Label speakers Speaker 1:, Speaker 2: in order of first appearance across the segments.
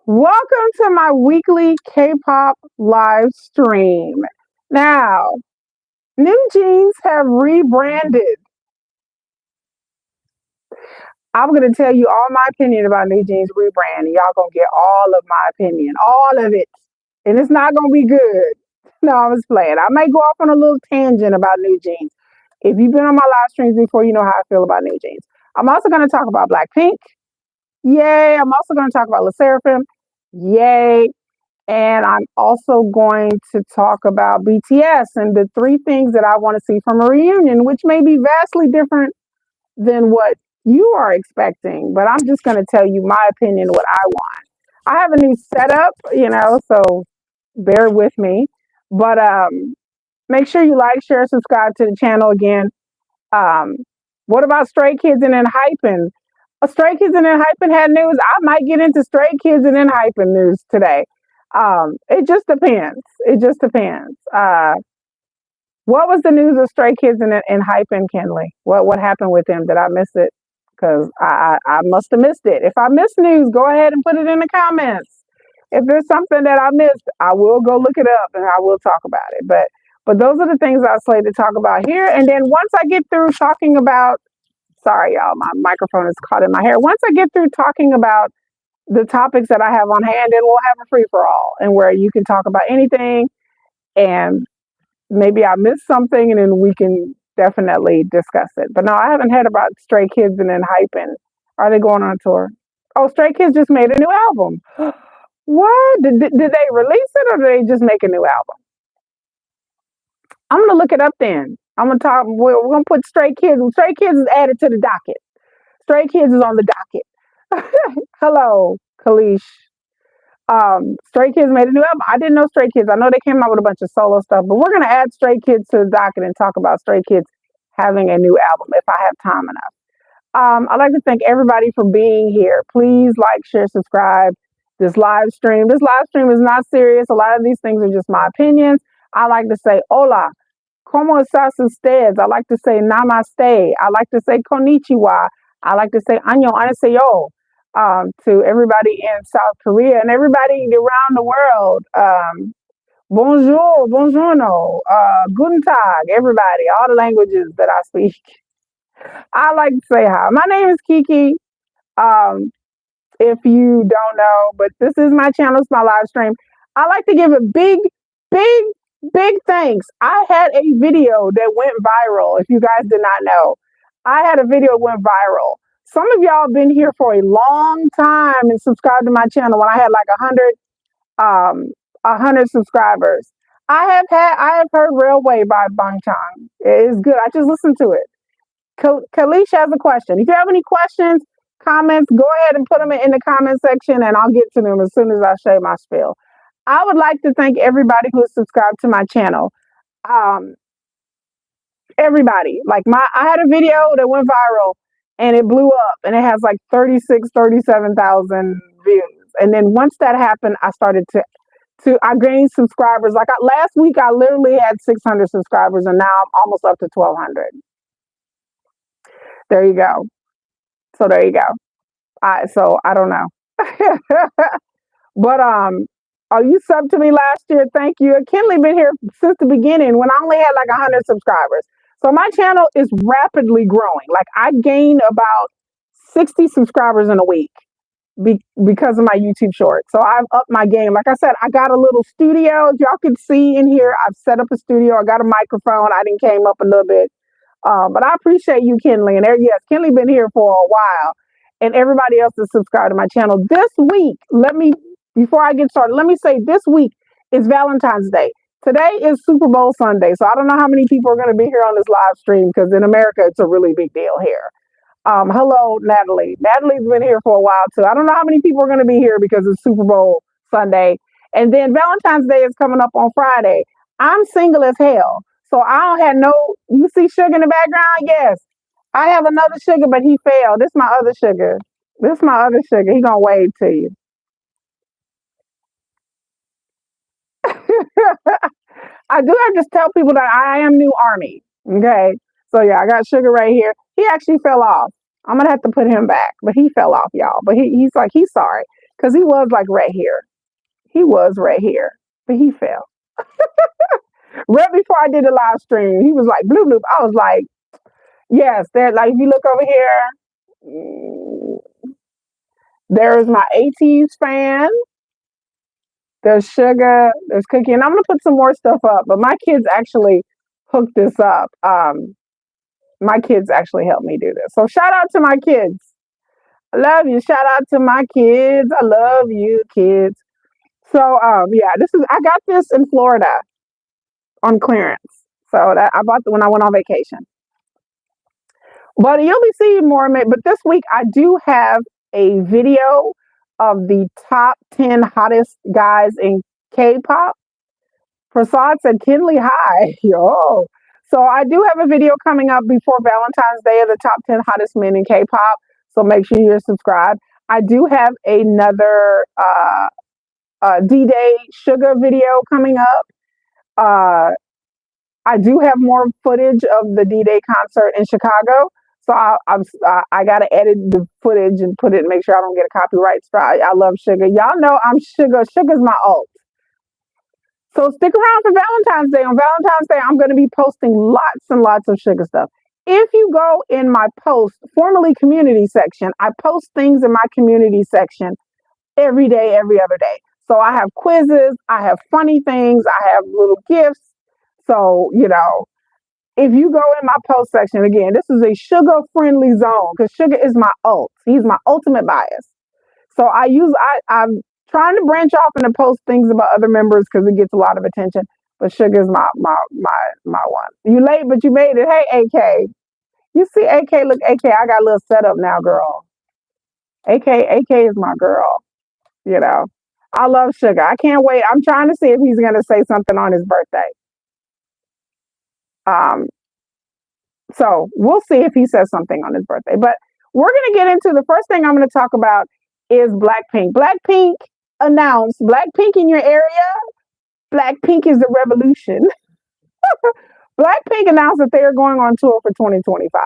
Speaker 1: Welcome to my weekly K-pop live stream. Now, NewJeans have rebranded. I'm going to tell you all my opinion about NewJeans rebrand, and y'all going to get all of my opinion, all of it. And it's not going to be good. No, I'm just playing. I may go off on a little tangent about NewJeans. If you've been on my live streams before, you know how I feel about NewJeans. I'm also going to talk about Blackpink. Yay. I'm also going to talk about LE SSERAFIM. Yay. And I'm also going to talk about BTS and the three things that I want to see from a reunion, which may be vastly different than what you are expecting. But I'm just going to tell you my opinion, what I want. I have a new setup, so bear with me. But make sure you like, share, subscribe to the channel again. Um, what about Stray Kids and Hyping? Stray Kids and Hyping had news. I might get into Stray Kids and Hyping news today. It just depends. It just depends. What was the news of Stray Kids and Hyping, Kenley? What happened with them? Did I miss it? Because I must have missed it. If I missed news, go ahead and put it in the comments. If there's something that I missed, I will go look it up and I will talk about it. But those are the things I was slated to talk about here. And then once I get through talking about, sorry y'all, my microphone is caught in my hair. Once I get through talking about the topics that I have on hand, and we'll have a free for all, and where you can talk about anything, and maybe I missed something, and then we can definitely discuss it. But no, I haven't heard about Stray Kids and Hyping. Are they going on tour? Oh, Stray Kids just made a new album. What? Did they release it, or did they just make a new album? I'm gonna look it up then. I'm gonna talk. We're gonna put Stray Kids. Stray Kids is added to the docket. Stray Kids is on the docket. Hello, Kalish. Stray Kids made a new album. I didn't know Stray Kids. I know they came out with a bunch of solo stuff, but we're gonna add Stray Kids to the docket and talk about Stray Kids having a new album if I have time enough. I'd like to thank everybody for being here. Please like, share, subscribe. This live stream. This live stream is not serious. A lot of these things are just my opinions. I like to say hola, como estás ustedes? I like to say namaste. I like to say konnichiwa. I like to say annyeonghaseyo. To everybody in South Korea and everybody around the world. Bonjour, buongiorno, guten tag, everybody, all the languages that I speak. I like to say hi. My name is Kiki. If you don't know, but this is my channel, it's my live stream. I like to give a big, big, big thanks. I had a video that went viral. If you guys did not know, I had a video that went viral. Some of y'all have been here for a long time and subscribed to my channel when I had like 100 subscribers. I have heard Railway by Bangtan. It is good. I just listened to it. Kalish has a question. If you have any questions, comments, go ahead and put them in the comment section and I'll get to them as soon as I say my spiel. I would like to thank everybody who subscribed to my channel. Everybody. I had a video that went viral and it blew up and it has like 37,000 views. And then once that happened, I started I gained subscribers. Last week, I literally had 600 subscribers and now I'm almost up to 1,200. There you go. So there you go. I don't know. But you subbed to me last year. Thank you. Kenley been here since the beginning when I only had like 100 subscribers. So my channel is rapidly growing. I gained about 60 subscribers in a week because of my YouTube shorts. So I've upped my game. Like I said, I got a little studio. As y'all can see in here, I've set up a studio. I got a microphone. I didn't came up a little bit. But I appreciate you, Kenley. And yes, Kenley been here for a while. And everybody else is subscribed to my channel. This week, before I get started, let me say this week is Valentine's Day. Today is Super Bowl Sunday. So I don't know how many people are going to be here on this live stream because in America, it's a really big deal here. Hello, Natalie. Natalie's been here for a while too. I don't know how many people are going to be here because it's Super Bowl Sunday. And then Valentine's Day is coming up on Friday. I'm single as hell. So I don't have you see Sugar in the background? Yes. I have another Sugar, but he failed. This is my other Sugar. This is my other Sugar. He gonna wave to you. I do have to tell people that I am new Army. Okay. So yeah, I got Sugar right here. He actually fell off. I'm gonna have to put him back, but he fell off, y'all. But he's sorry. because he was like right here. He was right here, but he fell. Right before I did the live stream, he was like, bloop, bloop. I was like, yes, there, like, if you look over here, mm, there's my 18s fan. There's Sugar, there's Cookie, and I'm gonna put some more stuff up. But my kids actually hooked this up. My kids actually helped me do this. So shout out to my kids. I love you. Shout out to my kids. I love you, kids. So yeah, I got this in Florida on clearance. So that I bought it when I went on vacation. But you'll be seeing more of it. But this week I do have a video of the top 10 hottest guys in K-pop. Prasad said Kinley High. Yo. So I do have a video coming up before Valentine's Day of the top 10 hottest men in K-pop. So make sure you're subscribed. I do have another D-Day Sugar video coming up. I do have more footage of the D-Day concert in Chicago. So I got to edit the footage and put it and make sure I don't get a copyright strike. I love Sugar. Y'all know I'm Sugar. Sugar's my ult. So stick around for Valentine's Day. On Valentine's Day, I'm going to be posting lots and lots of Sugar stuff. If you go in my post, formerly community section, I post things in my community section every day, every other day. So I have quizzes, I have funny things, I have little gifts. So, if you go in my post section, again, this is a Sugar friendly zone because Sugar is my ult. He's my ultimate bias. So I'm trying to branch off and to post things about other members because it gets a lot of attention. But Sugar's my one. You late, but you made it. Hey, AK. You see AK, look, AK, I got a little setup now, girl. AK is my girl. I love Sugar. I can't wait. I'm trying to see if he's going to say something on his birthday. So we'll see if he says something on his birthday. But we're going to get into the first thing I'm going to talk about is Blackpink. Blackpink announced, Blackpink in your area, Blackpink is the revolution. Blackpink announced that they are going on tour for 2025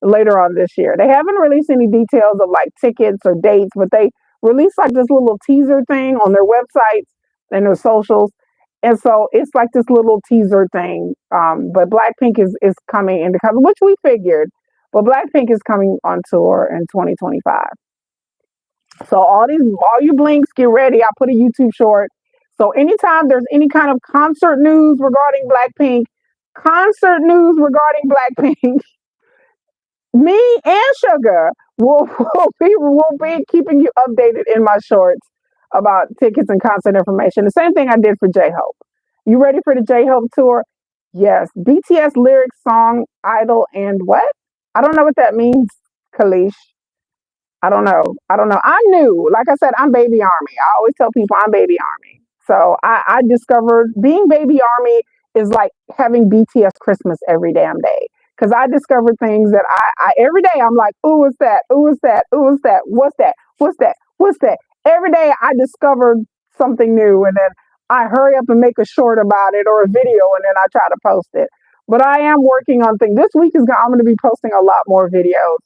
Speaker 1: later on this year. They haven't released any details of like tickets or dates, but they released like this little teaser thing on their websites and their socials. And so it's like this little teaser thing. But Blackpink is coming into cover, which we figured. But Blackpink is coming on tour in 2025. So all you blinks, get ready. I put a YouTube short. So anytime there's any kind of concert news regarding Blackpink, me and Sugar will be keeping you updated in my shorts about tickets and concert information. The same thing I did for J-Hope. You ready for the J-Hope tour? Yes. BTS lyrics, song, idol, and what? I don't know what that means, Kalish. I don't know. I'm new. Like I said, I'm Baby Army. I always tell people I'm Baby Army. So I discovered being Baby Army is like having BTS Christmas every damn day. Because I discovered things that I every day I'm like, ooh, what's that? Ooh, what's that? Ooh, what's that? What's that? What's that? What's that? Every day I discovered something new, and then I hurry up and make a short about it or a video, and then I try to post it. But I am working on things. This week I'm going to be posting a lot more videos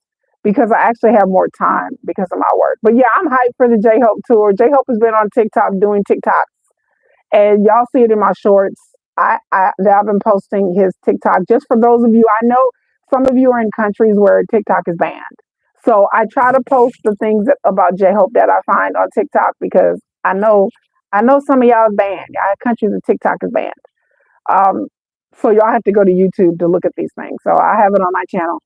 Speaker 1: because I actually have more time because of my work. But yeah, I'm hyped for the J-Hope tour. J-Hope has been on TikTok doing TikToks, and y'all see it in my shorts. I've been posting his TikTok. Just for those of you, I know some of you are in countries where TikTok is banned. So I try to post the things about J-Hope that I find on TikTok because I know some of y'all is banned. Y'all have countries that TikTok is banned. So y'all have to go to YouTube to look at these things. So I have it on my channel.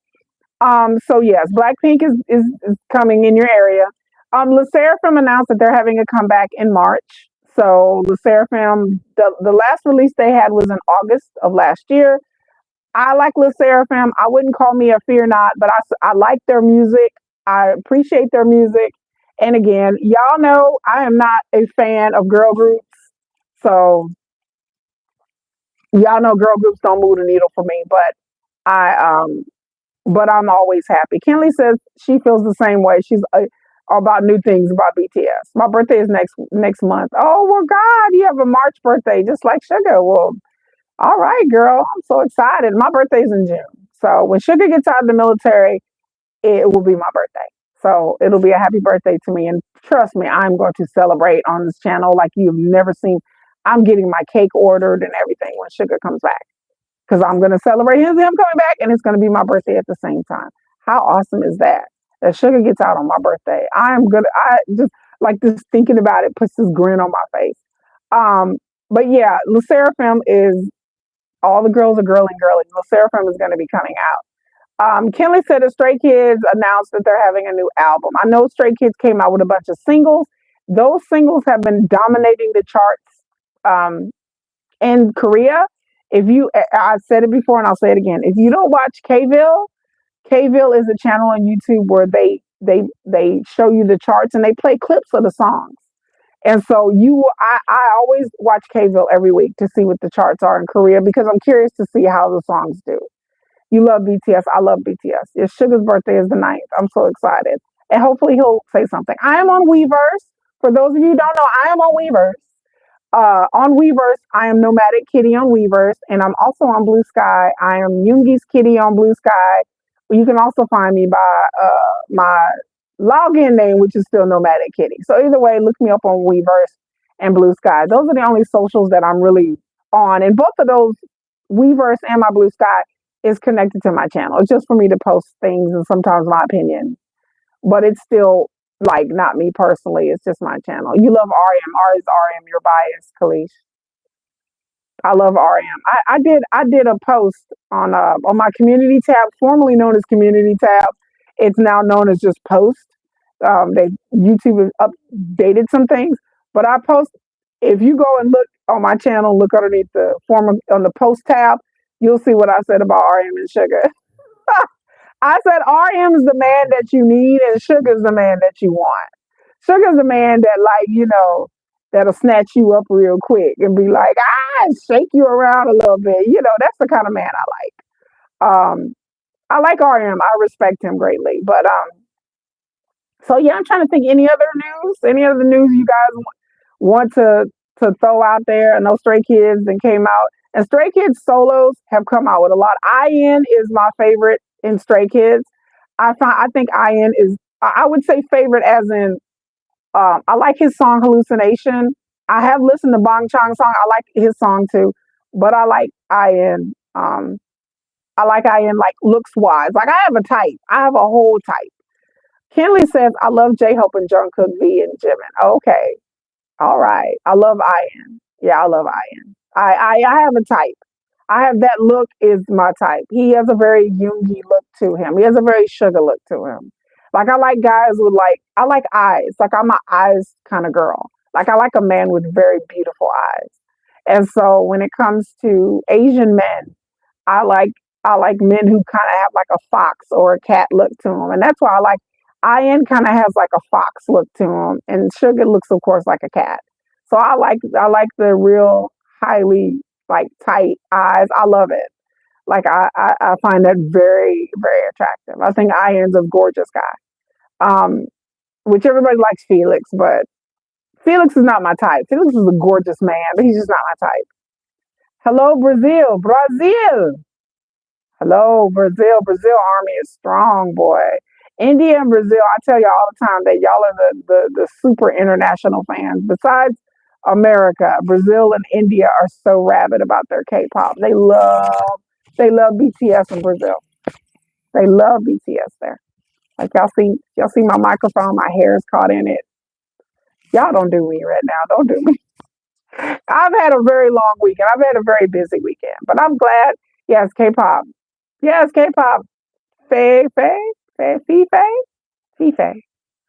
Speaker 1: So yes, Blackpink is coming in your area. LE SSERAFIM announced that they're having a comeback in March. So LE SSERAFIM, the last release they had was in August of last year. I like LE SSERAFIM. I wouldn't call me a fear not, but I like their music. I appreciate their music. And again, y'all know I am not a fan of girl groups. So y'all know girl groups don't move the needle for me, but I'm always happy. Kinley says she feels the same way. She's about new things about BTS. My birthday is next month. Oh, well, God, you have a March birthday, just like Sugar. Well, all right, girl. I'm so excited. My birthday's in June. So when Sugar gets out of the military, it will be my birthday. So it'll be a happy birthday to me. And trust me, I'm going to celebrate on this channel like you've never seen. I'm getting my cake ordered and everything when Sugar comes back because I'm going to celebrate him coming back and it's going to be my birthday at the same time. How awesome is that? That Sugar gets out on my birthday. I just like just thinking about it puts this grin on my face. Um, but yeah, Le Seraphim is all the girls are girly girly. Le Seraphim is going to be coming out. Kenley said the Stray Kids announced that they're having a new album. I know Stray Kids came out with a bunch of singles. Those singles have been dominating the charts in Korea. I've said it before and I'll say it again. If you don't watch Kville is a channel on YouTube where they show you the charts and they play clips of the songs. And so I always watch Kville every week to see what the charts are in Korea because I'm curious to see how the songs do. You love BTS. I love BTS. It's Sugar's birthday is the 9th. I'm so excited. And hopefully he'll say something. I am on Weverse. For those of you who don't know, I am on Weverse. On Weverse, I am Nomadic Kitty on Weverse. And I'm also on Blue Sky. I am Yoongi's Kitty on Blue Sky. You can also find me by my login name, which is still Nomadic Kitty. So either way, look me up on Weverse and Blue Sky. Those are the only socials that I'm really on. And both of those, Weverse and my Blue Sky, is connected to my channel. It's just for me to post things and sometimes my opinion. But it's still like not me personally. It's just my channel. You love RM. R is RM. You're biased, Kalish. I love RM. I did a post on my community tab, formerly known as community tab. It's now known as just post. They YouTube has updated some things, but I post. If you go and look on my channel, look underneath the former on the post tab, you'll see what I said about RM and Sugar. I said RM is the man that you need, and Sugar's the man that you want. Sugar's the man that, like, that'll snatch you up real quick and be like, shake you around a little bit. That's the kind of man I like. I like RM. I respect him greatly. But so yeah, I'm trying to think any other news you guys want to throw out there. I know Stray Kids and came out, and Stray Kids solos have come out with a lot. IN is my favorite in Stray Kids. I think IN is, I would say favorite as in I like his song Hallucination. I have listened to Bong Chang's song. I like his song too, but I like IN. I like IN like looks wise. Like I have a type. I have a whole type. Kenley says I love J Hope and Jungkook V and Jimin. Okay, all right. I love IN. Yeah, I love IN. I have a type. I have that look is my type. He has a very Yoongi look to him. He has a very Sugar look to him. Like I like guys with I like eyes. Like I'm an eyes kind of girl. Like I like a man with very beautiful eyes. And so when it comes to Asian men, I like men who kind of have like a fox or a cat look to them. And that's why I like IN kind of has like a fox look to him, and Sugar looks of course like a cat. So I like the real highly like tight eyes. I love it. Like I find that very, very attractive. I think IN's a gorgeous guy. Which everybody likes Felix, but Felix is not my type. Felix is a gorgeous man, but he's just not my type. Hello, Brazil. Brazil. Hello, Brazil. Brazil army is strong, boy. India and Brazil, I tell you all the time that y'all are the super international fans. Besides America, Brazil and India are so rabid about their K-pop. They love BTS in Brazil. They love BTS there. Like y'all see my microphone, my hair is caught in it. Y'all don't do me right now. Don't do me. I've had a very long weekend. I've had a very busy weekend, but I'm glad. Yes, K-pop. Yes, K-pop. Fei.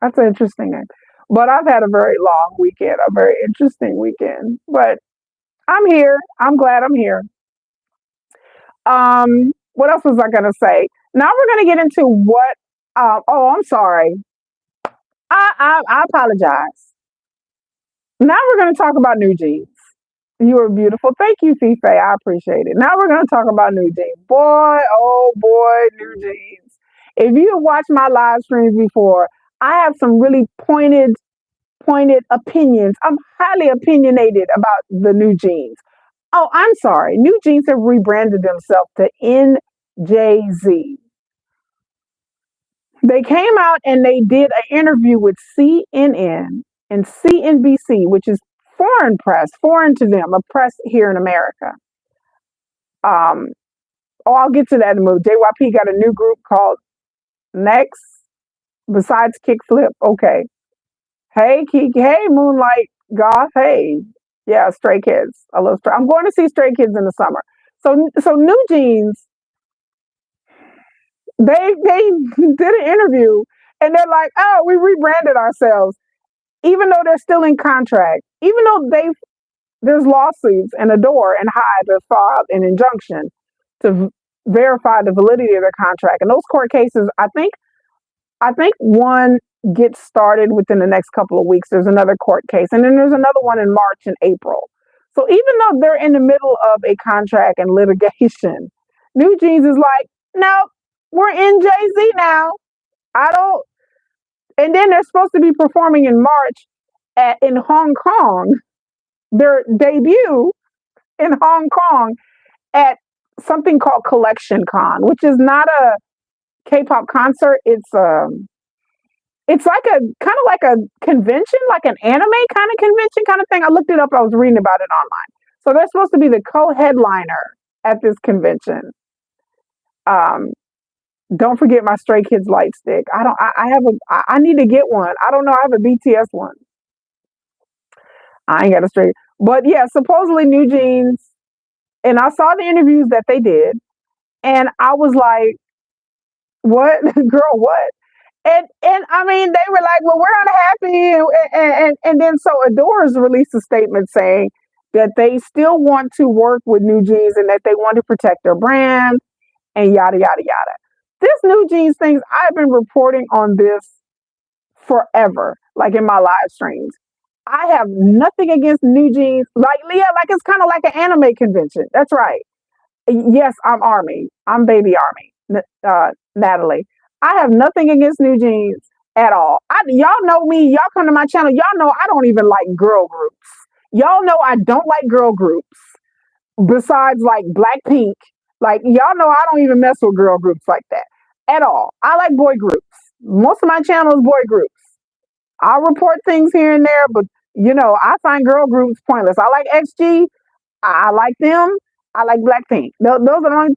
Speaker 1: That's an interesting name. But I've had a very long weekend, a very interesting weekend. But I'm here. I'm glad I'm here. What else was I gonna say? Now we're gonna get into what I'm sorry. I apologize. Now we're gonna talk about NewJeans. You are beautiful. Thank you, Fife. I appreciate it. Now we're gonna talk about NewJeans. Boy, oh boy, NewJeans. If you have watched my live streams before, I have some really pointed opinions. I'm highly opinionated about the NewJeans. Oh, I'm sorry. NewJeans have rebranded themselves to NJZ. They came out and they did an interview with CNN and CNBC, which is foreign press, foreign to them, a press here in America. Um, oh, I'll get to that in a minute. JYP got a new group called Next, besides Kickflip. Okay. Hey, Kiki. Hey, Moonlight Goth. Hey. Yeah, Stray Kids. I love Stray. I'm going to see Stray Kids in the summer. So New Jeans, they did an interview and they're like, oh, we rebranded ourselves, even though they're still in contract, even though there's lawsuits and Adore and Hyde have filed an injunction to verify the validity of their contract. And those court cases, I think one gets started within the next couple of weeks. There's another court case, and then there's another one in March and April. So even though they're in the middle of a contract and litigation, New Jeans is like, no, we're NJZ now. I don't. And then they're supposed to be performing in March in Hong Kong, their debut in Hong Kong at something called Collection Con, which is not a K-pop concert. It's like a kind of like a convention, like an anime kind of convention kind of thing. I looked it up. I was reading about it online. So they're supposed to be the co-headliner at this convention. Um, don't forget my Stray Kids light stick. I need to get one. I don't know. I have a BTS one. I ain't got a straight. But yeah, supposedly New Jeans, and I saw the interviews that they did, and I was like, what, girl, what? And I mean, they were like, well, we're unhappy, and then so Adore's released a statement saying that they still want to work with New Jeans and that they want to protect their brand and yada yada yada. This New Jeans things, I've been reporting on this forever, like in my live streams. I have nothing against New Jeans. Like Leah, like it's kind of like an anime convention. That's right. Yes, I'm Army. I'm baby Army. Natalie. I have nothing against New Jeans at all. Y'all know me. Y'all come to my channel. Y'all know I don't even like girl groups. Y'all know I don't like girl groups. Besides like Blackpink, like y'all know I don't even mess with girl groups like that at all. I like boy groups. Most of my channel is boy groups. I'll report things here and there, but I find girl groups pointless. I like XG. I like them. I like Blackpink. Those are the only.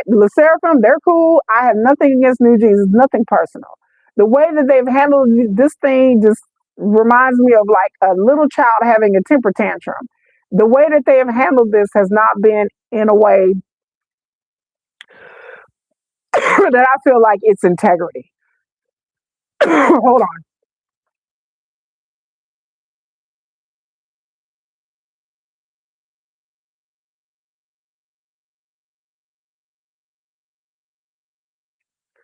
Speaker 1: The Seraphim, they're cool. I have nothing against New Jeans. It's nothing personal. The way that they've handled this thing just reminds me of like a little child having a temper tantrum. The way that they have handled this has not been in a way that I feel like it's integrity. Hold on.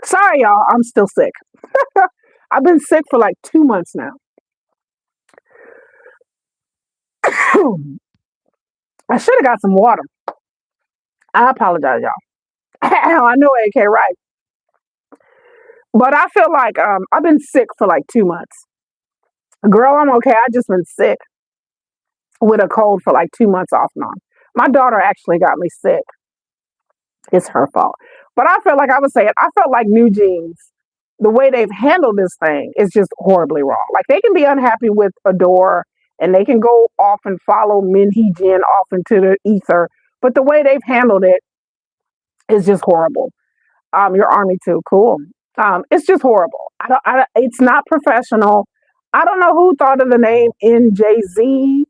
Speaker 1: Sorry, y'all. I'm still sick. I've been sick for like 2 months now. I should have got some water. I apologize, y'all. I know it ain't right. But I feel like I've been sick for like 2 months. Girl, I'm okay. I just been sick with a cold for like 2 months off and on. My daughter actually got me sick. It's her fault. But I felt like I was saying, I felt like New Jeans, the way they've handled this thing is just horribly wrong. Like they can be unhappy with Adore and they can go off and follow Min Hee Jin off into the ether. But the way they've handled it is just horrible. Your army too, cool. It's just horrible. It's not professional. I don't know who thought of the name NJZ.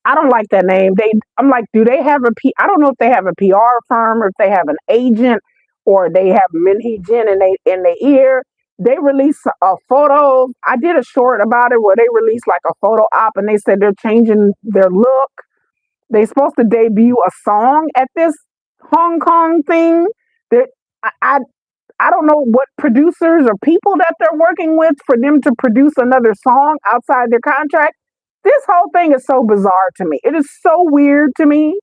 Speaker 1: I don't like that name. I'm like, do they have I don't know if they have a PR firm or if they have an agent or they have Minhee Jin in their ear. They released a photo. I did a short about it where they released like a photo op and they said they're changing their look. They're supposed to debut a song at this Hong Kong thing. That I don't know what producers or people that they're working with for them to produce another song outside their contract. This whole thing is so bizarre to me. It is so weird to me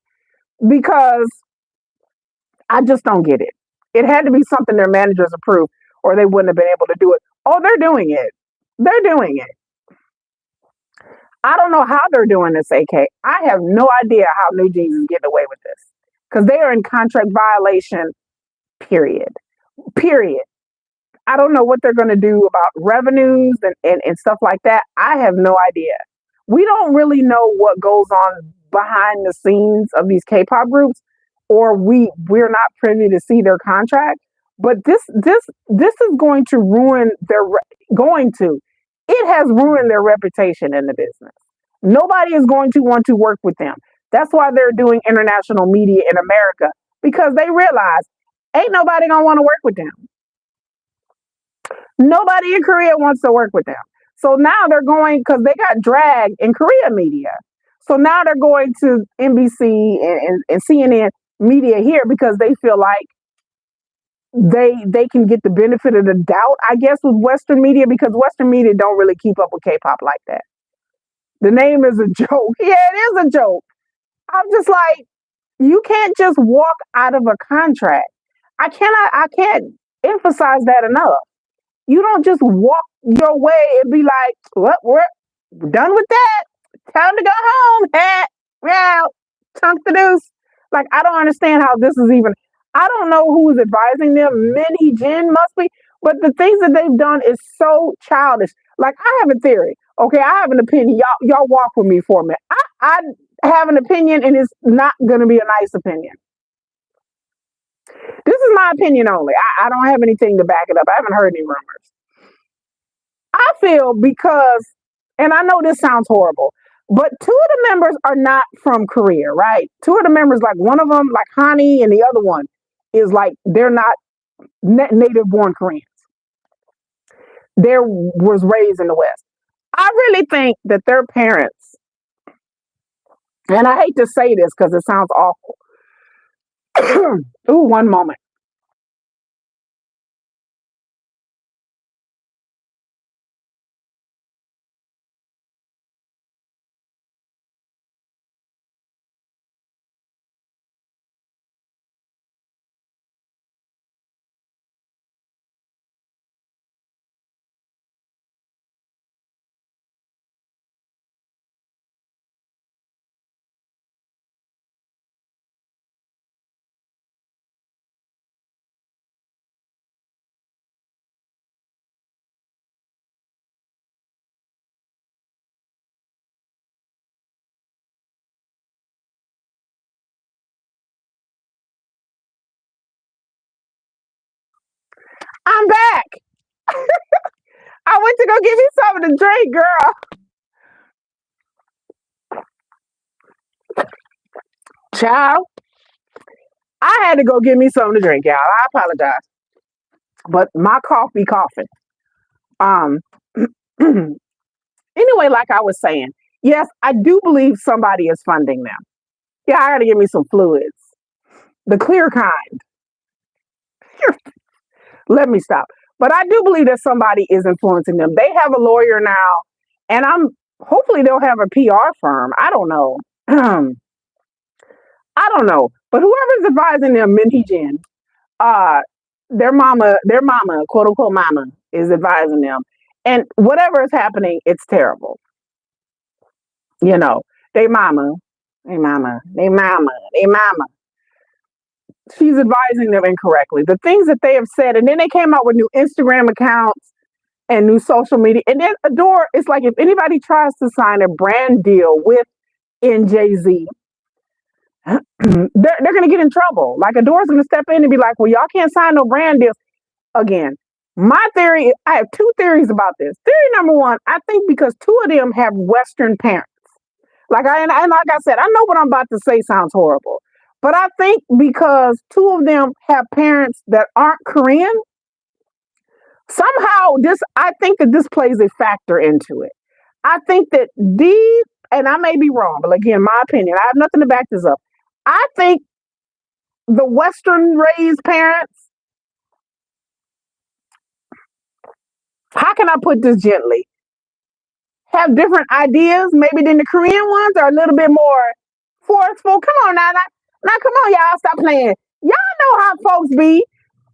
Speaker 1: because I just don't get it. It had to be something their managers approved or they wouldn't have been able to do it. Oh, they're doing it. They're doing it. I don't know how they're doing this, AK. I have no idea how New Jeans is getting away with this because they are in contract violation, period. Period. I don't know what they're going to do about revenues and stuff like that. I have no idea. We don't really know what goes on behind the scenes of these K-pop groups, or we're not privy to see their contract. But this is going to ruin going to. It has ruined their reputation in the business. Nobody is going to want to work with them. That's why they're doing international media in America, because they realize ain't nobody gonna want to work with them. Nobody in Korea wants to work with them. So now they're going, because they got dragged in Korea media. So now they're going to NBC and CNN media here because they feel like they can get the benefit of the doubt, I guess, with Western media, because Western media don't really keep up with K-pop like that. The name is a joke. Yeah, it is a joke. I'm just like, you can't just walk out of a contract. I can't emphasize that enough. You don't just walk your way and be like, well, we're done with that. Time to go home. Well, chunk the deuce. Like, I don't understand how this is even. I don't know who's advising them. Min Jin must be. But the things that they've done is so childish. Like, I have a theory. Okay, I have an opinion. Y'all walk with me for a minute. I have an opinion, and it's not going to be a nice opinion. This is my opinion only. I don't have anything to back it up. I haven't heard any rumors. I feel because, and I know this sounds horrible, but two of the members are not from Korea, right? Two of the members, like one of them, like Hani, and the other one is like, they're not native born Koreans. They was raised in the West. I really think that their parents, and I hate to say this because it sounds awful. Ooh, one moment. I'm back. I went to go get me something to drink, girl. Child, I had to go get me something to drink, y'all. I apologize. But my cough be coughing. Um, anyway, like I was saying, yes, I do believe somebody is funding them. Yeah, I gotta get me some fluids. The clear kind. Let me stop. But I do believe that somebody is influencing them. They have a lawyer now, and I'm hopefully they'll have a PR firm. I don't know. I don't know. But whoever's advising them, Min Jin, uh, their mama, quote unquote mama, is advising them. And whatever is happening, it's terrible. You know, they mama, they mama, they mama, they mama. She's advising them incorrectly. The things that they have said, and then they came out with new Instagram accounts and new social media. And then Adore, it's like if anybody tries to sign a brand deal with NJZ, they're going to get in trouble. Like Adore's going to step in and be like, well, y'all can't sign no brand deals. Again, my theory, I have two theories about this. Theory number one, I think because two of them have Western parents. And like I said, I know what I'm about to say sounds horrible, but I think because two of them have parents that aren't Korean, somehow I think that this plays a factor into it. I think that these, and I may be wrong, but again, my opinion, I have nothing to back this up. I think the Western raised parents, how can I put this gently, have different ideas maybe than the Korean ones, are a little bit more forceful. Come on now, come on, y'all, stop playing. Y'all know how folks be.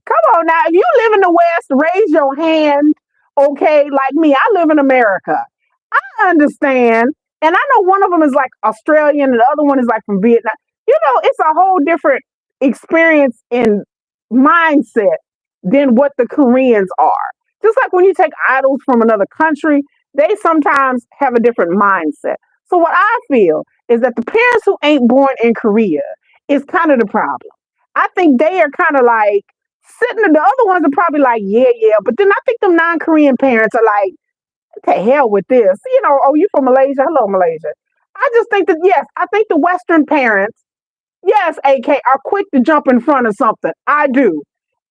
Speaker 1: Come on now, if you live in the West, raise your hand. Okay, like me, I live in America. I understand, and I know one of them is like Australian, and the other one is like from Vietnam. You know, it's a whole different experience in mindset than what the Koreans are. Just like when you take idols from another country, they sometimes have a different mindset. So what I feel is that the parents who ain't born in Korea is kind of the problem. I think they are kind of like sitting. The other ones are probably like, yeah, yeah. But then I think them non-Korean parents are like, to hell with this. Oh, you from Malaysia? Hello, Malaysia. I just think that yes, I think the Western parents, yes, AK, are quick to jump in front of something. I do.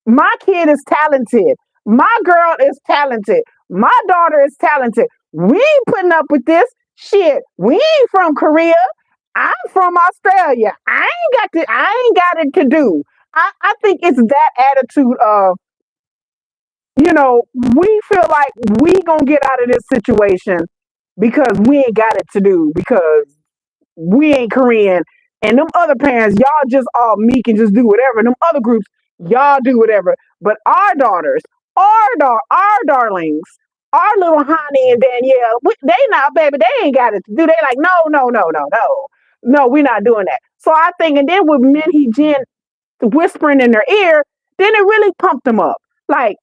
Speaker 1: My kid is talented. My girl is talented. My daughter is talented. We ain't putting up with this shit. We ain't from Korea. I'm from Australia. I ain't got it to do. I think it's that attitude of, we feel like we gonna get out of this situation because we ain't got it to do because we ain't Korean. And them other parents, y'all just all meek and just do whatever. And them other groups, y'all do whatever. But our daughters, our darlings, our little Honey and Danielle, they not, baby, they ain't got it to do. They like, no, no, no, no, no. No, we're not doing that. So I think, and then with Minhee Jin whispering in their ear, then it really pumped them up. Like,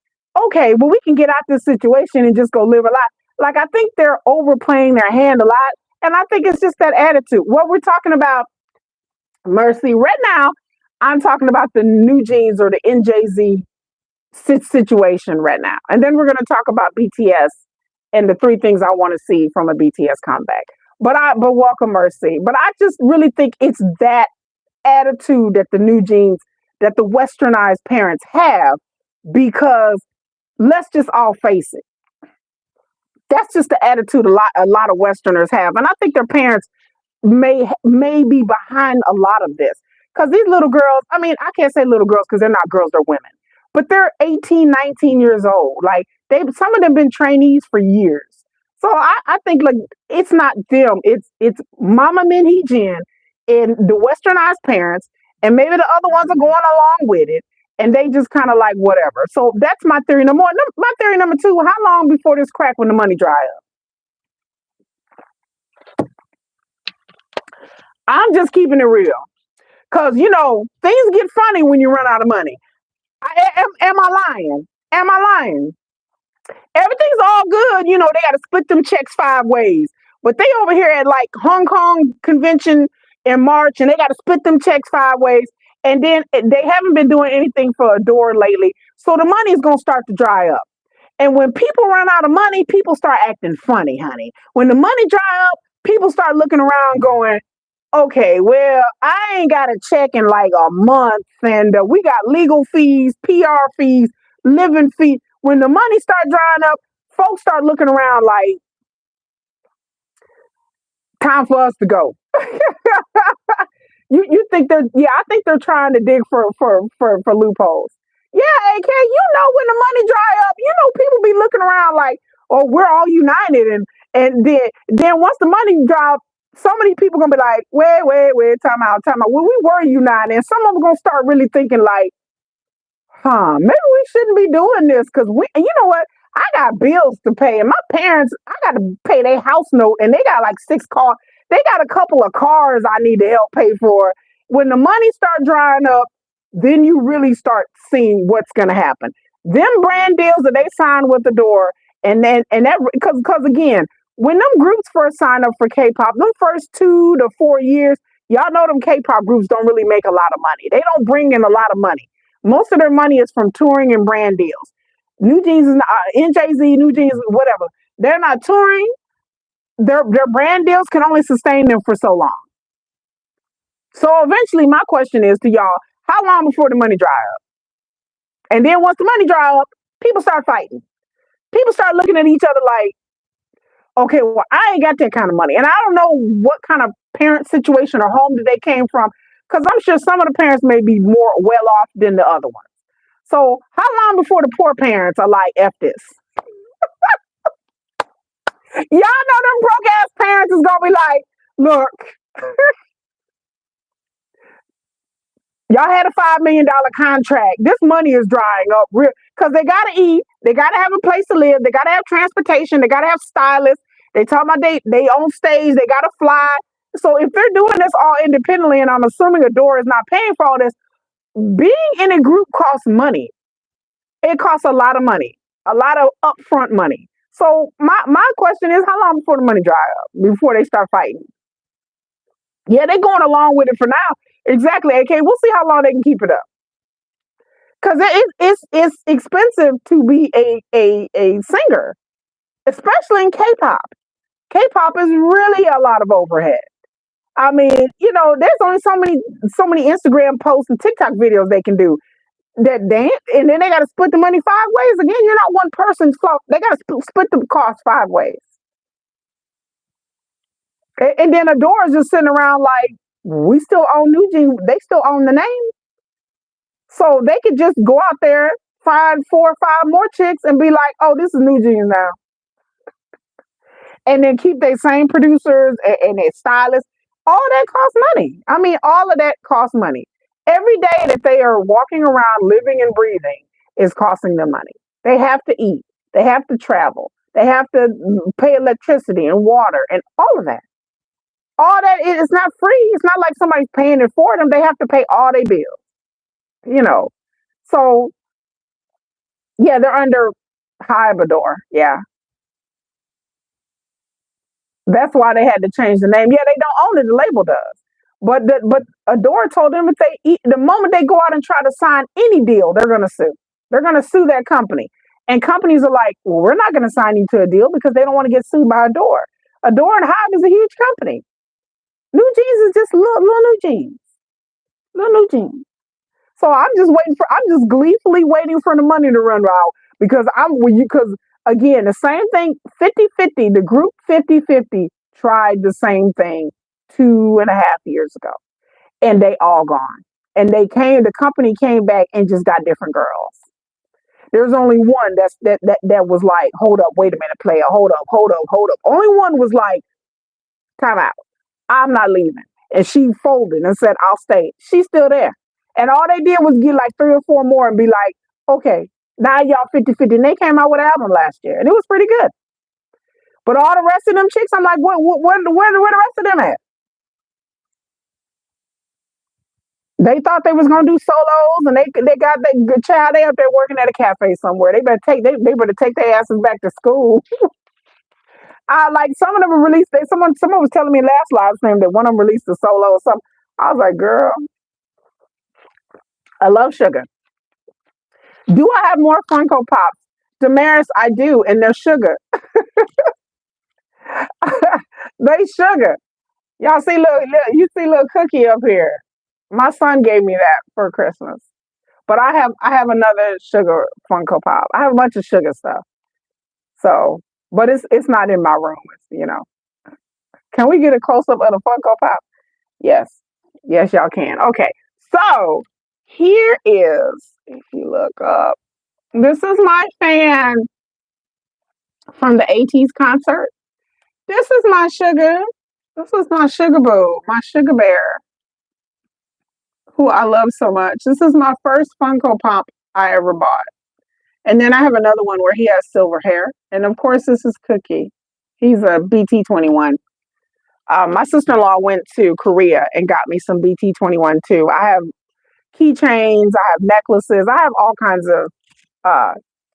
Speaker 1: okay, well, we can get out this situation and just go live a life. Like, I think they're overplaying their hand a lot. And I think it's just that attitude. What we're talking about, Mercy, right now, I'm talking about the NewJeans or the NJZ situation right now. And then we're going to talk about BTS and the three things I want to see from a BTS comeback. But welcome, Mercy. But I just really think it's that attitude that the NewJeans, that the westernized parents have, because let's just all face it. That's just the attitude a lot of Westerners have. And I think their parents may be behind a lot of this. Because these little girls, I mean, I can't say little girls because they're not girls, they're women. But they're 18, 19 years old. Like some of them been trainees for years. So I think like it's not them. It's Mama Minhee Jin and the westernized parents, and maybe the other ones are going along with it. And they just kind of like whatever. So that's my theory number one. My theory number two, how long before this crack when the money dry up? I'm just keeping it real. Because, things get funny when you run out of money. Am I lying? Am I lying? Everything's all good. They got to split them checks 5 ways. But they over here at like Hong Kong convention in March, and they got to split them checks 5 ways. And then they haven't been doing anything for Adore lately. So the money is going to start to dry up. And when people run out of money, people start acting funny, honey. When the money dry up, people start looking around going, okay, well, I ain't got a check in like a month, and we got legal fees, PR fees, living fees. When the money start drying up, folks start looking around like, time for us to go. You think I think they're trying to dig for loopholes. Yeah, AK, when the money dry up, people be looking around like, oh, we're all united, and then once the money drop, so many people gonna be like, wait, time out. Well, we were united, and some of them gonna start really thinking like, maybe we shouldn't be doing this because and you know what? I got bills to pay, and my parents, I got to pay their house note, and they got like 6 cars. They got a couple of cars I need to help pay for. When the money start drying up, then you really start seeing what's gonna happen. Them brand deals that they sign with the door, and that because again, when them groups first sign up for K-pop, them first 2 to 4 years, y'all know them K-pop groups don't really make a lot of money. They don't bring in a lot of money. Most of their money is from touring and brand deals. NewJeans is not, NJZ, NewJeans, whatever. They're not touring. Their brand deals can only sustain them for so long. So eventually, my question is to y'all: how long before the money dry up? And then once the money dry up, people start fighting. People start looking at each other like, okay, well, I ain't got that kind of money. And I don't know what kind of parent situation or home that they came from, because I'm sure some of the parents may be more well off than the other ones. So how long before the poor parents are like, F this? Y'all know them broke ass parents is going to be like, look, y'all had a $5 million contract. This money is drying up real because they got to eat. They got to have a place to live. They got to have transportation. They got to have stylists. They talk about they own stage. They got to fly. So if they're doing this all independently, and I'm assuming Adore is not paying for all this, being in a group costs money. It costs a lot of money, a lot of upfront money. So my question is, how long before the money dry up? Before they start fighting? Yeah, they're going along with it for now. Exactly. Okay, we'll see how long they can keep it up. Because it's expensive to be a singer, especially in K-pop. K-pop is really a lot of overhead. I mean, there's only so many Instagram posts and TikTok videos they can do that dance, and then they got to split the money 5 ways. Again, you're not one person's fault. They got to split the cost 5 ways. And then Adore is just sitting around like, we still own NewJeans. They still own the name. So they could just go out there, find 4 or 5 more chicks and be like, oh, this is NewJeans now. And then keep their same producers and their stylists. All that costs money. I mean, all of that costs money. Every day that they are walking around, living and breathing, is costing them money. They have to eat. They have to travel. They have to pay electricity and water and all of that. All that is not free. It's not like somebody's paying it for them. They have to pay all their bills, you know. So yeah, they're under Hybador. Yeah, that's why they had to change the name. Yeah, they don't own it. The label does. But Adore told them if the moment they go out and try to sign any deal, they're gonna sue. They're gonna sue that company. And companies are like, well, we're not gonna sign you to a deal because they don't want to get sued by Adore. Adore and Hive is a huge company. New Jeans is just little New Jeans. Little New Jeans. So I'm just gleefully waiting for the money to run out because because again, the same thing, 50-50, the group 50-50 tried the same thing 2.5 years ago and they all gone. And the company came back and just got different girls. There's only one that was like, hold up, wait a minute, player, hold up, hold up, hold up. Only one was like, time out. I'm not leaving. And she folded and said, I'll stay. She's still there. And all they did was get like 3 or 4 more and be like, okay, now y'all 50-50. And they came out with an album last year. And it was pretty good. But all the rest of them chicks, I'm like, where the rest of them at? They thought they was gonna do solos, and they got that good child. They up there working at a cafe somewhere. They better take their asses back to school. I like some of them were released. Someone was telling me last live stream that one of them released a solo or something. I was like, girl, I love sugar. Do I have more Funko Pops? Damaris, I do, and they're sugar. They sugar. Y'all see you see little cookie up here. My son gave me that for Christmas. But I have another sugar Funko Pop. I have a bunch of sugar stuff. So, but it's not in my room. Can we get a close up of the Funko Pop? Yes. Yes, y'all can. Okay. So here is, if you look up, this is my fan from the AT's concert. This is my sugar. This is my sugar boo, my sugar bear, who I love so much. This is my first Funko Pop I ever bought. And then I have another one where he has silver hair. And of course, this is Cookie. He's a BT21. My sister-in-law went to Korea and got me some BT21 too. I have keychains, I have necklaces, I have all kinds of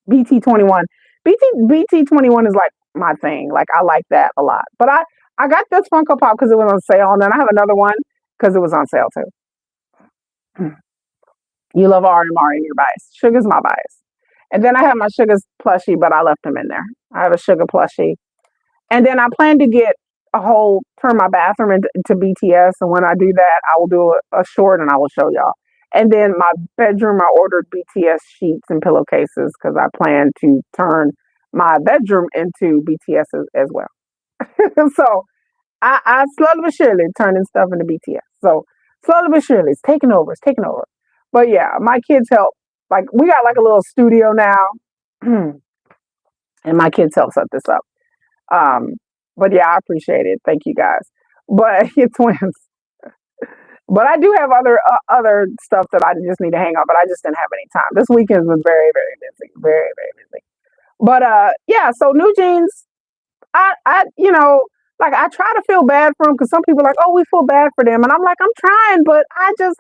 Speaker 1: BT21. BT21 is like my thing. Like I like that a lot. But I got this Funko Pop because it was on sale, and then I have another one because it was on sale too. You love R in your bias. Sugar's my bias. And then I have my Sugar's plushie, but I left him in there. I have a Sugar plushie. And then I plan to turn my bathroom into BTS. And when I do that, I will do a short and I will show y'all. And then my bedroom, I ordered BTS sheets and pillowcases because I plan to turn my bedroom into BTS as well. So I slowly but surely turning stuff into BTS. So slowly but surely, it's taking over. It's taking over. But yeah, my kids help. Like we got like a little studio now, and my kids help set this up. But yeah, I appreciate it. Thank you guys. But your twins. But I do have other stuff that I just need to hang on. But I just didn't have any time. This weekend was very very busy, very very busy. But yeah. So NewJeans, like I try to feel bad for them because some people are like, oh, we feel bad for them, and I'm like, I'm trying, but I don't,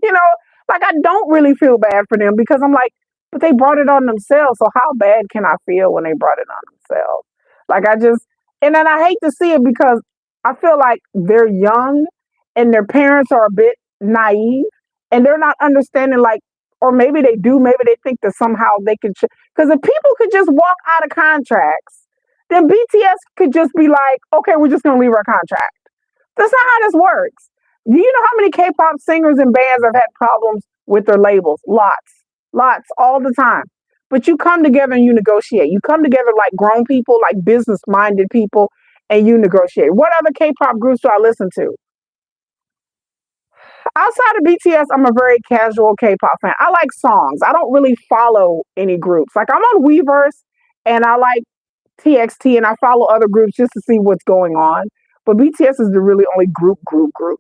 Speaker 1: you know, Like I don't really feel bad for them because I'm like, but they brought it on themselves. So how bad can I feel when they brought it on themselves? Like I just, and then I hate to see it because I feel like they're young and their parents are a bit naive and they're not understanding like, or maybe they do, maybe they think that somehow they can, because if people could just walk out of contracts, then BTS could just be like, okay, we're just going to leave our contract. That's not how this works. Do you know how many K-pop singers and bands have had problems with their labels? Lots, all the time. But you come together and you negotiate. You come together like grown people, like business-minded people, and you negotiate. What other K-pop groups do I listen to? Outside of BTS, I'm a very casual K-pop fan. I like songs. I don't really follow any groups. Like I'm on Weverse, and I like TXT, and I follow other groups just to see what's going on. But BTS is the really only group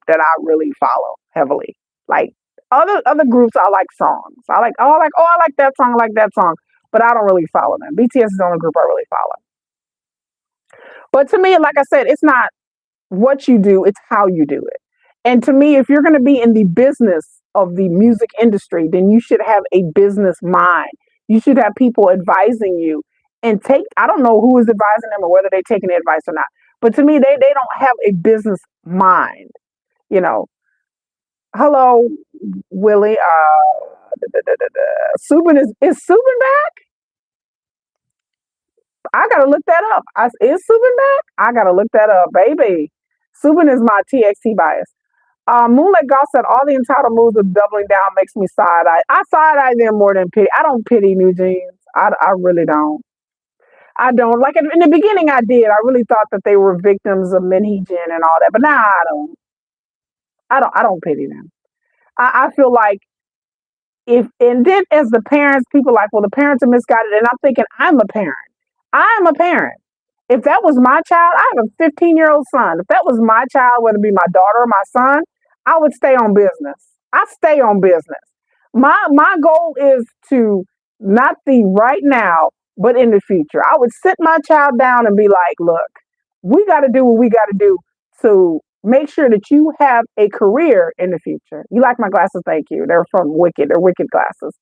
Speaker 1: that I really follow heavily. Like other groups, I like songs. I like that song, I like that song, but I don't really follow them. BTS is the only group I really follow. But to me, like I said, it's not what you do, it's how you do it. And to me, if you're going to be in the business of the music industry, then you should have a business mind. You should have people advising you and I don't know who is advising them or whether they're taking the advice or not. But to me, they don't have a business mind. You know, hello, Willie. Subin is Subin back? I gotta look that up. Is Subin back? I gotta look that up, baby. Subin is my TXT bias. Moonlight Goth said all the entitled moves of doubling down makes me side eye. I side eye them more than pity. I don't pity NewJeans. I really don't. I don't like in the beginning. I did. I really thought that they were victims of Minheejin and all that, but now I don't. I don't pity them. I feel like if and then as the parents, people like, well, the parents are misguided, and I'm thinking I'm a parent. I'm a parent. If that was my child, I have a 15-year-old son. If that was my child, whether it be my daughter or my son, I would stay on business. I stay on business. My goal is to not the right now, but in the future. I would sit my child down and be like, look, we got to do what we got to do to make sure that you have a career in the future. You like my glasses? Thank you. They're from Wicked. They're Wicked glasses.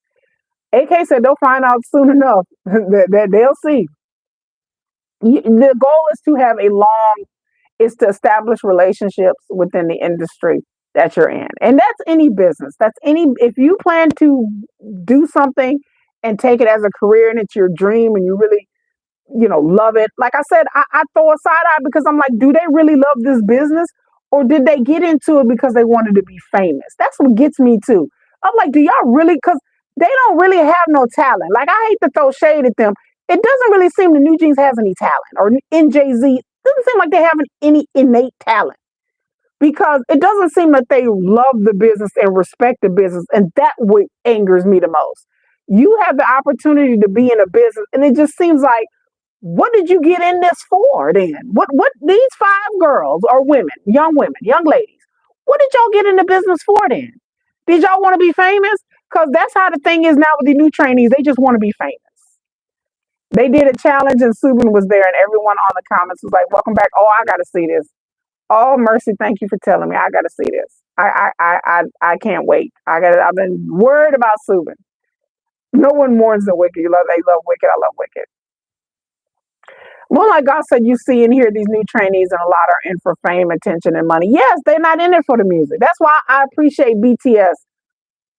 Speaker 1: AK said they'll find out soon enough. They'll see. The goal is to have is to establish relationships within the industry that you're in. And that's any business. If you plan to do something and take it as a career and it's your dream and you really, love it. Like I said, I throw a side eye because I'm like, do they really love this business? Or did they get into it because they wanted to be famous? That's what gets me too. I'm like, do y'all really? Because they don't really have no talent. Like, I hate to throw shade at them. It doesn't really seem that NewJeans has any talent, or NJZ doesn't seem like they have any innate talent, because it doesn't seem that they love the business and respect the business, and that what angers me the most. You have the opportunity to be in a business, and it just seems like, what did you get in this for then? What these 5 girls or women, young ladies, what did y'all get in the business for then? Did y'all want to be famous? Because that's how the thing is now with the new trainees. They just want to be famous. They did a challenge and Subin was there, and everyone on the comments was like, welcome back. Oh, I got to see this. Oh, Mercy, thank you for telling me. I got to see this. I can't wait. I've been worried about Subin. No one mourns the wicked. They love Wicked. I love Wicked. Well, like God said, you see and hear these new trainees, and a lot are in for fame, attention, and money. Yes, they're not in it for the music. That's why I appreciate BTS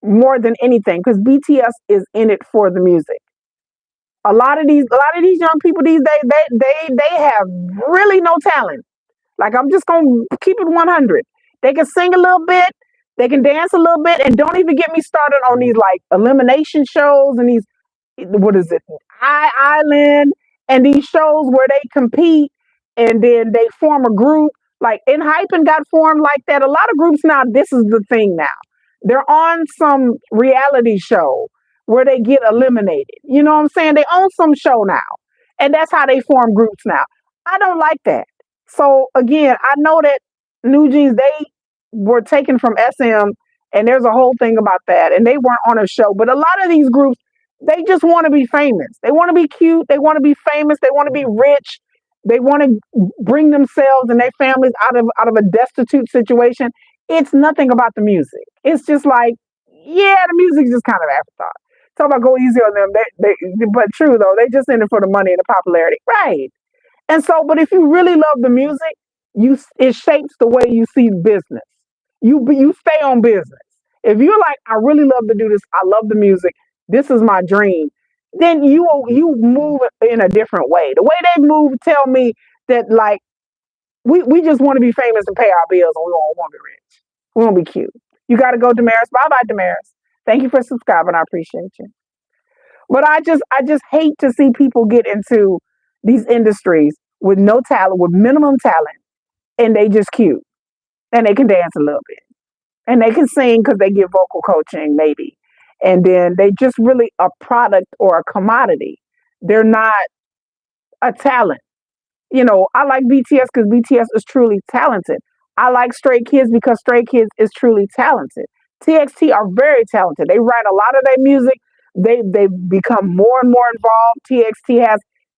Speaker 1: more than anything, because BTS is in it for the music. A lot of these young people these days, they have really no talent. Like, I'm just gonna keep it 100. They can sing a little bit, they can dance a little bit, and don't even get me started on these like elimination shows and these, what is it, Island, and these shows where they compete and then they form a group. Like, Hypen got formed like that. A lot of groups now, this is the thing now. They're on some reality show where they get eliminated. You know what I'm saying? They own some show now. And that's how they form groups now. I don't like that. So again, I know that NewJeans, they were taken from SM, and there's a whole thing about that. And they weren't on a show. But a lot of these groups, they just want to be famous. They want to be cute. They want to be famous. They want to be rich. They want to bring themselves and their families out of a destitute situation. It's nothing about the music. It's just like, yeah, the music's just kind of afterthought. Talk about go easy on them. But true though, they just in it for the money and the popularity, right? And so, but if you really love the music, it shapes the way you see business. You stay on business. If you're like, I really love to do this, I love the music, this is my dream, then you move in a different way. The way they move tell me that like we just want to be famous and pay our bills and we don't want to be rich. We want to be cute. You got to go, Damaris. Bye bye, Damaris. Thank you for subscribing. I appreciate you. But I just hate to see people get into these industries with no talent, with minimum talent, and they just cute and they can dance a little bit and they can sing because they get vocal coaching maybe, and then they just really a product or a commodity. They're not a talent. I like BTS because BTS is truly talented. I like Stray Kids because Stray Kids is truly talented. TXT are very talented. They write a lot of their music. They become more and more involved.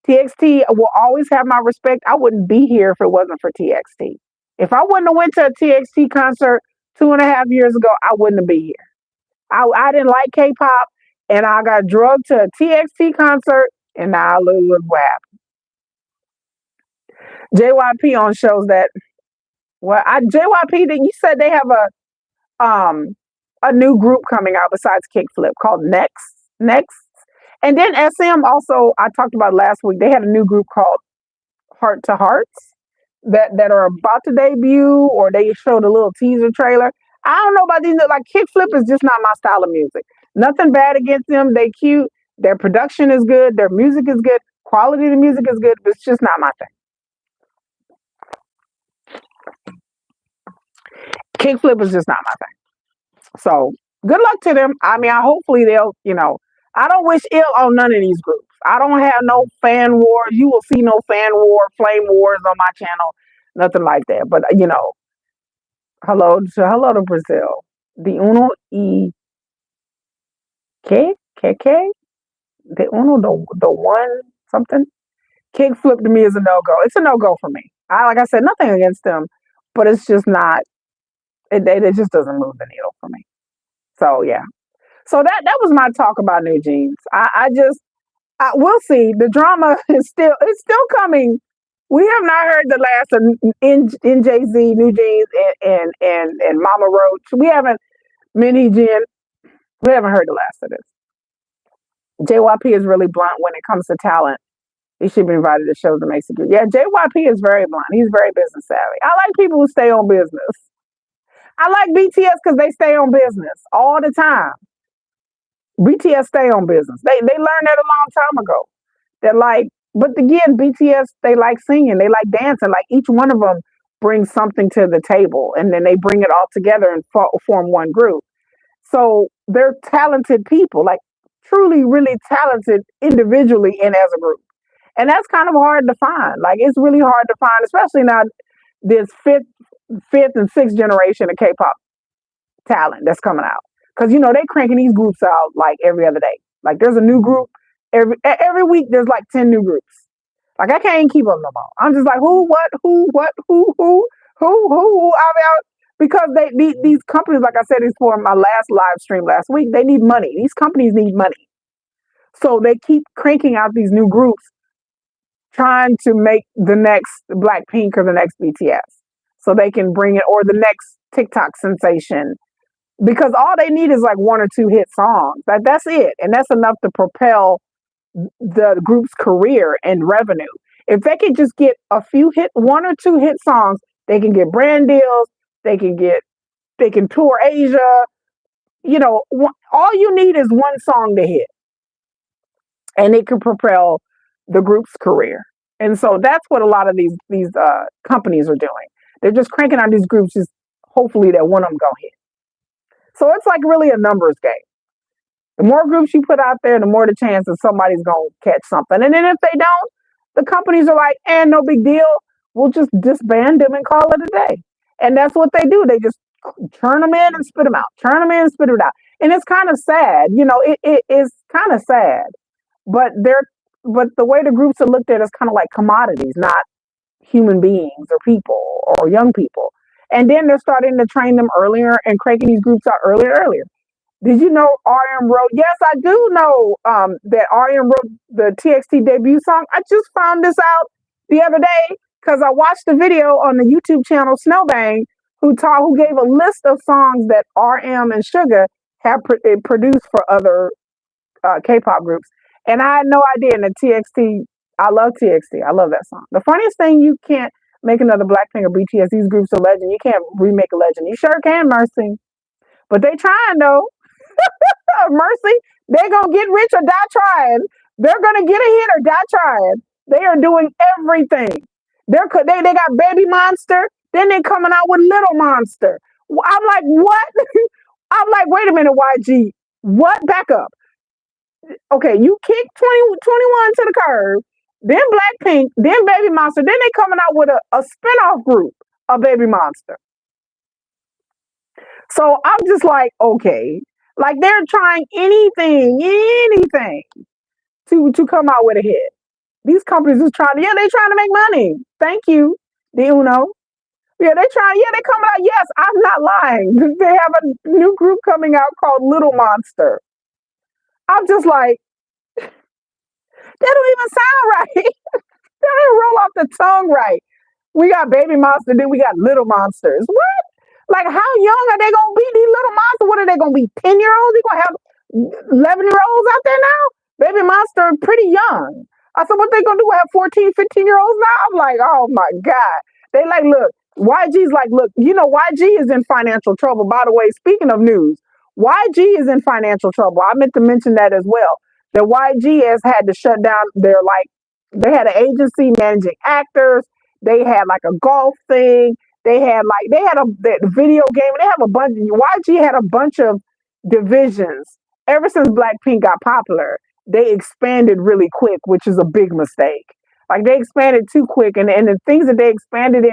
Speaker 1: TXT will always have my respect. I wouldn't be here if it wasn't for TXT. If I wouldn't have went to a TXT concert 2.5 years ago, I wouldn't be here. I didn't like K-pop, and I got drugged to a TXT concert, and now look what happened. JYP on shows that JYP that you said they have a new group coming out besides Kickflip called Next. And then SM also, I talked about last week, they had a new group called Heart to Hearts that are about to debut, or they showed a little teaser trailer. I don't know about these, like Kickflip is just not my style of music. Nothing bad against them. They cute. Their production is good. Their music is good. Quality of the music is good, but it's just not my thing. Kickflip is just not my thing. So good luck to them. I mean, hopefully I don't wish ill on none of these groups. I don't have no fan wars. You will see no fan war, flame wars on my channel, nothing like that. But hello to Brazil. The uno y que the uno the one something. Kickflip to me is a no go. It's a no go for me. Like I said, nothing against them, but it's just not. It just doesn't move the needle for me. So yeah. So that was my talk about NewJeans. We'll see. The drama is still coming. We have not heard the last of NJZ, NewJeans, and Mama Roach. We haven't We haven't heard the last of this. JYP is really blunt when it comes to talent. He should be invited to shows that makes it good. Yeah, JYP is very blunt. He's very business savvy. I like people who stay on business. I like BTS because they stay on business all the time. BTS stay on business. They learned that a long time ago. They're like, but again, BTS, they like singing, they like dancing. Like each one of them brings something to the table, and then they bring it all together and form one group. So they're talented people, like truly, really talented individually and as a group. And that's kind of hard to find. Like it's really hard to find, especially now this fifth and sixth generation of K-pop talent that's coming out. Because they cranking these groups out like every other day. Like there's a new group every week. There's like 10 new groups. Like I can't even keep up no more. I'm just like who, what, who, what, who. I mean, because these companies, like I said, is for my last live stream last week. They need money. These companies need money, so they keep cranking out these new groups, trying to make the next Blackpink or the next BTS, so they can bring it, or the next TikTok sensation. Because all they need is like one or two hit songs. That's it. And that's enough to propel the group's career and revenue. If they can just get one or two hit songs, they can get brand deals, they can tour Asia. All you need is one song to hit. And it can propel the group's career. And so that's what a lot of these companies are doing. They're just cranking out these groups, just hopefully that one of them go hit. So it's like really a numbers game. The more groups you put out there, the more the chance that somebody's going to catch something. And then if they don't, the companies are like, no big deal. We'll just disband them and call it a day. And that's what they do. They just turn them in and spit them out. Turn them in and spit it out. And it's kind of sad. It is kind of sad. But the way the groups are looked at is kind of like commodities, not human beings or people or young people. And then they're starting to train them earlier and cranking these groups out earlier and earlier. Did you know RM wrote? Yes, I do know that RM wrote the TXT debut song. I just found this out the other day because I watched the video on the YouTube channel Snowbang, who gave a list of songs that RM and Suga have produced for other K-pop groups, and I had no idea. And the TXT, I love TXT. I love that song. The funniest thing, you can't make another Blackpink or BTS. These groups are legend. You can't remake a legend. You sure can, Mercy. But they trying though. Mercy, they gonna get rich or die trying. They're gonna get a hit or die trying. They are doing everything. They got Baby Monster. Then they coming out with Little Monster. I'm like, what? I'm like, wait a minute, YG. What? Back up. Okay, you kick 2021 to the curb, then Blackpink, then Baby Monster, then they coming out with a spinoff group of Baby Monster. So I'm just like, okay, like they're trying anything to come out with a hit. These companies is trying to, yeah, they trying to make money. Thank you, the Uno. Yeah, they coming out. Yes, I'm not lying. They have a new group coming out called Little Monster. I'm just like, that don't even sound right. That didn't roll off the tongue right. We got Baby Monster, then we got Little Monsters. What? Like, how young are they gonna be? These little monsters? What are they gonna be? 10-year-olds? You gonna have 11-year-olds out there now? Baby Monster are pretty young. I said, what they gonna do? Have 14, 15-year-olds now? I'm like, oh my God. They like, look, YG's like, look, YG is in financial trouble. By the way, speaking of news, YG is in financial trouble. I meant to mention that as well. That YG has had to shut down they had an agency managing actors. They had like a golf thing. They had a video game. They have a bunch. YG had a bunch of divisions. Ever since Blackpink got popular, they expanded really quick, which is a big mistake. Like they expanded too quick, and the things that they expanded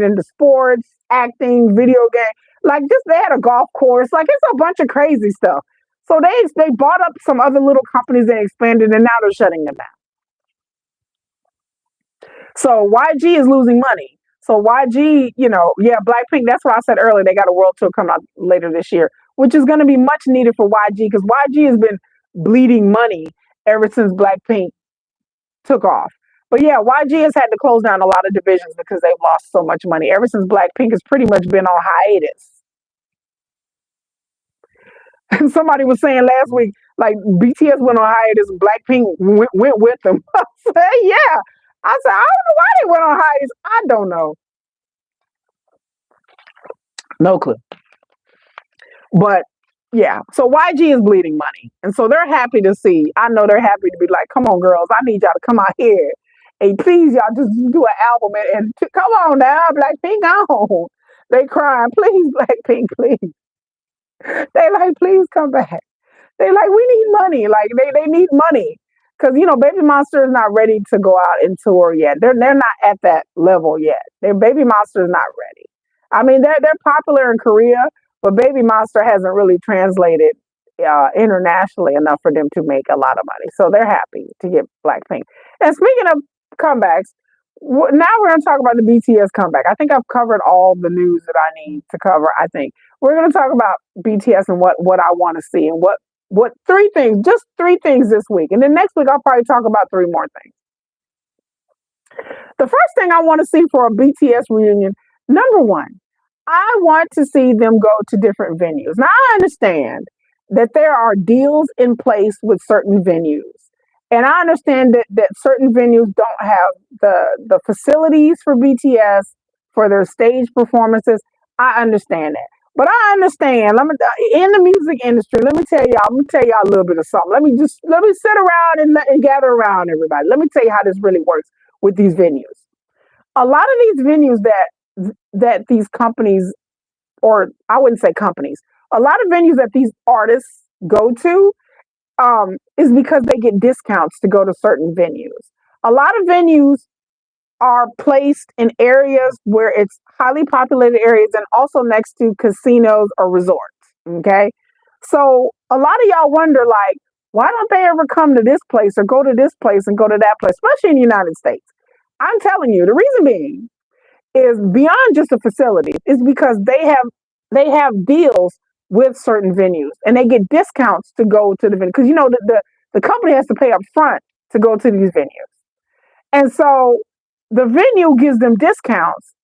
Speaker 1: into sports, acting, video game. Like just they had a golf course. Like it's a bunch of crazy stuff. So they bought up some other little companies and expanded, and now they're shutting them down. So YG is losing money. So YG, yeah, Blackpink, that's what I said earlier. They got a world tour coming out later this year, which is going to be much needed for YG because YG has been bleeding money ever since Blackpink took off. But yeah, YG has had to close down a lot of divisions because they've lost so much money. Ever since Blackpink has pretty much been on hiatus. And somebody was saying last week, like BTS went on hiatus, Blackpink went with them. I said, yeah. I said, I don't know why they went on hiatus. I don't know. No clue. But yeah, so YG is bleeding money. And so they're happy to see. I know they're happy to be like, come on, girls, I need y'all to come out here. And please, y'all just do an album and come on now, Blackpink on. They crying, please, Blackpink, please. They like, please come back. They like, we need money. Like they need money. Because Baby Monster is not ready to go out and tour yet. They're not at that level yet. Their Baby Monster is not ready. I mean, they're popular in Korea, but Baby Monster hasn't really translated internationally enough for them to make a lot of money. So they're happy to get Blackpink. And speaking of comebacks, now we're going to talk about the BTS comeback. I think I've covered all the news that I need to cover. I think we're going to talk about BTS and what I want to see and what just three things this week. And then next week, I'll probably talk about three more things. The first thing I want to see for a BTS reunion, number one, I want to see them go to different venues. Now, I understand that there are deals in place with certain venues. And I understand that certain venues don't have the facilities for BTS for their stage performances. I understand that. But I understand. In the music industry, I'm gonna tell y'all a little bit of something. Let me sit around and gather around everybody. Let me tell you how this really works with these venues. A lot of these venues that these companies, or I wouldn't say companies, a lot of venues that these artists go to is because they get discounts to go to certain venues. A lot of venues are placed in areas where it's highly populated areas and also next to casinos or resorts. Okay. So a lot of y'all wonder, like, why don't they ever come to this place or go to this place and go to that place, especially in the United States? I'm telling you, the reason being is beyond just a facility. It's because they have deals with certain venues, and they get discounts to go to the venue because the company has to pay up front to go to these venues, and so the venue gives them discounts,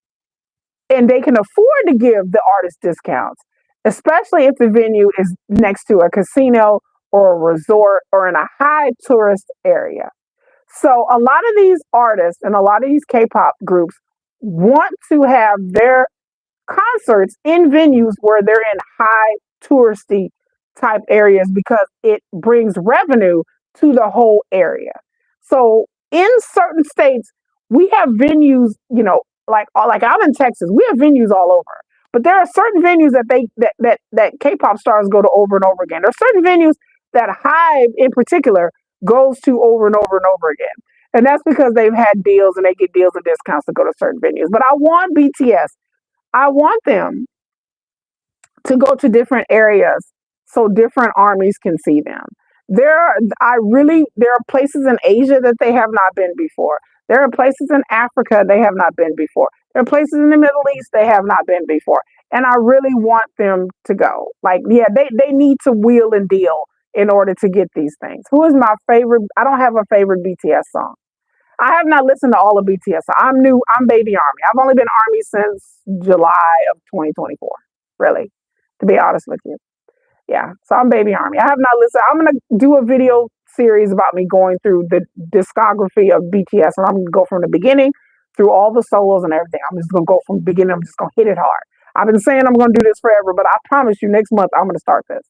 Speaker 1: and they can afford to give the artist discounts, especially if the venue is next to a casino or a resort or in a high tourist area. So a lot of these artists and a lot of these K-pop groups want to have their concerts in venues where they're in high touristy type areas because it brings revenue to the whole area. So in certain states, we have venues, like I'm in Texas, we have venues all over. But there are certain venues that K-pop stars go to over and over again. There are certain venues that Hive in particular goes to over and over and over again. And that's because they've had deals and they get deals and discounts to go to certain venues. But I want BTS, I want them to go to different areas so different armies can see them. There are places in Asia that they have not been before. There are places in Africa they have not been before. There are places in the Middle East they have not been before. And I really want them to go. Like, yeah, they need to wheel and deal in order to get these things. Who is my favorite? I don't have a favorite BTS song. I have not listened to all of BTS. I'm new. I'm Baby Army. I've only been Army since July of 2024, really, to be honest with you. Yeah, so I'm Baby Army. I have not listened. I'm going to do a video series about me going through the discography of BTS, and I'm going to go from the beginning through all the solos and everything. I'm just going to go from the beginning. I'm just going to hit it hard. I've been saying I'm going to do this forever, but I promise you next month I'm going to start this.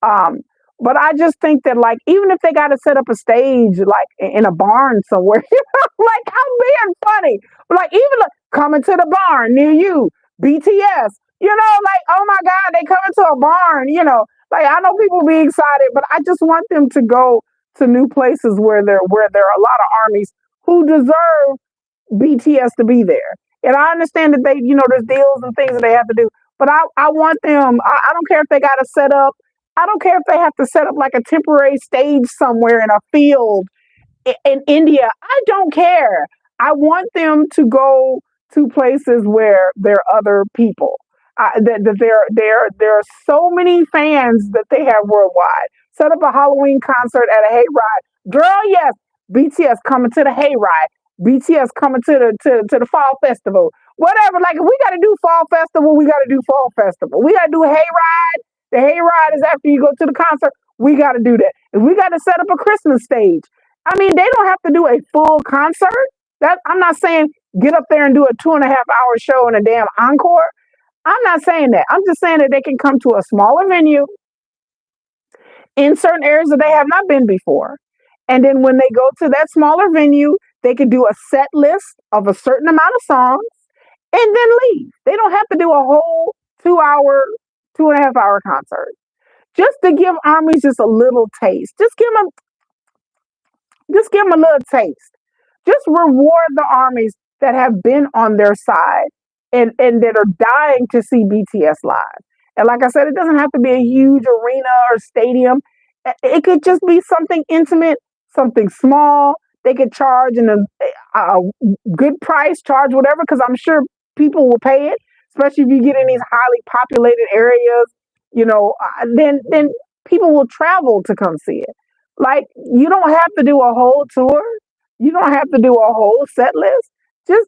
Speaker 1: Um, but I just think that, like, even if they got to set up a stage, like in a barn somewhere, like, I'm being funny. But like, even like, coming to the barn near you, BTS, like, oh my God, they coming to a barn, like, I know people be excited, but I just want them to go to new places where there are a lot of armies who deserve BTS to be there. And I understand that there's deals and things that they have to do, but I want them, I don't care if they got to set up, I don't care if they have to set up like a temporary stage somewhere in a field in India. I don't care. I want them to go to places where there are other people. There are so many fans that they have worldwide. Set up a Halloween concert at a hayride. Girl, yes, BTS coming to the hayride. BTS coming to the fall festival. Whatever. Like, if we got to do fall festival, we got to do fall festival. We got to do a hayride. The hayride is after you go to the concert. We got to do that. If we got to set up a Christmas stage, I mean, they don't have to do a full concert. I'm not saying get up there and do a 2.5 hour show and a damn encore. I'm not saying that. I'm just saying that they can come to a smaller venue in certain areas that they have not been before. And then when they go to that smaller venue, they can do a set list of a certain amount of songs and then leave. They don't have to do a whole 2 hour, 2.5 hour concert. Just to give armies just a little taste. Just give them a little taste. Just reward the armies that have been on their side and that are dying to see BTS live. And like I said, it doesn't have to be a huge arena or stadium. It could just be something intimate, something small. They could charge a good price, charge whatever, because I'm sure people will pay it, especially if you get in these highly populated areas, then people will travel to come see it. Like, you don't have to do a whole tour. You don't have to do a whole set list. Just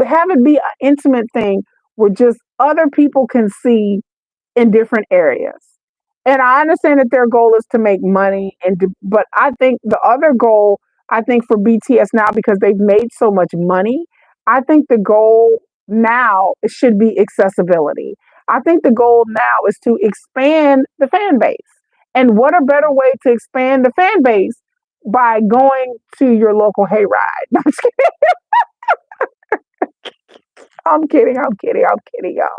Speaker 1: have it be an intimate thing where just other people can see in different areas. And I understand that their goal is to make money, but I think the other goal, I think for BTS now, because they've made so much money, I think the goal now should be accessibility. I think the goal now is to expand the fan base. And what a better way to expand the fan base by going to your local hayride. No, I'm kidding, y'all.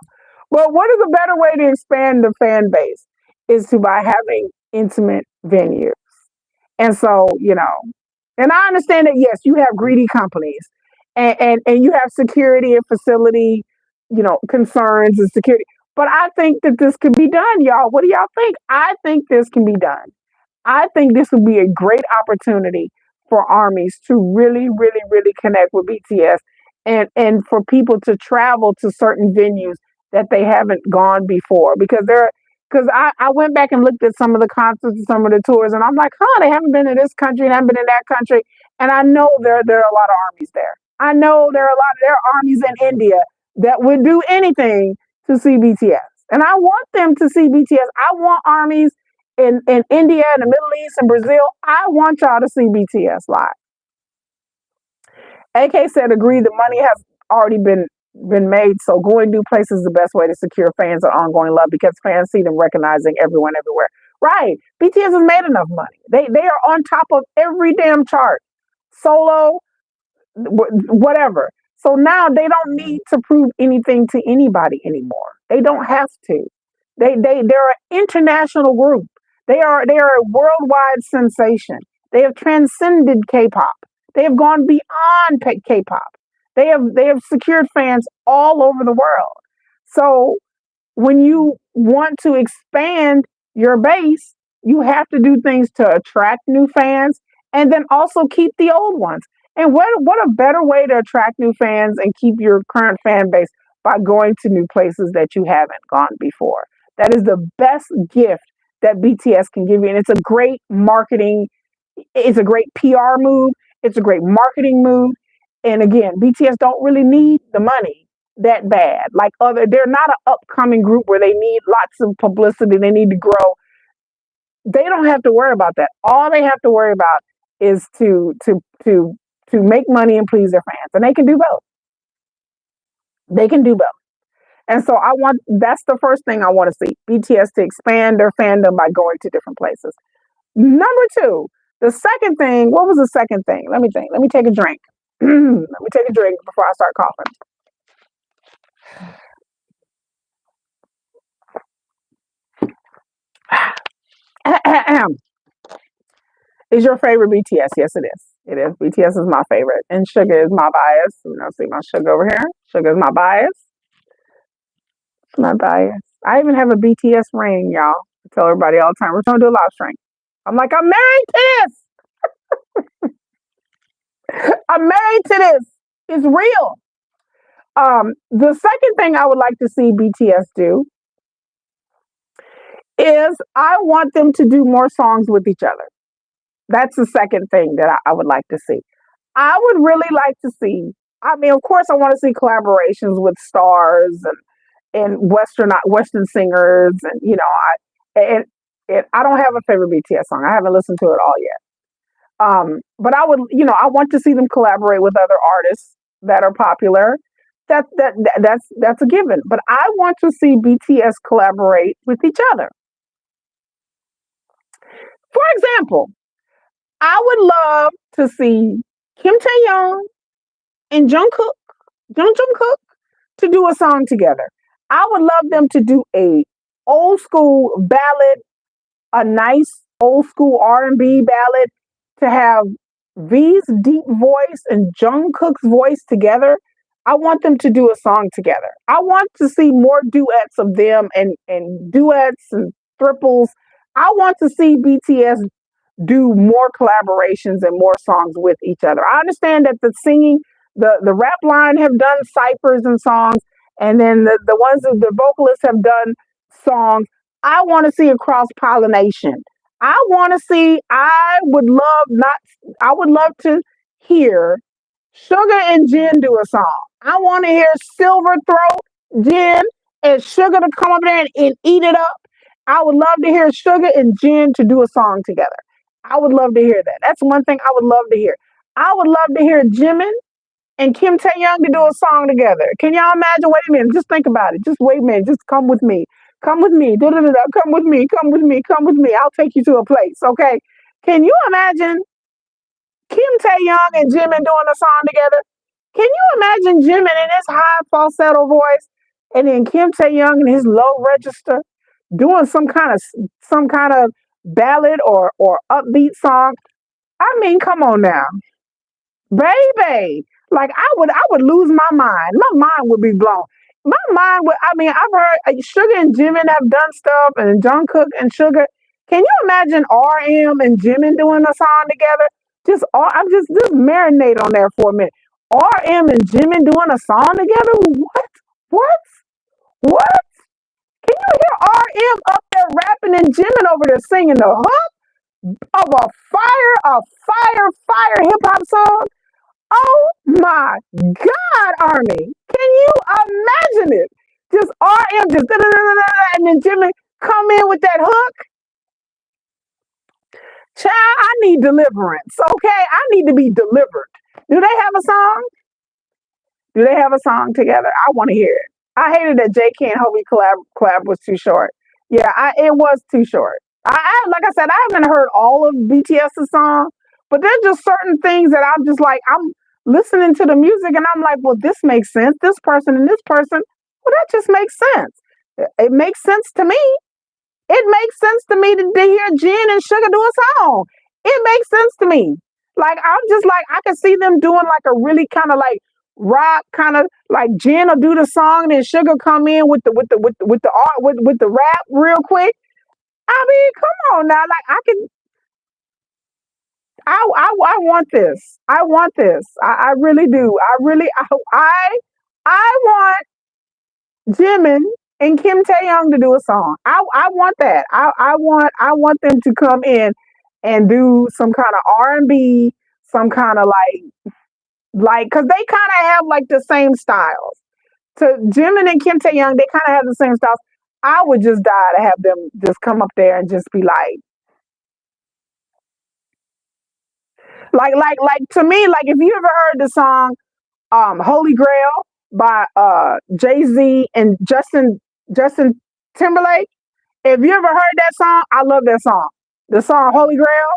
Speaker 1: But what is a better way to expand the fan base is by having intimate venues. And so, and I understand that, yes, you have greedy companies and you have security and facility, concerns and security. But I think that this can be done, y'all. What do y'all think? I think this can be done. I think this would be a great opportunity for armies to really, really, really connect with BTS and for people to travel to certain venues that they haven't gone before because I went back and looked at some of the concerts and some of the tours, and I'm like, huh, they haven't been in this country and haven't been in that country, and I know there are a lot of armies there. I know there are armies in India that would do anything to see BTS, and I want them to see BTS. I want armies in India and the Middle East and Brazil. I want y'all to see BTS live. AK said, agree, the money has already been made, so going to places is the best way to secure fans and ongoing love because fans see them recognizing everyone everywhere. Right. BTS has made enough money. They are on top of every damn chart. Solo, whatever. So now they don't need to prove anything to anybody anymore. They don't have to. They're an international group. They are a worldwide sensation. They have transcended K-pop. They have gone beyond K-pop. They have secured fans all over the world. So when you want to expand your base, you have to do things to attract new fans and then also keep the old ones. And what a better way to attract new fans and keep your current fan base by going to new places that you haven't gone before. That is the best gift that BTS can give you. And it's a great PR move. It's a great marketing move. And again, BTS don't really need the money that bad. They're not an upcoming group where they need lots of publicity. They need to grow. They don't have to worry about that. All they have to worry about is to make money and please their fans, and they can do both. They can do both. And so that's the first thing I want to see, BTS to expand their fandom by going to different places. Number two, the second thing, what was the second thing? Let me think. Let me take a drink. Let me take a drink before I start coughing. Is your favorite BTS? Yes, it is. It is. BTS is my favorite. And Sugar is my bias. See my Sugar over here. Sugar is my bias. It's my bias. I even have a BTS ring, y'all. I tell everybody all the time, we're going to do a live stream. I'm like, I'm married to this. I'm married to this. It's real. The second thing I would like to see BTS do is I want them to do more songs with each other. That's the second thing that I would like to see. I would really like to see, of course, I want to see collaborations with stars and Western singers. And, I don't have a favorite BTS song. I haven't listened to it all yet. But I want to see them collaborate with other artists that are popular. That's a given. But I want to see BTS collaborate with each other. For example, I would love to see Kim Tae-young and Jungkook to do a song together. I would love them to do a old school ballad, a nice old school R&B ballad, to have V's deep voice and Jungkook's voice together. I want them to do a song together. I want to see more duets of them and duets and triples. I want to see BTS do more collaborations and more songs with each other. I understand that the singing, the rap line have done ciphers and songs, and then the vocalists have done songs. I want to see a cross pollination. I would love to hear Sugar and Jin do a song. I want to hear Silver Throat, Jin, and Sugar to come up there and eat it up. I would love to hear Sugar and Jin to do a song together. I would love to hear that. That's one thing I would love to hear. I would love to hear Jimin and Kim Tae-young to do a song together. Can y'all imagine? Wait a minute. Just think about it. Just wait a minute. Just come with me. Come with me. Da-da-da-da. Come with me. Come with me. Come with me. I'll take you to a place. Okay. Can you imagine Kim Tae-young and Jimin doing a song together? Can you imagine Jimin in his high falsetto voice and then Kim Tae-young in his low register doing some kind of ballad or upbeat song? Come on now, baby. I would lose my mind. My mind would be blown. My mind would. I've heard Sugar and Jimin have done stuff, and Jungkook and Sugar. Can you imagine RM and Jimin doing a song together? I'm just marinate on there for a minute. RM and Jimin doing a song together? What? What? Can you hear RM up there rapping and jamming over there singing the hook of a fire hip hop song? Oh my God, Army. Can you imagine it? Just RM just and then Jimmy come in with that hook. Child, I need deliverance. Okay, I need to be delivered. Do they have a song? Do they have a song together? I want to hear it. I hated that JK and Hobie collab was too short. Yeah, it was too short. Like I said, I haven't heard all of BTS's song, but there's just certain things that I'm just like I'm listening to the music and I'm like, well, this makes sense. This person and this person, well, that just makes sense. It makes sense to me. It makes sense to me to hear Jen and Sugar do a song. It makes sense to me. Like I'm just like I can see them doing like a really kind of like rock kind of like Jen will do the song and then Sugar come in with the rap real quick. I mean, come on now. Like I can I want this. I want this. I really do. I want Jimin and Kim Taeyong to do a song. I want that. I want them to come in and do some kind of R&B, some kind of like because they kind of have like the same styles. To Jimin and Kim Taeyong, they kind of have the same styles. I would just die to have them just come up there and just be like to me, like if you ever heard the song Holy Grail by Jay-Z and Justin Timberlake. If you ever heard that song, I love that song. The song Holy Grail.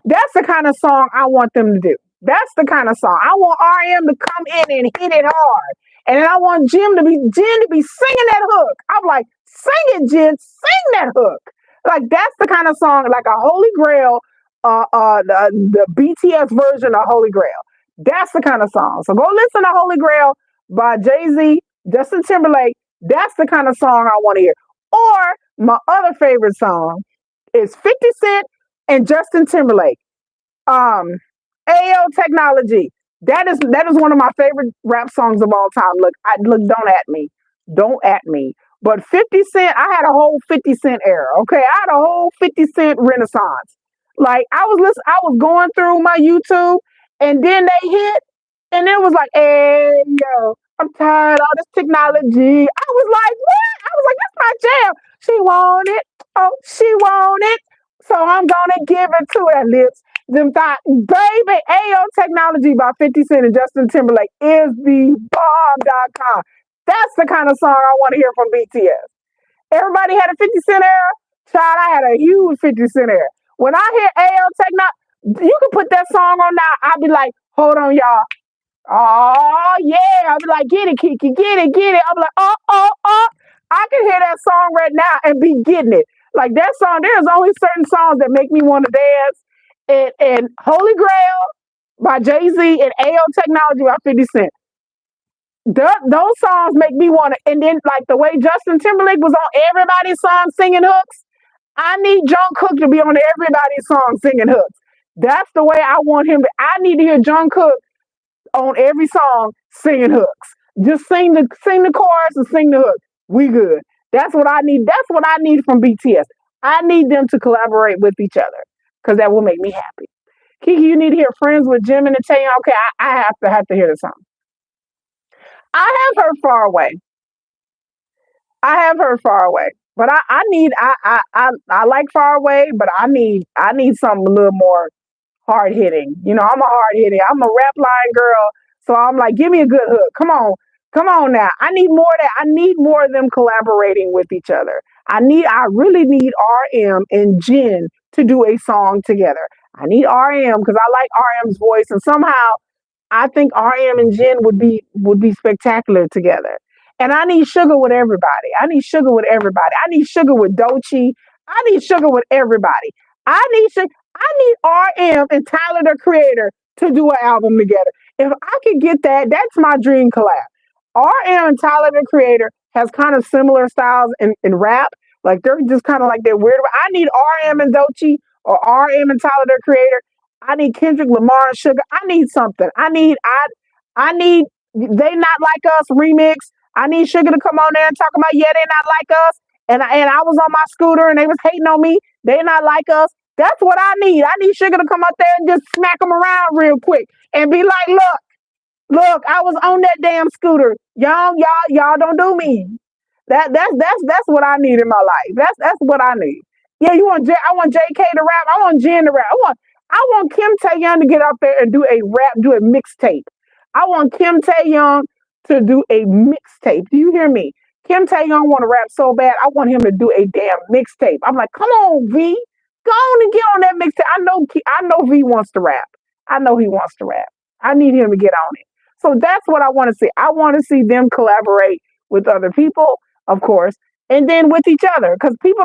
Speaker 1: That's the kind of song I want them to do. That's the kind of song. I want RM to come in and hit it hard. And then I want Jen to be singing that hook. I'm like, sing it, Jen, sing that hook. Like that's the kind of song, like a Holy Grail, the BTS version of Holy Grail. That's the kind of song. So go listen to Holy Grail by Jay-Z, Justin Timberlake. That's the kind of song I want to hear. Or my other favorite song is 50 Cent and Justin Timberlake. AO Technology. That is one of my favorite rap songs of all time. Look, don't at me. Don't at me. But 50 Cent, I had a whole 50 Cent era. Okay. I had a whole 50 Cent renaissance. Like I was going through my YouTube and then they hit and it was like, hey yo, I'm tired of all this technology. I was like, what? I was like, that's my jam. She want it. Oh, she want it. So I'm gonna give it to her lips. Them thought, baby, AO Technology by 50 Cent and Justin Timberlake is the bomb.com. That's the kind of song I want to hear from BTS. Everybody had a 50 Cent era. Child, I had a huge 50 Cent era. When I hear AO Technology, you can put that song on now. I'll be like, hold on, y'all. Oh, yeah. I'll be like, get it, Kiki, get it, get it. I'm like, oh. I can hear that song right now and be getting it. Like that song, there's only certain songs that make me want to dance. And Holy Grail by Jay-Z and AO Technology by 50 Cent. Those songs make me want to. And then, like the way Justin Timberlake was on everybody's song singing hooks, I need Jungkook to be on everybody's song singing hooks. That's the way I want him. I need to hear Jungkook on every song singing hooks. Just sing the chorus and sing the hook. We good. That's what I need. That's what I need from BTS. I need them to collaborate with each other because that will make me happy. Kiki, you need to hear "Friends with Jim and Taeyong." Okay, I have to hear the song. I have heard "Far Away." I have heard "Far Away," but I need I like "Far Away," but I need something a little more hard hitting. You know, I'm a hard hitting. I'm a rap line girl, so I'm like, give me a good hook. Come on now. I need more of that. I need more of them collaborating with each other. I really need RM and Jin to do a song together. I need RM because I like RM's voice, and somehow I think RM and Jin would be spectacular together. And I need Sugar with everybody. I need Sugar with everybody. I need Sugar with Doechii. I need Sugar with everybody. I need RM and Tyler the Creator to do an album together. If I could get that, that's my dream collab. RM and Tyler the Creator has kind of similar styles in rap. Like they're just kind of like they're weird. I need RM and Doechii or RM and Tyler the Creator. I need Kendrick Lamar and Sugar. I need something. I need They Not Like Us remix. I need Sugar to come on there and talk about, yeah, they not like us. And I was on my scooter and they was hating on me. They not like us. That's what I need. I need Sugar to come up there and just smack them around real quick and be like, look, I was on that damn scooter. Y'all don't do me. That's what I need in my life. That's what I need. Yeah, I want JK to rap. I want Jen to rap. I want Kim Taeyong to get out there and do a rap, do a mixtape. I want Kim Taeyong to do a mixtape. Do you hear me? Kim Taeyong want to rap so bad. I want him to do a damn mixtape. I'm like, come on, V, go on and get on that mixtape. I know V wants to rap. I know he wants to rap. I need him to get on it. So that's what I want to see. I want to see them collaborate with other people, of course, and then with each other. Because people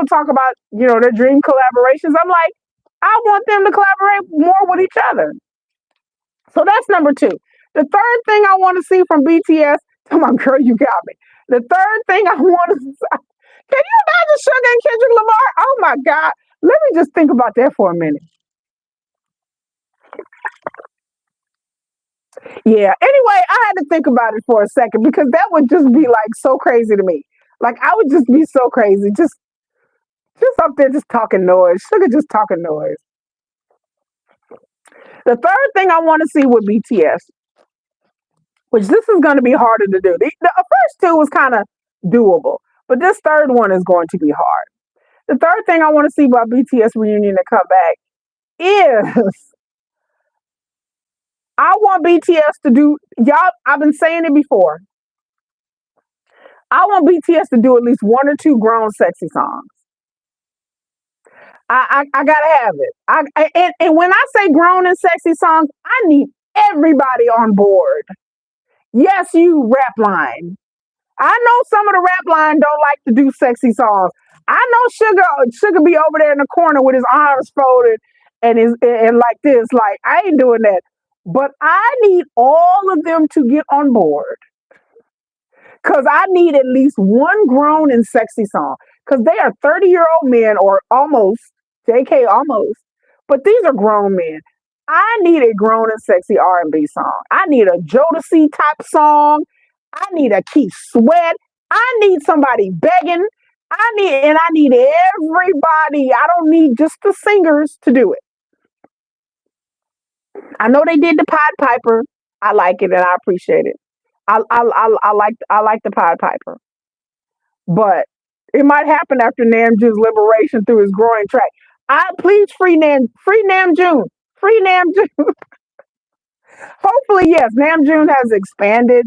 Speaker 1: talk about, their dream collaborations. I'm like, I want them to collaborate more with each other. So that's number two. The third thing I want to see from BTS, come on, girl, you got me. The third thing I want to see, can you imagine Sugar and Kendrick Lamar? Oh my God. Let me just think about that for a minute. Yeah. Anyway, I had to think about it for a second because that would just be like so crazy to me. Like I would just be so crazy. Just up there just talking noise. Sugar just talking noise. The third thing I want to see with BTS, which this is going to be harder to do. The first two was kind of doable, but this third one is going to be hard. The third thing I want to see about BTS reunion to come back is I want BTS to do, y'all, I've been saying it before. I want BTS to do at least one or two grown sexy songs. I gotta have it. And when I say grown and sexy songs, I need everybody on board. Yes, you rap line. I know some of the rap line don't like to do sexy songs. I know Sugar be over there in the corner with his arms folded and like this. Like I ain't doing that. But I need all of them to get on board. Cause I need at least one grown and sexy song. Cause they are 30-year-old men or almost, JK almost. But these are grown men. I need a grown and sexy R&B song. I need a Jodeci type song. I need a Keith Sweat. I need somebody begging. I need everybody. I don't need just the singers to do it. I know they did the Pied Piper. I like it and I appreciate it. I like the Pied Piper, but it might happen after Namjoon's liberation through his growing track. I please free Namjoon, free Namjoon. Hopefully, yes, Namjoon has expanded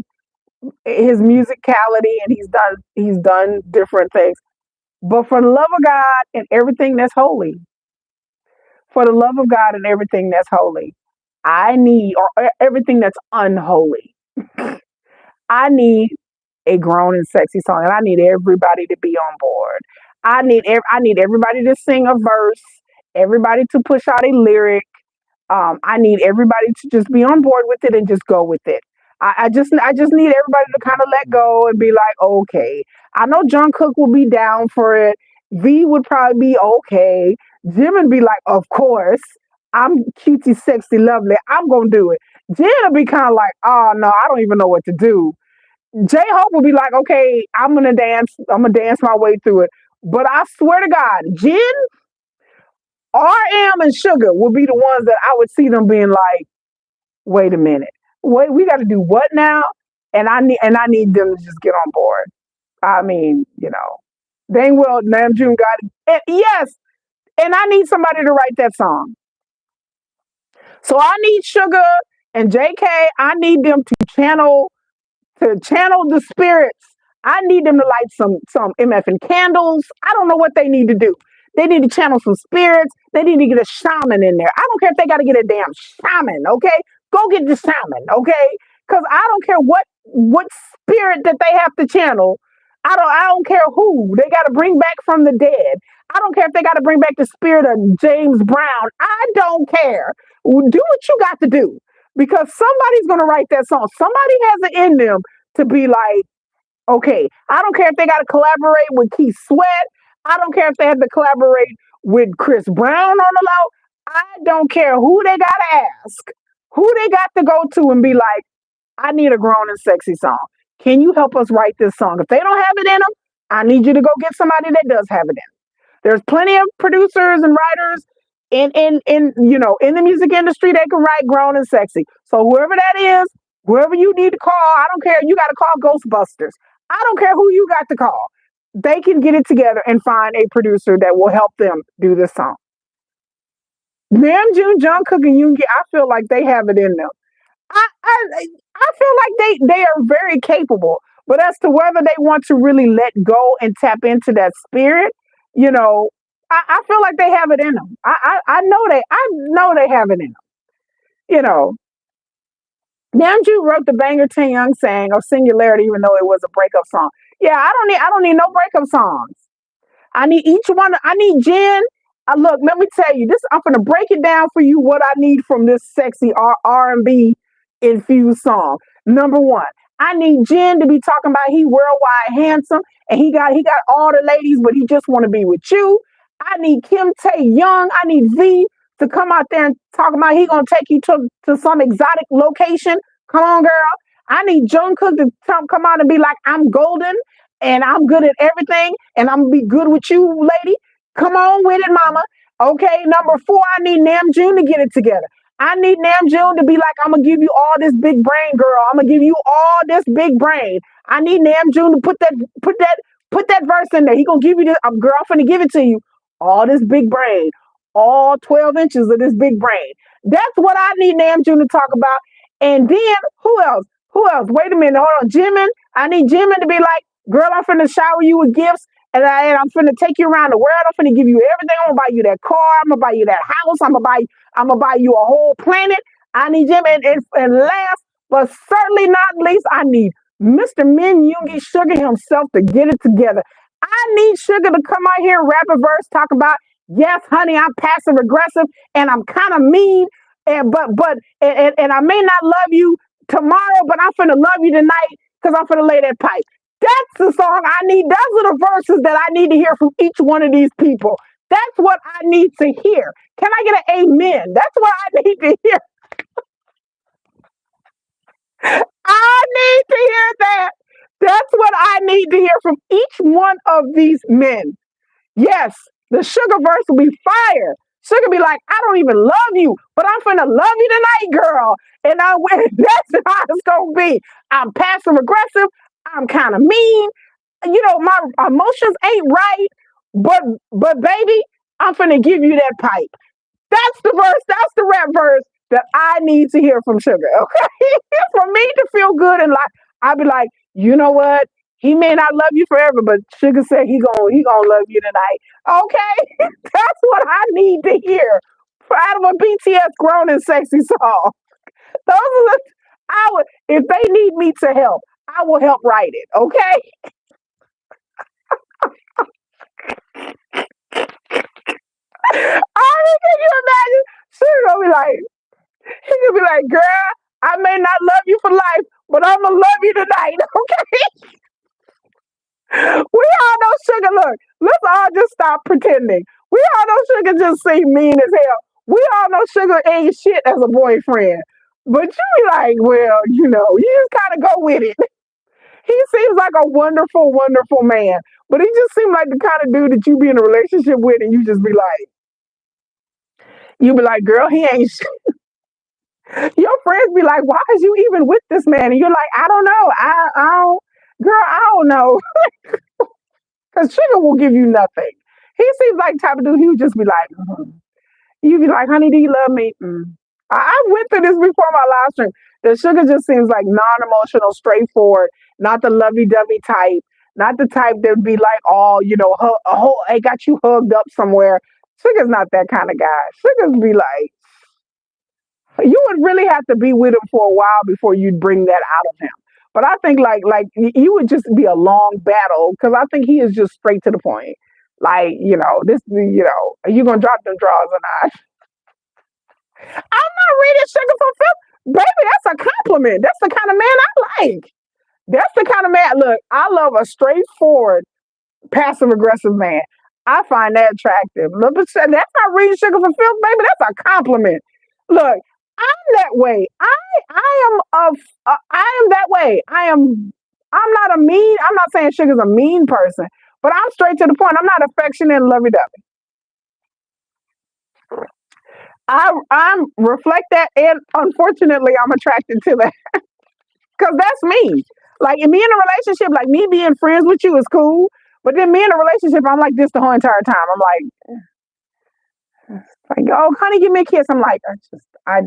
Speaker 1: his musicality and he's done different things. But for the love of God and everything that's holy, for the love of God and everything that's holy, I need or everything that's unholy. I need a grown and sexy song, and I need everybody to be on board. I need everybody to sing a verse, everybody to push out a lyric. I need everybody to just be on board with it and just go with it. I just need everybody to kind of let go and be like, okay. I know John Cook will be down for it. V would probably be okay. Jim would be like, of course. I'm cutesy, sexy, lovely. I'm gonna do it. Jen will be kind of like, oh no, I don't even know what to do. J Hope will be like, okay, I'm gonna dance. I'm gonna dance my way through it. But I swear to God, Jen, RM, and Sugar will be the ones that I would see them being like, wait a minute, wait, we got to do what now? And I need them to just get on board. I mean, dang well, Namjoon got it. And yes, and I need somebody to write that song. So I need Sugar and JK. I need them to channel the spirits. I need them to light some MF candles. I don't know what they need to do. They need to channel some spirits. They need to get a shaman in there. I don't care if they got to get a damn shaman, okay? Go get the shaman, okay? Because I don't care what spirit that they have to channel. I don't care who they got to bring back from the dead. I don't care if they got to bring back the spirit of James Brown. I don't care. Do what you got to do because somebody's gonna write that song. Somebody has it in them to be like, okay. I don't care if they got to collaborate with Keith Sweat. I don't care if they have to collaborate with Chris Brown on the low. I don't care who they got to ask, who they got to go to and be like, I need a grown and sexy song. Can you help us write this song? If they don't have it in them, I need you to go get somebody that does have it in them. There's plenty of producers and writers in the music industry that can write grown and sexy. So whoever that is, whoever you need to call, I don't care. You got to call Ghostbusters. I don't care who you got to call. They can get it together and find a producer that will help them do this song. Namjoon, Jungkook, and Yoongi, I feel like they have it in them. I feel like they are very capable, but as to whether they want to really let go and tap into that spirit, you know, I feel like they have it in them. I know they have it in them. You know, Namjoon wrote the banger Ten Young sang of Singularity, even though it was a breakup song. Yeah, I don't need no breakup songs. I need each one. I need Jen. Look, let me tell you this. I'm gonna break it down for you. What I need from this sexy R&B infused song. Number one, I need Jen to be talking about he worldwide handsome and he got all the ladies, but he just want to be with you. I need Kim Tae Young. I need V to come out there and talk about he gonna take you to some exotic location. Come on, girl. I need Jungkook to come out and be like, I'm golden and I'm good at everything and I'm gonna be good with you, lady. Come on with it, mama. Okay, number four, I need Namjoon to get it together. I need Namjoon to be like, I'm gonna give you all this big brain, girl. I'm gonna give you all this big brain. I need Namjoon to put that verse in there. He gonna give you this. Girl, I'm gonna give it to you. All this big brain, all 12 inches of this big brain. That's what I need Namjoon to talk about. And then who else? Who else? Wait a minute, hold on. Jimin. I need Jimin to be like, girl, I'm finna shower you with gifts. And I'm finna take you around the world. I'm finna give you everything. I'm gonna buy you that car. I'm gonna buy you that house. I'm gonna buy you a whole planet. I need Jim. And last, but certainly not least, I need Mr. Min Yoongi Sugar himself to get it together. I need Sugar to come out here and rap a verse, talk about, yes, honey, I'm passive aggressive and I'm kind of mean, and I may not love you tomorrow, but I'm finna love you tonight because I'm finna lay that pipe. That's the song I need. Those are the verses that I need to hear from each one of these people. That's what I need to hear. Can I get an amen? That's what I need to hear. I need to hear that. That's what I need to hear from each one of these men. Yes, the Sugar verse will be fire. Sugar be like, I don't even love you, but I'm finna love you tonight, girl. And that's how it's gonna be. I'm passive aggressive. I'm kind of mean. My emotions ain't right, but baby, I'm finna give you that pipe. That's the verse. That's the rap verse that I need to hear from Sugar. Okay, for me to feel good in life, I'll be like, you know what? He may not love you forever, but Sugar said he gonna love you tonight. Okay, that's what I need to hear out of a BTS grown and sexy song. Those are the if they need me to help, I will help write it. Okay. I mean, can you imagine? She gonna be like, girl, I may not love you for life, but I'm gonna love you tonight. Okay. We all know Sugar. Look, let's all just stop pretending. We all know Sugar just seem mean as hell. We all know Sugar ain't shit as a boyfriend. But you be like, well, you just kind of go with it. He seems like a wonderful, wonderful man. But he just seemed like the kind of dude that you be in a relationship with and you be like, girl, he ain't shit. Your friends be like, why is you even with this man? And you're like, I don't know. I don't know. Because Sugar will give you nothing. He seems like the type of dude, he would just be like, you'd be like, honey, do you love me? I went through this before my live stream. The Sugar just seems like non-emotional, straightforward, not the lovey-dovey type, not the type that would be like, I got you hugged up somewhere. Sugar's not that kind of guy. Sugar's be like, you would really have to be with him for a while before you'd bring that out of him. But I think like you would just be a long battle because I think he is just straight to the point. Like, are you gonna drop them drawers or not? I'm not reading Sugar for Phil. Baby, that's a compliment. That's the kind of man I like. That's the kind of man. Look, I love a straightforward, passive aggressive man. I find that attractive. Look, but that's not reading Sugar for Phil, baby. That's a compliment. Look, I'm that way. I am that way. I am I'm not saying Sugar's a mean person, but I'm straight to the point. I'm not affectionate and lovey dovey. I'm reflect that, and unfortunately, I'm attracted to that because that's me. Like me in a relationship, like me being friends with you is cool, but then me in a relationship, I'm like this the whole entire time. I'm like, oh, honey, give me a kiss. I'm like, I'm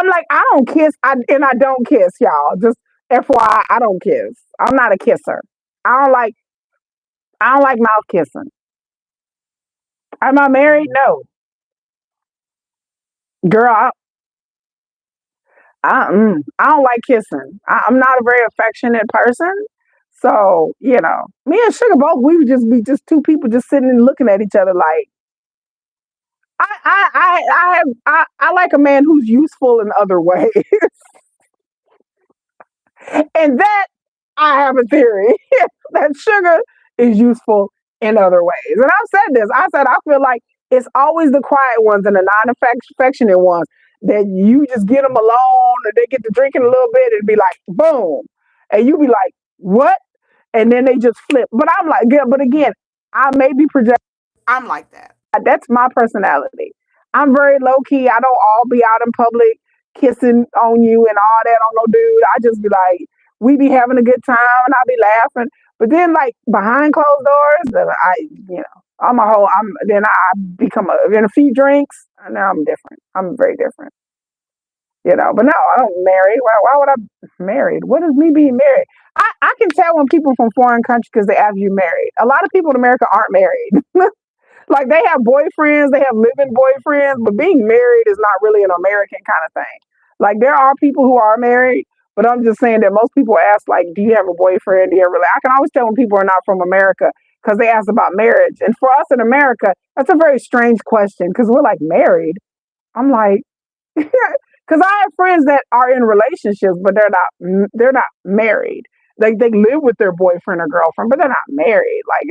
Speaker 1: like, I don't kiss, and I don't kiss, y'all. Just FYI, I don't kiss. I'm not a kisser. I don't like, I don't like mouth kissing. Am I married? No, girl. I don't like kissing. I'm not a very affectionate person. So, me and Sugar both, we would just be just two people just sitting and looking at each other like, I like a man who's useful in other ways. And that I have a theory that Sugar is useful in other ways. And I've said this. I said I feel like it's always the quiet ones and the non-affectionate ones that you just get them alone and they get to drinking a little bit and be like, boom. And you be like, what? And then they just flip. But I'm like, yeah, but again, I may be projecting. I'm like that. That's my personality. I'm very low key. I don't all be out in public kissing on you and all that on no dude. I just be like, we be having a good time and I be laughing. But then like behind closed doors, then I'm a whole. Then I become in a few drinks. And now I'm different. I'm very different. But no, I don't marry. Why would I married? What is me being married? I can tell when people from foreign countries because they have you married. A lot of people in America aren't married. Like they have boyfriends, they have living boyfriends, but being married is not really an American kind of thing. Like there are people who are married, but I'm just saying that most people ask like, "Do you have a boyfriend? Do you ever?" I can always tell when people are not from America because they ask about marriage. And for us in America, that's a very strange question because we're like married. I'm like, because I have friends that are in relationships, but they're not married. Like they live with their boyfriend or girlfriend, but they're not married. Like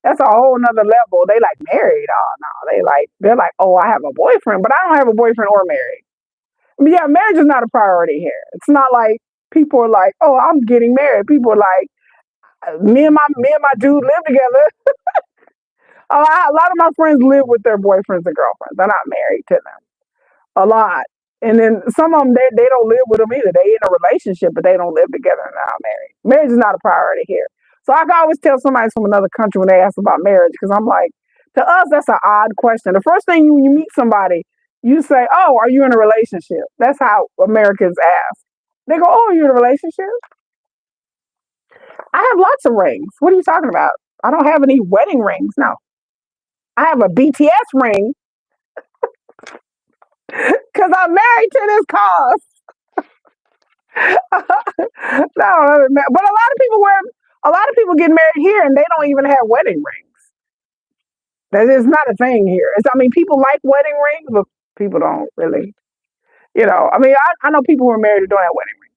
Speaker 1: that's a whole nother level. They like married. Oh no, they're like, oh, I have a boyfriend, but I don't have a boyfriend or married. But yeah, marriage is not a priority here. It's not like people are like, oh, I'm getting married. People are like, me and my dude live together. A lot of my friends live with their boyfriends and girlfriends. They're not married to them. A lot. And then some of them, they don't live with them either. They in a relationship, but they don't live together and they're not married. Marriage is not a priority here. So I can always tell somebody from another country when they ask about marriage, because I'm like, to us, that's an odd question. The first thing you meet somebody, you say, oh, are you in a relationship? That's how Americans ask. They go, oh, are you in a relationship? I have lots of rings. What are you talking about? I don't have any wedding rings. No. I have a BTS ring because I'm married to this cause. No, but a lot of people get married here and they don't even have wedding rings. That is not a thing here. I mean, people like wedding rings, but people don't really. I mean, I know people who are married who don't have wedding rings,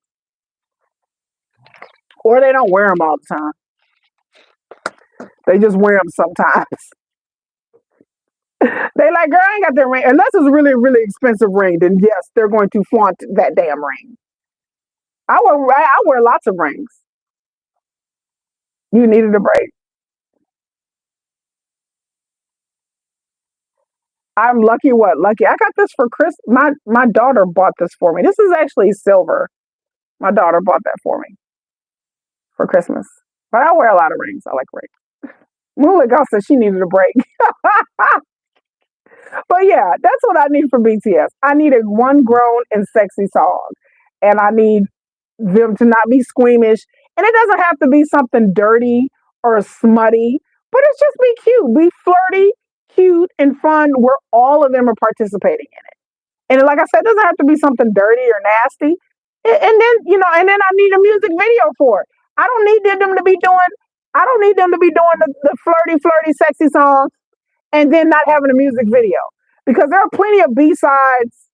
Speaker 1: or they don't wear them all the time. They just wear them sometimes. They like, girl, I ain't got that ring. Unless it's a really, really expensive ring, then yes, they're going to flaunt that damn ring. I wear lots of rings. You needed a break. I'm lucky. What lucky? I got this for Chris. My daughter bought this for me. This is actually silver. My daughter bought that for me for Christmas. But I wear a lot of rings. I like rings. Moonlit said she needed a break. But yeah, that's what I need from BTS. I need a one grown and sexy song. And I need them to not be squeamish. And it doesn't have to be something dirty or smutty, but it's just be cute, be flirty, cute, and fun where all of them are participating in it. And like I said, it doesn't have to be something dirty or nasty. And then I need a music video for it. I don't need them to be doing I don't need them to be doing the flirty, flirty, sexy songs and then not having a music video. Because there are plenty of B-sides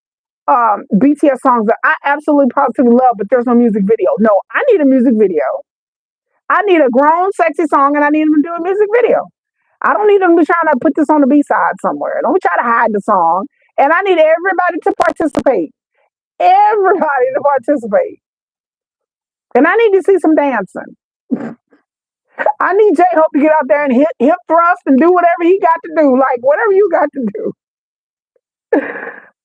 Speaker 1: BTS songs that I absolutely positively love, but there's no music video. No, I need a music video. I need a grown, sexy song, and I need them to do a music video. I don't need them to be trying to put this on the B side somewhere. Don't try to hide the song. And I need everybody to participate. Everybody to participate. And I need to see some dancing. I need J Hope to get out there and hip thrust and do whatever he got to do. Like whatever you got to do.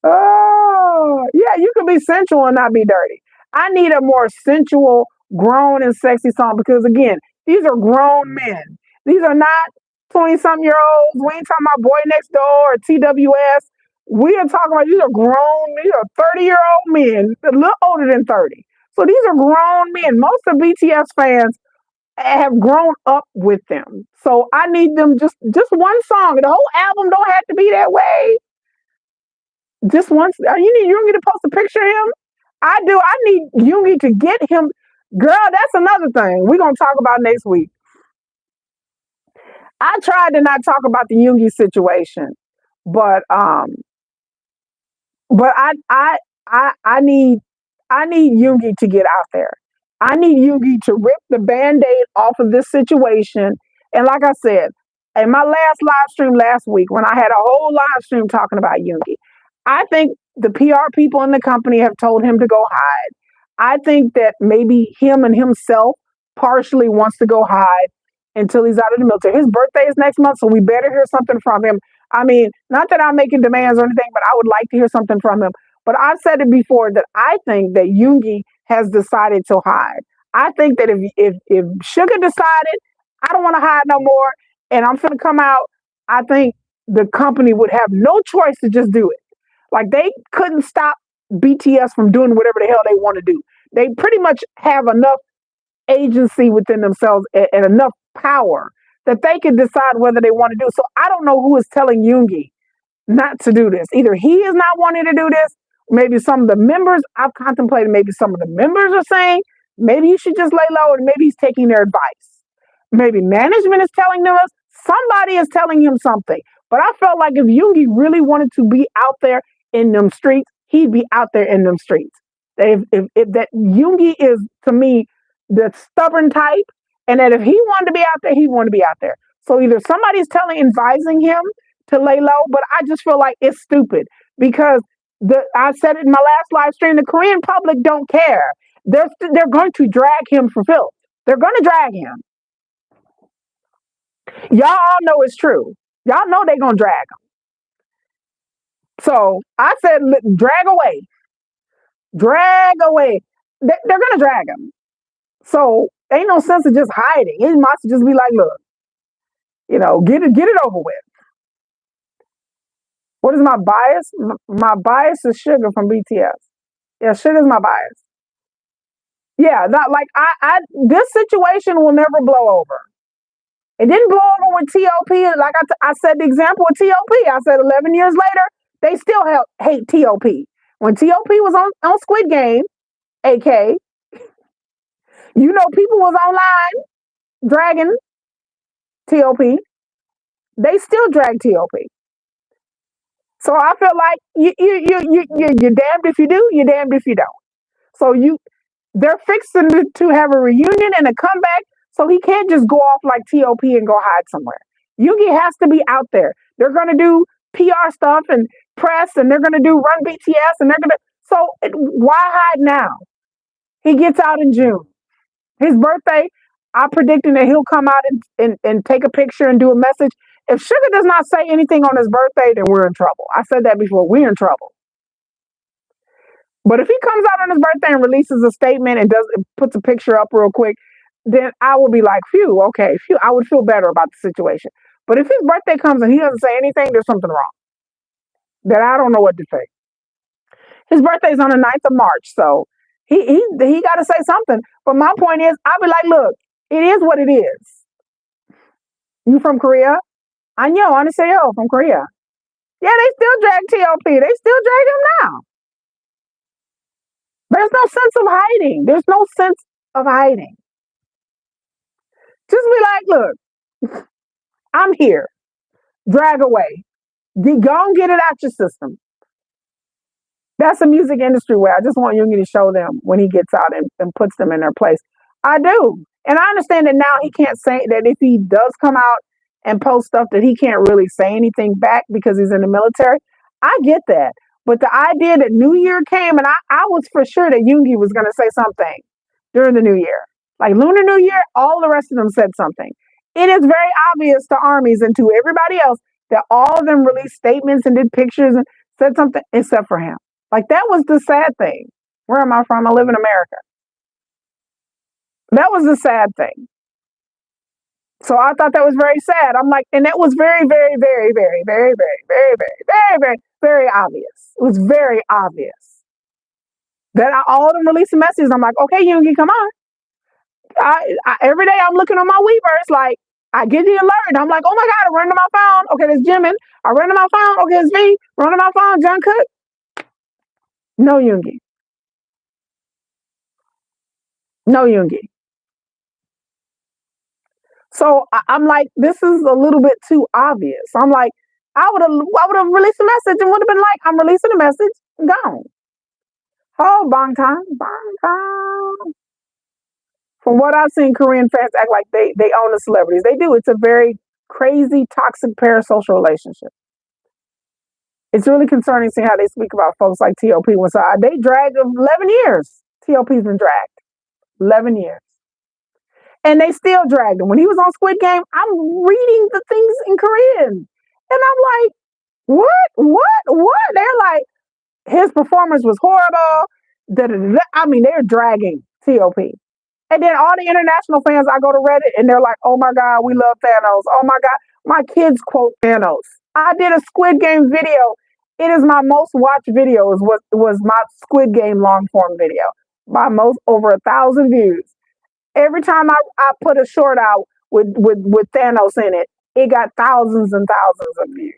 Speaker 1: Oh, yeah, you can be sensual and not be dirty. I need a more sensual, grown, and sexy song because, again, these are grown men. These are not 20 something year olds. We ain't talking about Boy Next Door or TWS. We are talking about these are grown, these are 30-year-old men, a little older than 30. So these are grown men. Most of BTS fans have grown up with them. So I need them just one song. The whole album don't have to be that way. Just once, you need Yoongi to post a picture of him. I do. I need Yoongi to get him. Girl, that's another thing we're gonna talk about next week. I tried to not talk about the Yoongi situation, but I need Yoongi to get out there. I need Yoongi to rip the band-aid off of this situation. And like I said, in my last live stream last week, when I had a whole live stream talking about Yoongi, I think the PR people in the company have told him to go hide. I think that maybe him and himself partially wants to go hide until he's out of the military. His birthday is next month, so we better hear something from him. I mean, not that I'm making demands or anything, but I would like to hear something from him. But I've said it before that I think that Yoongi has decided to hide. I think that if Sugar decided I don't want to hide no more and I'm going to come out, I think the company would have no choice to just do it. Like they couldn't stop BTS from doing whatever the hell they want to do. They pretty much have enough agency within themselves and enough power that they can decide whether they want to do. So I don't know who is telling Yoongi not to do this. Either he is not wanting to do this. Maybe some of the members, I've contemplated, maybe some of the members are saying, maybe you should just lay low, and maybe he's taking their advice. Maybe management is telling them, somebody is telling him something. But I felt like if Yoongi really wanted to be out there in them streets, he'd be out there in them streets. If that Yoongi is, to me, the stubborn type, and that if he wanted to be out there, he wanted to be out there. So either somebody's advising him to lay low, but I just feel like it's stupid because I said it in my last live stream, the Korean public don't care. They're going to drag him for filth. They're going to drag him. Y'all all know it's true. Y'all know they're going to drag him. So I said, drag away. Drag away. They're going to drag him. So ain't no sense of just hiding. It must just be like, look, get it over with. What is my bias? My bias is Sugar from BTS. Yeah, Sugar's my bias. Yeah, not like this situation will never blow over. It didn't blow over with T.O.P. Like I said, the example of T.O.P. I said 11 years later, they still hate T.O.P. When T.O.P. was on Squid Game, AK, people was online dragging T.O.P. They still drag T.O.P. So I feel like you're damned if you do, you're damned if you don't. So they're fixing to have a reunion and a comeback, so he can't just go off like T.O.P. and go hide somewhere. Yoongi has to be out there. They're going to do PR stuff and press, and they're going to do Run BTS, and they're going to. So why hide now? He gets out in June. His birthday, I'm predicting that he'll come out and take a picture and do a message. If Sugar does not say anything on his birthday, then we're in trouble. I said that before. We're in trouble. But if he comes out on his birthday and releases a statement and puts a picture up real quick, then I will be like, phew, okay, phew. I would feel better about the situation. But if his birthday comes and he doesn't say anything, there's something wrong. Then I don't know what to think. His birthday's on the 9th of March, so he got to say something. But my point is, I'll be like, look, it is what it is. You from Korea? Annyeong, 안녕하세요 from Korea. Yeah, they still drag T.O.P. They still drag him now. There's no sense of hiding. There's no sense of hiding. Just be like, look, I'm here. Drag away. Go and get it out your system. That's a music industry way. I just want Yoongi to show them when he gets out and puts them in their place. I do. And I understand that now he can't say that if he does come out and post stuff that he can't really say anything back because he's in the military. I get that. But the idea that New Year came and I was for sure that Yoongi was going to say something. during the New Year. Like Lunar New Year, all the rest of them said something. It is very obvious to armies and to everybody else that all of them released statements and did pictures and said something except for him. Like that was the sad thing. Where am I from? I live in America. That was the sad thing. So I thought that was very sad. I'm like, and it was very, very, very, very, very, very, very, very, very, very, very obvious. It was very obvious that all of them releasing messages. I'm like, okay, Yoongi, come on. Every day I'm looking on my Weverse, like I get the alert. I'm like, oh my God, I run to my phone. Okay, there's Jimin. I run to my phone. Okay, it's V. Run to my phone. Jungkook. No Yoongi. No Yoongi. So I'm like, this is a little bit too obvious. I'm like, I would have released a message and would have been like, I'm releasing a message, gone. Oh, Bangtan. From what I've seen, Korean fans act like they own the celebrities. They do. It's a very crazy, toxic parasocial relationship. It's really concerning seeing how they speak about folks like T.O.P. They dragged 11 years. T.O.P.'s been dragged 11 years. And they still dragged him. When he was on Squid Game, I'm reading the things in Korean. And I'm like, what? They're like, his performance was horrible. I mean, they're dragging T.O.P. And then all the international fans, I go to Reddit and they're like, oh my God, we love Thanos. Oh my God, my kids quote Thanos. I did a Squid Game video. It is my most watched video, was my Squid Game long form video. By most over 1,000 views. Every time I put a short out with Thanos in it, it got thousands and thousands of views.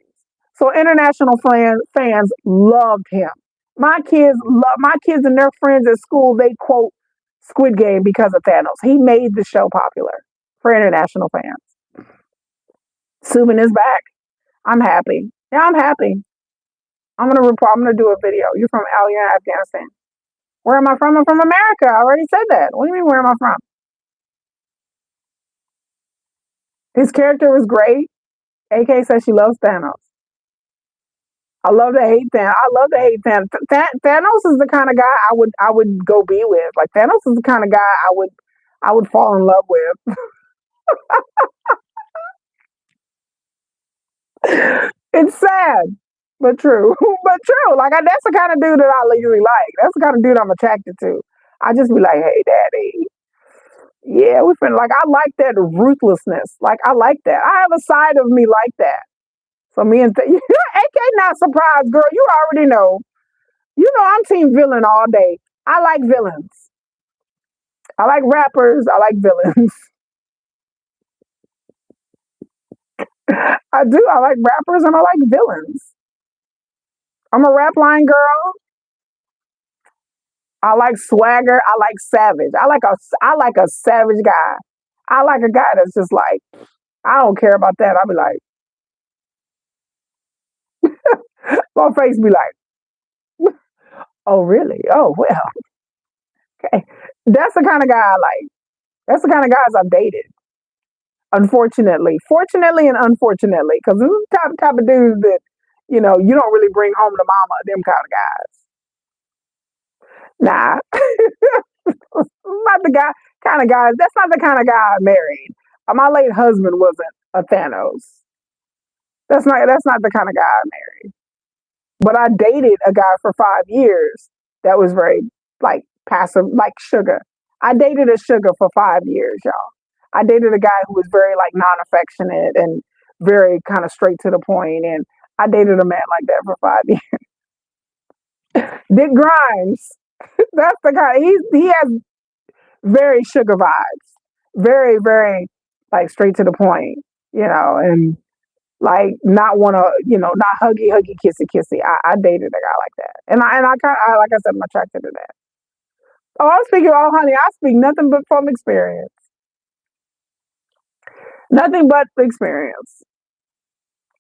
Speaker 1: So international fans loved him. My kids and their friends at school, they quote Squid Game because of Thanos. He made the show popular for international fans. Subin is back. I'm happy. Yeah, I'm happy. I'm gonna do a video. You're from Afghanistan. Where am I from? I'm from America. I already said that. What do you mean, where am I from? His character was great. AK says she loves Thanos. I love to hate Thanos. Thanos is the kind of guy I would go be with. Like Thanos is the kind of guy I would fall in love with. It's sad, but true. But true. Like that's the kind of dude that I usually like. That's the kind of dude I'm attracted to. I just be like, hey, daddy. Yeah, we've been like, I like that ruthlessness. Like, I like that. I have a side of me like that. So me and AK not surprised, girl. You already know. You know I'm team villain all day. I like villains. I like rappers. I like villains. I do. I like rappers and I like villains. I'm a rap line girl. I like swagger. I like savage. I like a savage guy. I like a guy that's just like, I don't care about that. I'll be like, my face be like, oh really? Oh well. Okay. That's the kind of guy I like. That's the kind of guys I've dated. Unfortunately. Fortunately and unfortunately. Because this is the type of dudes that, you don't really bring home to mama, them kind of guys. Nah. Not the kind of guy. That's not the kind of guy I married. My late husband wasn't a Thanos. That's not the kind of guy I married. But I dated a guy for 5 years that was very like passive, like Sugar. I dated a Sugar for 5 years, y'all. I dated a guy who was very like non-affectionate and very kind of straight to the point, and I dated a man like that for 5 years. Dick Grimes. That's the guy. He has very Sugar vibes. Very, very like straight to the point, and like not want to, not huggy, kissy. I dated a guy like that, and I kind of, like I said, I'm attracted to that. Oh, I'm speaking. Oh, honey, I speak nothing but from experience. Nothing but experience.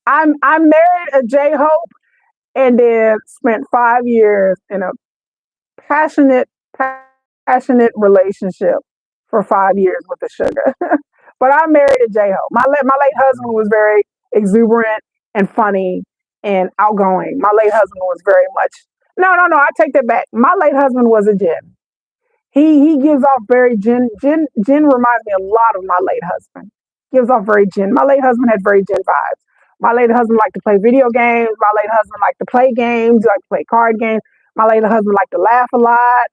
Speaker 1: I married a J Hope, and then spent 5 years in a passionate relationship for 5 years with the Sugar. But I married a J Hope. My late husband was very exuberant and funny and outgoing. My late husband was very much. No. I take that back. My late husband was a gem. He gives off very Jen reminds me a lot of my late husband. Gives off very Jen. My late husband had very Jen vibes. My late husband liked to play video games. My late husband liked to play games. He liked to play card games. My late husband liked to laugh a lot.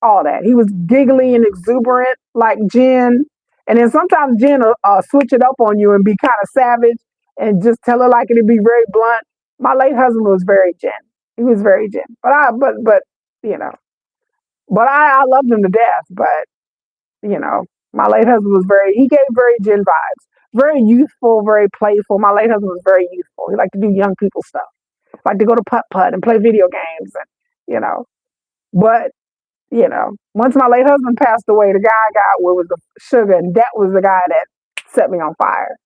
Speaker 1: All that. He was giggly and exuberant like Jen. And then sometimes Jen will switch it up on you and be kind of savage and just tell her like it and be very blunt. My late husband was very Jen. He was very Jen. But you know, I loved him to death. But you know, my late husband was he gave very Jen vibes. Very youthful, very playful. My late husband was very youthful. He liked to do young people stuff. Like to go to putt putt and play video games and you know. But once my late husband passed away, the guy I got with was the sugar, and that was the guy that set me on fire.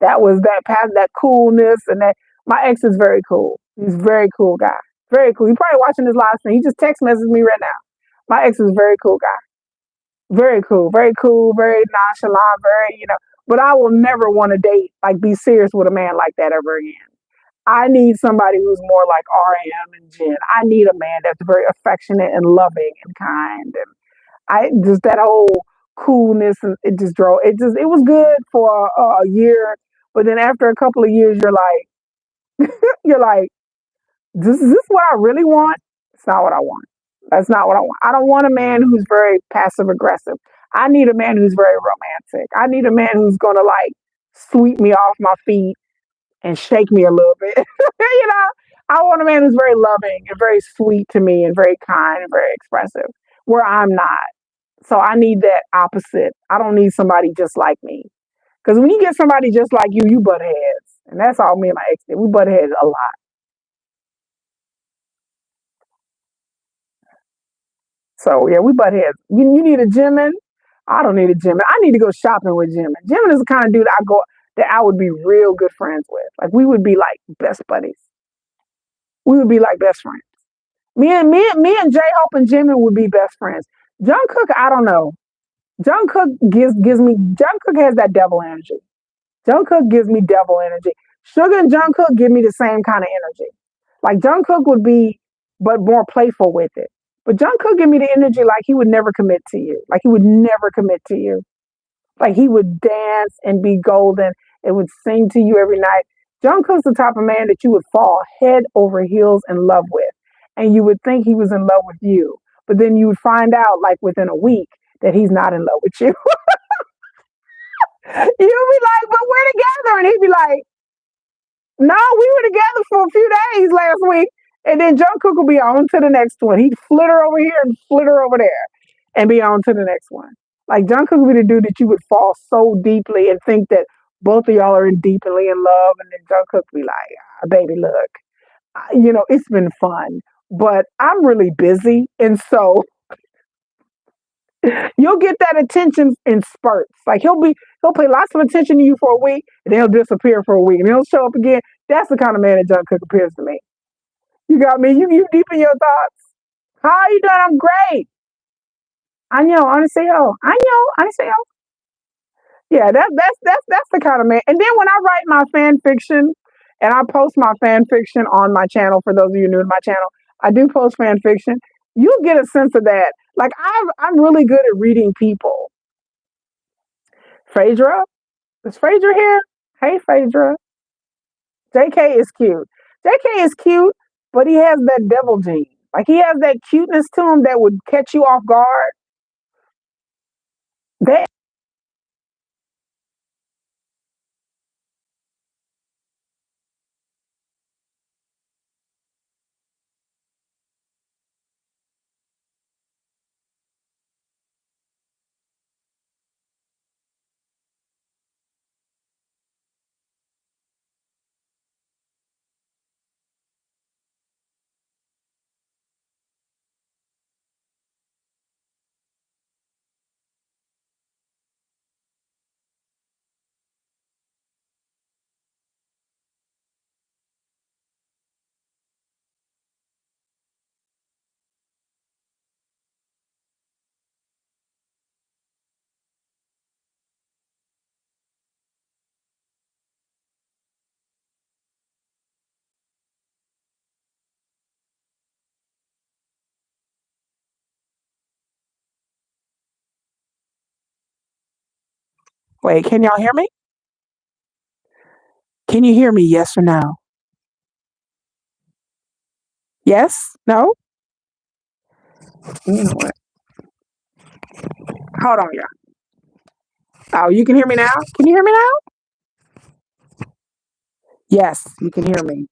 Speaker 1: That was that coolness, and that my ex is very cool. He's a very cool guy, very cool. He probably watching this live stream. He just text messaged me right now. My ex is a very cool guy, very cool, very nonchalant, very But I will never want to date like be serious with a man like that ever again. I need somebody who's more like RM and Jen. I need a man that's very affectionate and loving and kind. And I just that whole coolness and it was good for a year, but then after a couple of years, you're like, is this what I really want? It's not what I want. That's not what I want. I don't want a man who's very passive aggressive. I need a man who's very romantic. I need a man who's gonna like sweep me off my feet and shake me a little bit. you know, I want a man who's very loving and very sweet to me and very kind and very expressive, where I'm not. So I need that opposite. I don't need somebody just like me. Because when you get somebody just like you butt heads. And that's all me and my ex did. We butt heads a lot. So yeah, we butt heads. You need a Jimin? I don't need a Jimin. I need to go shopping with Jimin. Jimin is the kind of dude that I would be real good friends with. Like we would be like best buddies. We would be like best friends. Me and J Hope and Jimin would be best friends. Jungkook, I don't know. Jungkook gives me Jungkook has that devil energy. Jungkook gives me devil energy. Sugar and Jungkook give me the same kind of energy. Like Jungkook would be, but more playful with it. But Jungkook give me the energy like he would never commit to you. Like he would never commit to you. Like he would dance and be golden and would sing to you every night. Jungkook's the type of man that you would fall head over heels in love with. And you would think he was in love with you. But then you would find out like within a week that he's not in love with you. You'd be like, but we're together. And he'd be like, no, we were together for a few days last week. And then Jungkook will be on to the next one. He'd flitter over here and flitter over there and be on to the next one. Like Jungkook would be the dude that you would fall so deeply and think that both of y'all are deeply in love. And then Jungkook would be like, baby, look, it's been fun, but I'm really busy. And so you'll get that attention in spurts. Like he'll pay lots of attention to you for a week, and then he'll disappear for a week, and he'll show up again. That's the kind of man that Jungkook appears to me. You got me. You deep in your thoughts. How are you doing? I'm great. Año, 안녕하세요. Año, 안녕하세요. Yeah, that's the kind of man. And then when I write my fan fiction, and I post my fan fiction on my channel. For those of you new to my channel, I do post fan fiction. You'll get a sense of that. Like I'm really good at reading people. Phaedra, is Phaedra here? Hey, Phaedra. JK is cute. JK is cute, but he has that devil gene. Like he has that cuteness to him that would catch you off guard. That Wait, can y'all hear me? Can you hear me? Yes or no? Yes? No? You know what? Hold on, y'all. Oh, you can hear me now? Can you hear me now? Yes, you can hear me.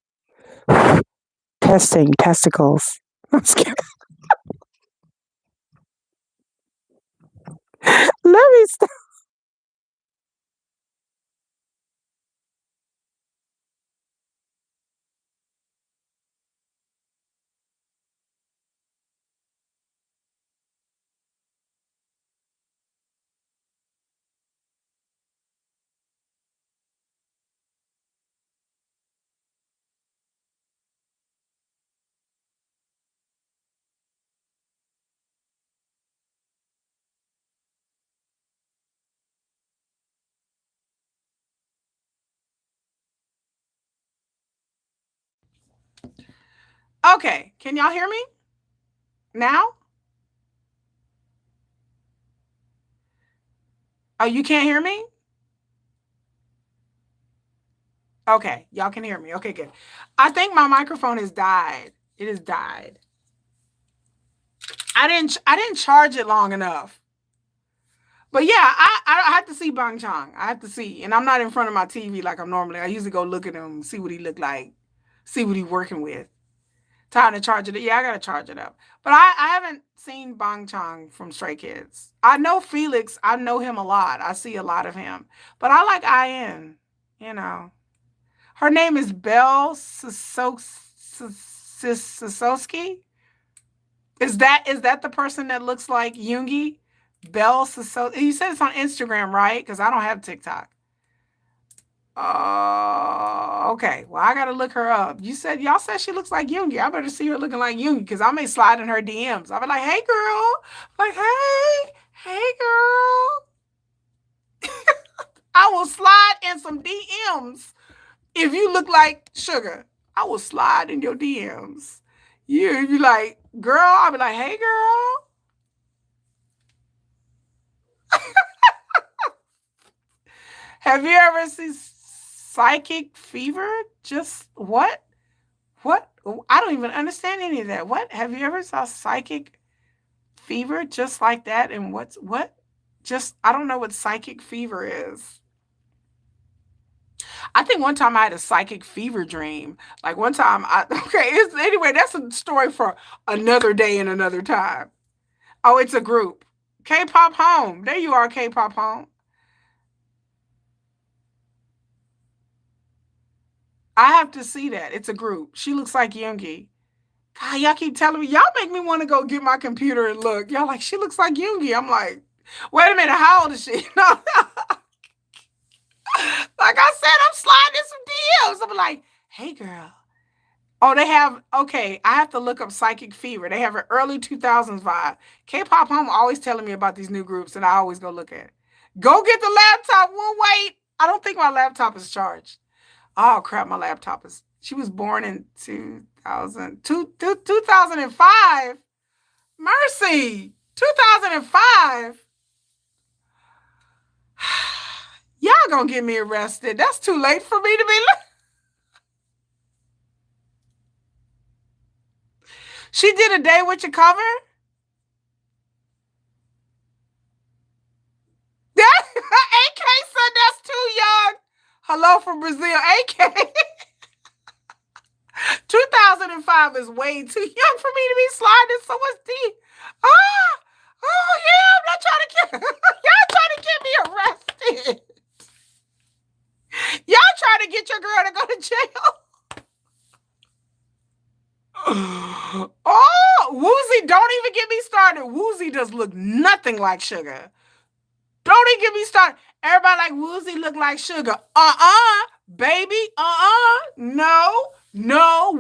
Speaker 1: Testing testicles. I'm just kidding. Let me stop. Okay, can y'all hear me now? Oh, you can't hear me? Okay, y'all can hear me. Okay, good. I think my microphone has died. It has died. I didn't charge it long enough. But yeah, I have to see Bang Chang. I have to see, and I'm not in front of my TV like I'm normally. I usually go look at him, see what he look like, see what he working with. Time to charge it. Yeah, I gotta charge it up. But I haven't seen Bang Chang from Stray Kids. I know Felix. I know him a lot. I see a lot of him. But I like IN. You know, her name is Belle Sosowski. Is that the person that looks like Yoongi? Belle Sosowski. You said it's on Instagram, right? Because I don't have TikTok. Oh, okay. Well, I gotta look her up. Y'all said she looks like Yoongi. I better see her looking like Yoongi because I may slide in her DMs. I'll be like, "Hey, girl," like, "Hey, girl." I will slide in some DMs if you look like Sugar. I will slide in your DMs. You like, girl. I'll be like, "Hey, girl." Have you ever seen Psychic Fever? Just what? What? I don't even understand any of that. What? Have you ever saw Psychic Fever just like that? And what's what? Just I don't know what Psychic Fever is. I think one time I had a psychic fever dream. Like one time I okay, anyway, that's a story for another day and another time. Oh, it's a group. K-pop home. There you are, K-pop home. I have to see that. It's a group. She looks like Yoongi. God, y'all keep telling me. Y'all make me want to go get my computer and look. Y'all like, she looks like Yoongi. I'm like, wait a minute, how old is she? No, like I said, I'm sliding some DMs. I'm like, hey, girl. Oh, they have, okay, I have to look up Psychic Fever. They have an early 2000s vibe. K-pop home always telling me about these new groups, and I always go look at it. Go get the laptop. We'll wait. I don't think my laptop is charged. Oh, crap, my laptop is. She was born in 2005. Mercy. 2005. Y'all gonna get me arrested. That's too late for me to be. She did a day with your cover? AK said that's too young. Hello from Brazil. AK. 2005 is way too young for me to be sliding so much deep. Ah, oh yeah, I'm not trying to get y'all trying to get me arrested. Y'all trying to get your girl to go to jail. Oh, Woozy, don't even get me started. Woozy does look nothing like Sugar. Don't even get me started. Everybody like Woozy look like Sugar. Baby. No,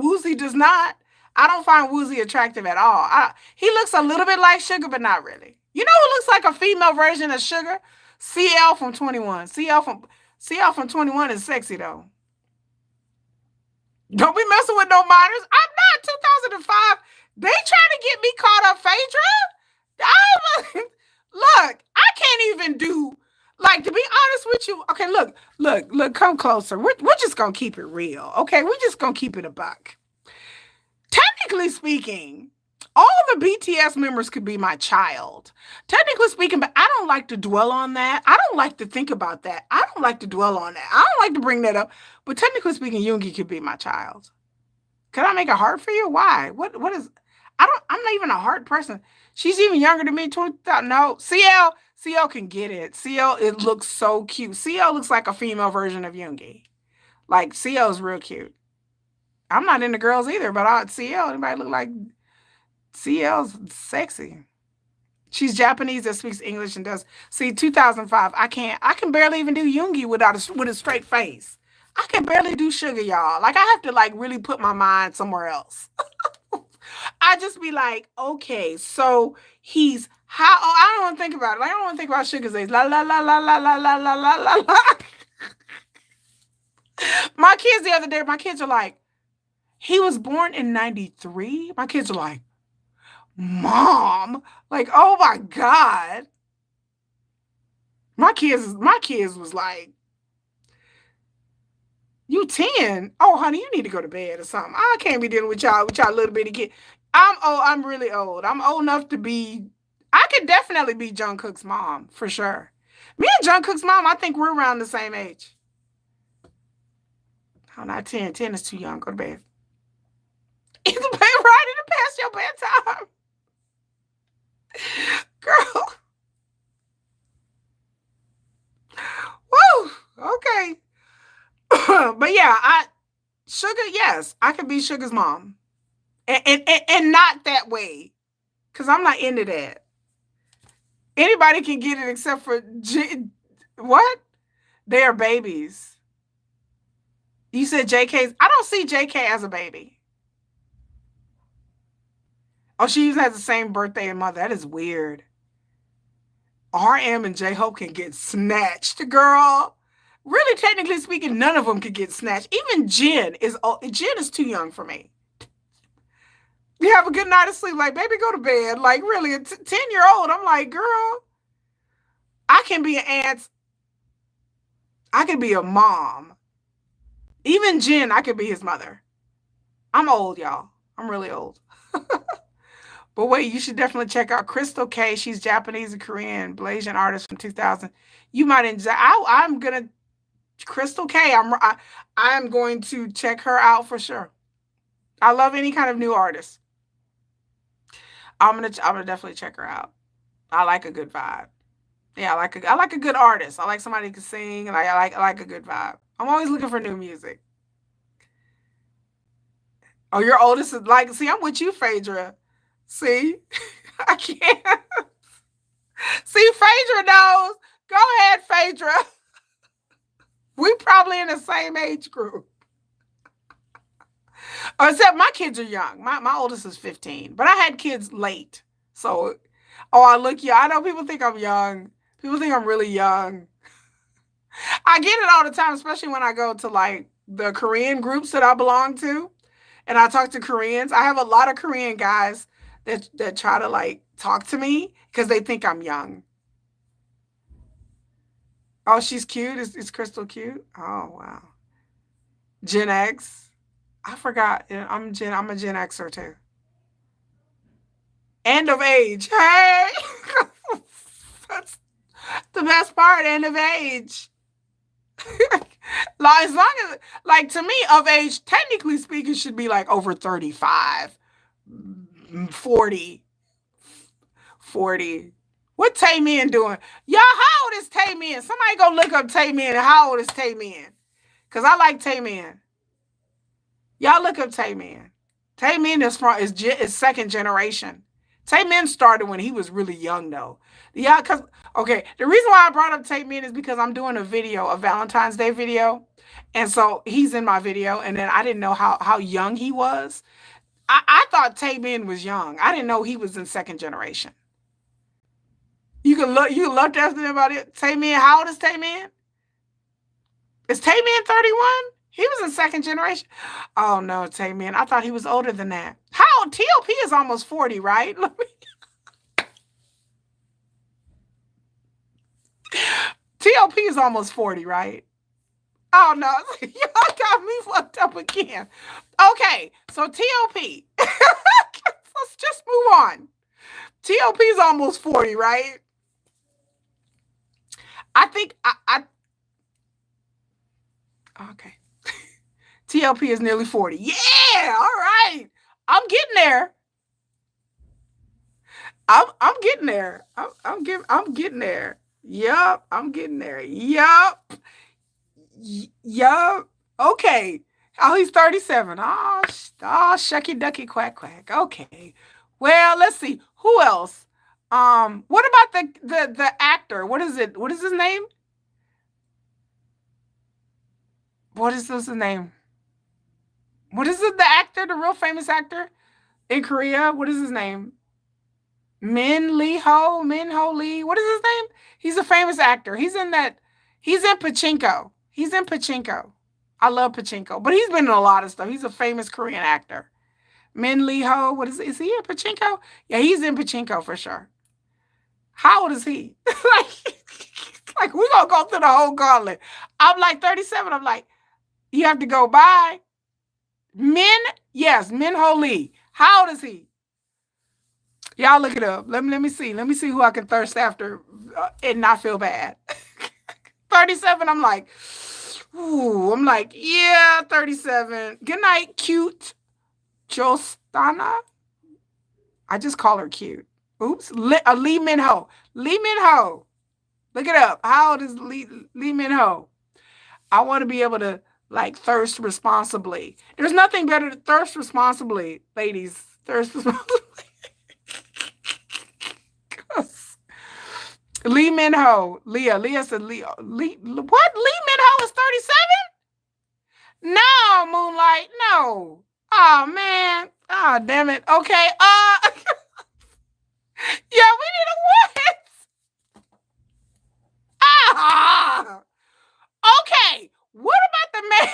Speaker 1: Woozy does not. I don't find Woozy attractive at all. He looks a little bit like Sugar, but not really. You know who looks like a female version of Sugar? CL from 21. CL from 21 is sexy though. Don't be messing with no minors. I'm not 2005. They trying to get me caught up, Phaedra. Look, I can't even do
Speaker 2: Like, to be honest with you, okay, look, come closer. We're just gonna keep it real, okay? We're just gonna keep it a buck. Technically speaking, all the BTS members could be my child. Technically speaking, but I don't like to dwell on that. I don't like to think about that. I don't like to dwell on that. I don't like to bring that up. But technically speaking, Yoongi could be my child. Could I make a heart for you? Why? What is I'm not even a heart person. She's even younger than me, 20,000. No, CL can get it. CL, it looks so cute. CL looks like a female version of Yoongi. Like, CL is real cute. I'm not into girls either, but CL, anybody look like CL's sexy. She's Japanese that speaks English and does. See, 2005, I can barely even do Yoongi with a straight face. I can barely do Sugar, y'all. Like, I have to like really put my mind somewhere else. I just be like, okay, so he's how? Oh, I don't want to think about it. Like, I don't want to think about Sugar's age. La la la la la la la la la la la. My kids the other day, my kids are like, he was born in 93. My kids are like, Mom, like, oh my God. My kids was like, you 10. Oh, honey, you need to go to bed or something. I can't be dealing with y'all little bitty kid. I'm really old. I'm old enough to be, I could definitely be Jungkook's mom, for sure. Me and Jungkook's mom, I think we're around the same age. Oh, not 10. 10 is too young. Go to bed. It's right in the past your bedtime. Girl. Woo. Okay. But yeah, Sugar, yes, I could be Sugar's mom. And not that way. Because I'm not into that. Anybody can get it except for what? They are babies. You said JK's. I don't see JK as a baby. Oh, she even has the same birthday and mother. That is weird. RM and J-Hope can get snatched, girl. Really, technically speaking, none of them could get snatched. Even Jin is too young for me. You have a good night of sleep, like, baby, go to bed. Like, really, a 10-year-old, I'm like, girl, I can be an aunt. I can be a mom. Even Jin, I could be his mother. I'm old, y'all. I'm really old. But wait, you should definitely check out Crystal K. She's Japanese and Korean, Blasian artist from 2000. You might enjoy. I'm gonna Crystal K. I'm going to check her out for sure. I love any kind of new artist. I'm gonna definitely check her out. I like a good vibe. Yeah, I like a good artist. I like somebody who can sing, and I like a good vibe. I'm always looking for new music. Oh, your oldest is like, see, I'm with you, Phaedra. See, I can't. See, Phaedra knows. Go ahead, Phaedra. We probably in the same age group. Except my kids are young. My oldest is 15, but I had kids late. So, oh, I look young. I know people think I'm young. People think I'm really young. I get it all the time, especially when I go to like the Korean groups that I belong to, and I talk to Koreans. I have a lot of Korean guys that try to like talk to me because they think I'm young. Oh, she's cute. Is Crystal cute? Oh wow. Gen X. I forgot. I'm a Gen Xer too. End of age. Hey, that's the best part. End of age. Like, as long as, like, to me, of age, technically speaking, should be like over 35, 40, 40. What Taemin doing? Y'all, how old is Taemin? Somebody go look up Taemin. How old is Taemin? Because I like Taemin. Y'all look up Taemin. Taemin is second generation. Taemin started when he was really young, though. Yeah, because, okay, the reason why I brought up Taemin is because I'm doing a Valentine's Day video. And so he's in my video, and then I didn't know how young he was. I thought Taemin was young. I didn't know he was in second generation. You can look after him about it. Taemin, how old is Taemin? Is Taemin 31? He was in second generation. Oh no, Taemin. I thought he was older than that. How old? T.O.P. is almost 40, right? T.O.P. is almost 40, right? Oh no, y'all got me fucked up again. Okay, so T.O.P. Let's just move on. T.O.P. is almost 40, right? I think I okay. T.O.P. is nearly 40. Yeah, all right. I'm getting there. I'm getting there. I'm getting there. Yup, I'm getting there. Yup. Yup. Okay. Oh, he's 37. Oh, shucky ducky quack quack. Okay. Well, let's see. Who else? What about the actor? What is it? What is his name? What is his name? What is it? The actor, the real famous actor in Korea? What is his name? Min Ho Lee. What is his name? He's a famous actor. He's in that. He's in Pachinko. He's in Pachinko. I love Pachinko, but he's been in a lot of stuff. He's a famous Korean actor. Min Lee Ho. What is he in Pachinko? Yeah, he's in Pachinko for sure. How old is he? like we're gonna go through the whole gauntlet. I'm like 37. I'm like, you have to go by. Yes, Min Ho Lee. How old is he? Y'all look it up. Let me see. Let me see who I can thirst after and not feel bad. 37. I'm like, ooh. I'm like, yeah, 37. Good night, cute Jostana. I just call her cute. Oops. Lee Min Ho. Lee Min Ho. Look it up. How old is Lee Min Ho? I want to be able to like thirst responsibly. There's nothing better to thirst responsibly, ladies. Thirst responsibly. Lee Min Ho. Leah said Lee. What? Lee Min Ho is 37? No, Moonlight. No. Oh man. Oh damn it. Okay. Yeah, we need a what? Ah. Okay. What about the main?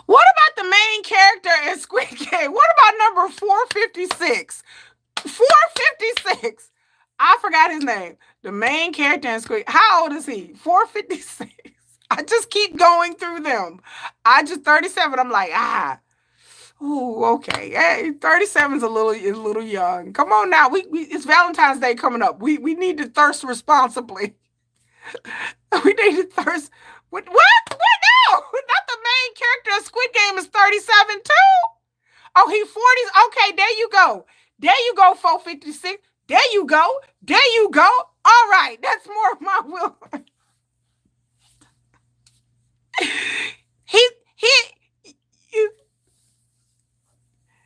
Speaker 2: What about the main character in Squid Game? What about number 456? 456. I forgot his name. The main character in Squid. How old is he? 456. I just keep going through them. I just 37. I'm like, ooh, okay. Hey, 37 is a little young. Come on now. We it's Valentine's Day coming up. We need to thirst responsibly. We need to thirst. What? No, not the main character of Squid Game is 37 too. Oh, he 40s. Okay, there you go. There you go, 456. There you go. There you go. All right, that's more of my will.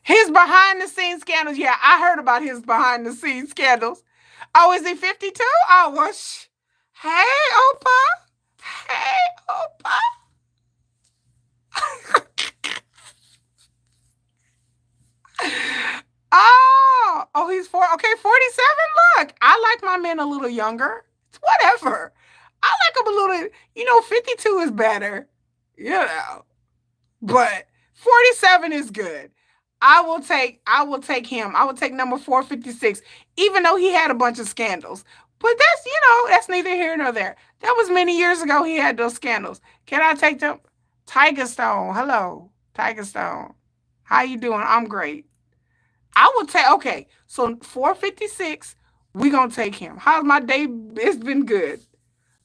Speaker 2: His behind the scenes scandals. Yeah, I heard about his behind the scenes scandals. Oh, is he 52? Oh, well, hey, Opa. Hey, Opa. Oh, he's 4. Okay, 47. Look, I like my men a little younger. It's whatever. I like him a little, 52 is better, but 47 is good. I will take him. I will take number 456, even though he had a bunch of scandals. But that's neither here nor there. That was many years ago he had those scandals. Can I take them? Tiger Stone. Hello, Tiger Stone. How you doing? I'm great. I will take, okay, so 456, we're going to take him. How's my day? It's been good.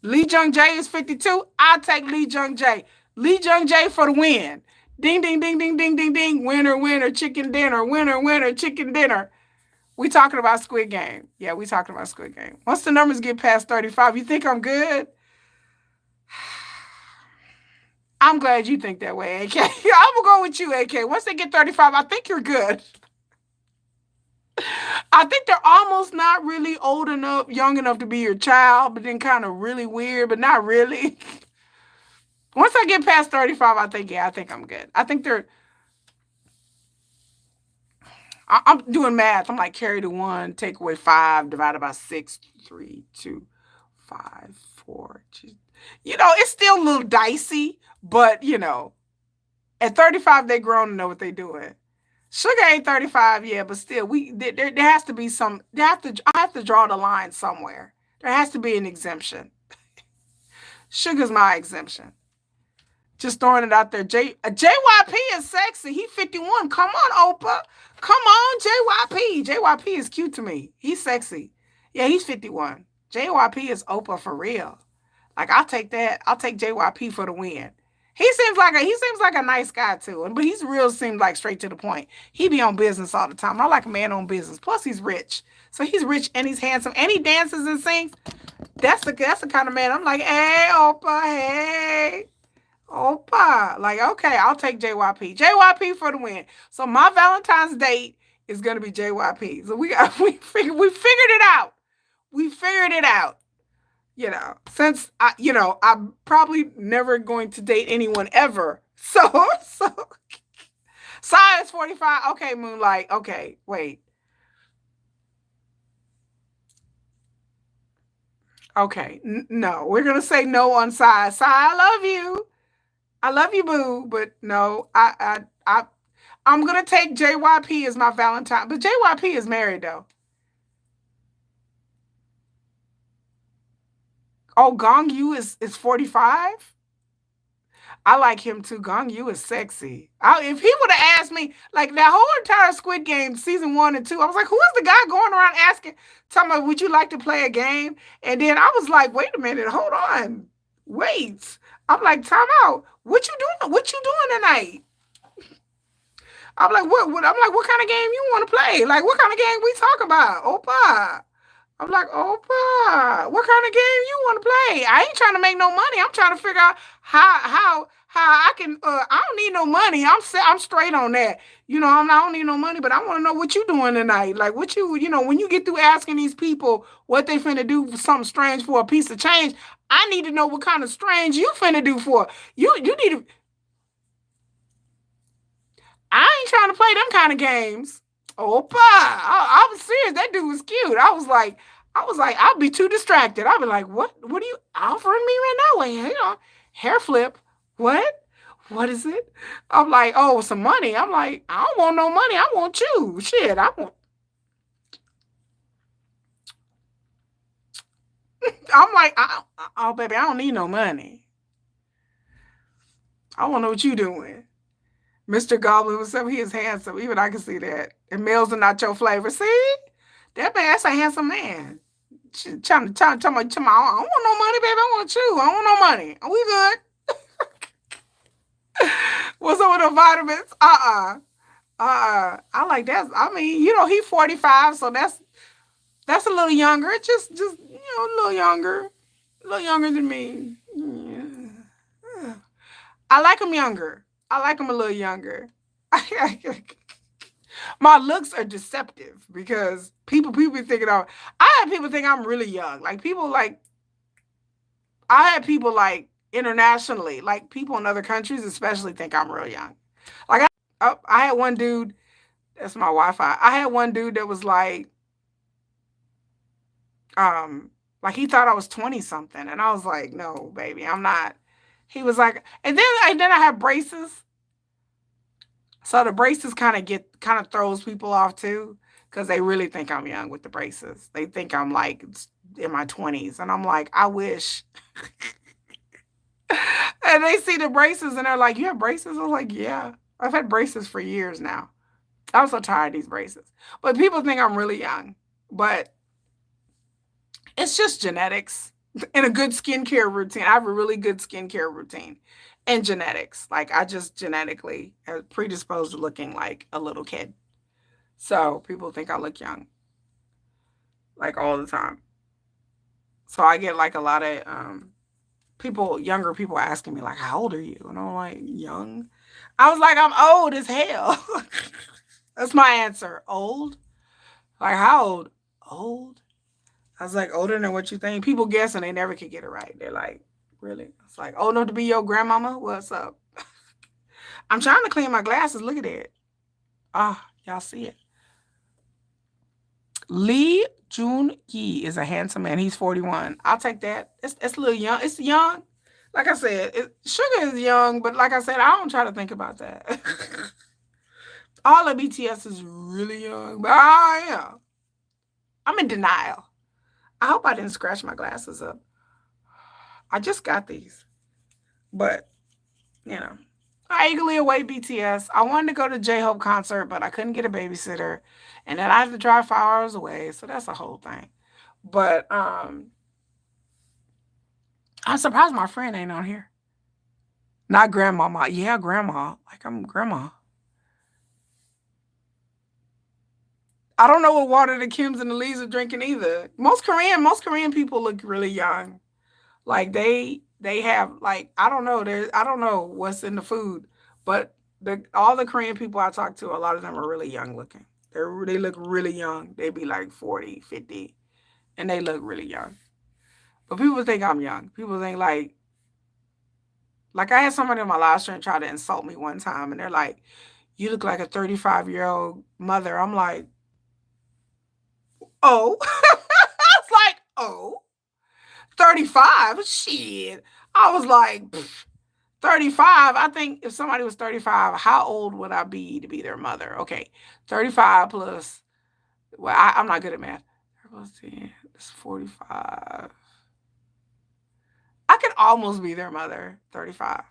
Speaker 2: Lee Jung Jae is 52. I'll take Lee Jung Jae. Lee Jung Jae for the win. Ding, ding, ding, ding, ding, ding, ding. Winner, winner, chicken dinner. Winner, winner, chicken dinner. We talking about Squid Game. Yeah, we talking about Squid Game. Once the numbers get past 35, you think I'm good? I'm glad you think that way, AK. I'm going to go with you, AK. Once they get 35, I think you're good. I think they're almost not really old enough, young enough to be your child, but then kind of really weird, but not really. Once I get past 35, I think I'm good. I think I'm doing math. I'm like carry the 1, take away 5, divided by 6, 3, 2, 5, 4. It's still a little dicey, but at 35, they grown and know what they're doing. Sugar ain't 35 yet, but still, there has to be some. I have to draw the line somewhere. There has to be an exemption. Sugar's my exemption. Just throwing it out there. JYP is sexy. He 51. Come on, Oprah. Come on, JYP. JYP is cute to me. He's sexy. Yeah, he's 51. JYP is Oprah for real. Like I'll take that. I'll take JYP for the win. He seems like a nice guy too. But he's real seems like straight to the point. He be on business all the time. I like a man on business. Plus he's rich. So he's rich and he's handsome and he dances and sings. That's the kind of man I'm like, hey, Oprah, hey. Opa. Like, okay, I'll take JYP. JYP for the win. So my Valentine's date is gonna be JYP. So we figured it out. We figured it out. Since I'm probably never going to date anyone ever. So size 45. Okay, Moonlight. Okay, wait. Okay, no, we're gonna say no on size. I love you. I love you, boo, but no, I'm gonna take JYP as my Valentine, but JYP is married though. Oh, Gong Yu is 45. I like him too. Gong Yu is sexy. If he would have asked me like that whole entire Squid Game season 1 and 2, I was like, who is the guy going around asking, talking about, would you like to play a game? And then I was like, wait a minute, hold on, wait. I'm like, time out. What you doing? What you doing tonight? I'm like, I'm like, what kind of game you want to play? Like, what kind of game we talk about? Opa. I'm like, Opa, what kind of game you want to play? I ain't trying to make no money. I'm trying to figure out how I can. I don't need no money. I'm straight on that. I don't need no money, but I want to know what you doing tonight. Like, what when you get through asking these people what they finna do for something strange for a piece of change, I need to know what kind of strange you finna do for. You need to. I ain't trying to play them kind of games. Opa, I was serious. That dude was cute. I was like, I'll be too distracted. I'll be like, what are you offering me right now? Like, hair flip. What? What is it? I'm like, oh, some money. I'm like, I don't want no money. I want you. Shit, I want. I'm like, oh, baby, I don't need no money. I want to know what you doing. Mr. Goblin was up. He is handsome. Even I can see that. And males are not your flavor. See? That's a handsome man. Tell me, I don't want no money, baby. I want you. I don't want no money. Are we good? What's up with the vitamins? I like that. I mean, he 45, so that's a little younger. Just a little younger. A little younger than me. Yeah. I like him younger. I like him a little younger. My looks are deceptive because people be thinking I had people think I'm really young. Like I had people like internationally, like people in other countries especially think I'm real young. Like I had one dude, that's my Wi-Fi. I had one dude that was like he thought I was 20 something and I was like, "No, baby, I'm not." He was like, and then I had braces. So the braces kind of throws people off too, because they really think I'm young with the braces. They think I'm like in my 20s, and I'm like, I wish. And they see the braces, and they're like, "You have braces?" I was like, "Yeah, I've had braces for years now." I'm so tired of these braces, but people think I'm really young, but it's just genetics and a good skincare routine. I have a really good skincare routine and genetics. Like I just genetically am predisposed to looking like a little kid. So people think I look young, like all the time. So I get like a lot of younger people asking me like, "How old are you?" And I'm like, "Young." I was like, "I'm old as hell." That's my answer. Old? Like how old? Old? I was like, older than what you think. People guess and they never can get it right. They're like, really? It's like, old enough to be your grandmama? What's up? I'm trying to clean my glasses. Look at that. Ah, y'all see it. Lee Jun Yi is a handsome man. He's 41. I'll take that. It's a little young. It's young. Like I said, Sugar is young, but like I said, I don't try to think about that. All of BTS is really young, but yeah, I'm in denial. I hope I didn't scratch my glasses up. I just got these, but you know, I eagerly await BTS. I wanted to go to J-Hope concert, but I couldn't get a babysitter, and then I had to drive 5 hours away, so that's a whole thing. But I'm surprised my friend ain't on here. Not grandmama. Yeah, grandma. Like I'm grandma. I don't know what water the Kims and the Lees are drinking either. Most Korean people look really young. Like they have like I don't know what's in the food, but all the Korean people I talk to, a lot of them are really young looking. They look really young. They be like 40, 50, and they look really young. But people think I'm young. People think like I had somebody on my live stream try to insult me one time, and they're like, "You look like a 35-year-old mother." I'm like, "Oh," I was like, "Oh, 35? Shit." I was like, 35. I think if somebody was 35, how old would I be to be their mother? Okay, 35 plus. Well, I'm not good at math. It's 45. I could almost be their mother. 35.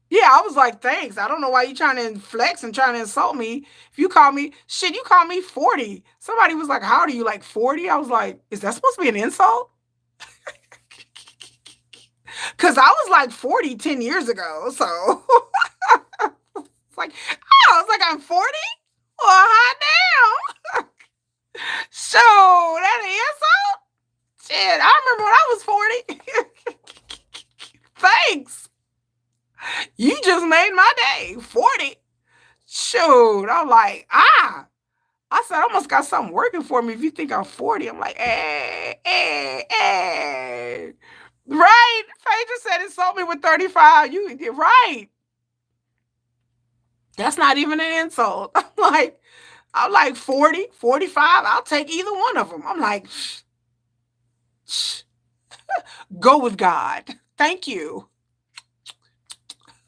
Speaker 2: Yeah, I was like, thanks. I don't know why you trying to flex and trying to insult me. If you call me, shit, you call me 40. Somebody was like, how old are you, like 40? I was like, is that supposed to be an insult? Because I was like 40 10 years ago. So it's like, oh, I was like, I'm 40? Well, hot damn. So that an insult? Shit, I remember when I was 40. Thanks. You just made my day. 40. Shoot. I'm like, I said, I almost got something working for me if you think I'm 40. I'm like, hey, hey, hey. Right? Faye just said insult me with 35. You right. That's not even an insult. I'm like 40, 45. I'll take either one of them. I'm like, shh. Go with God. Thank you.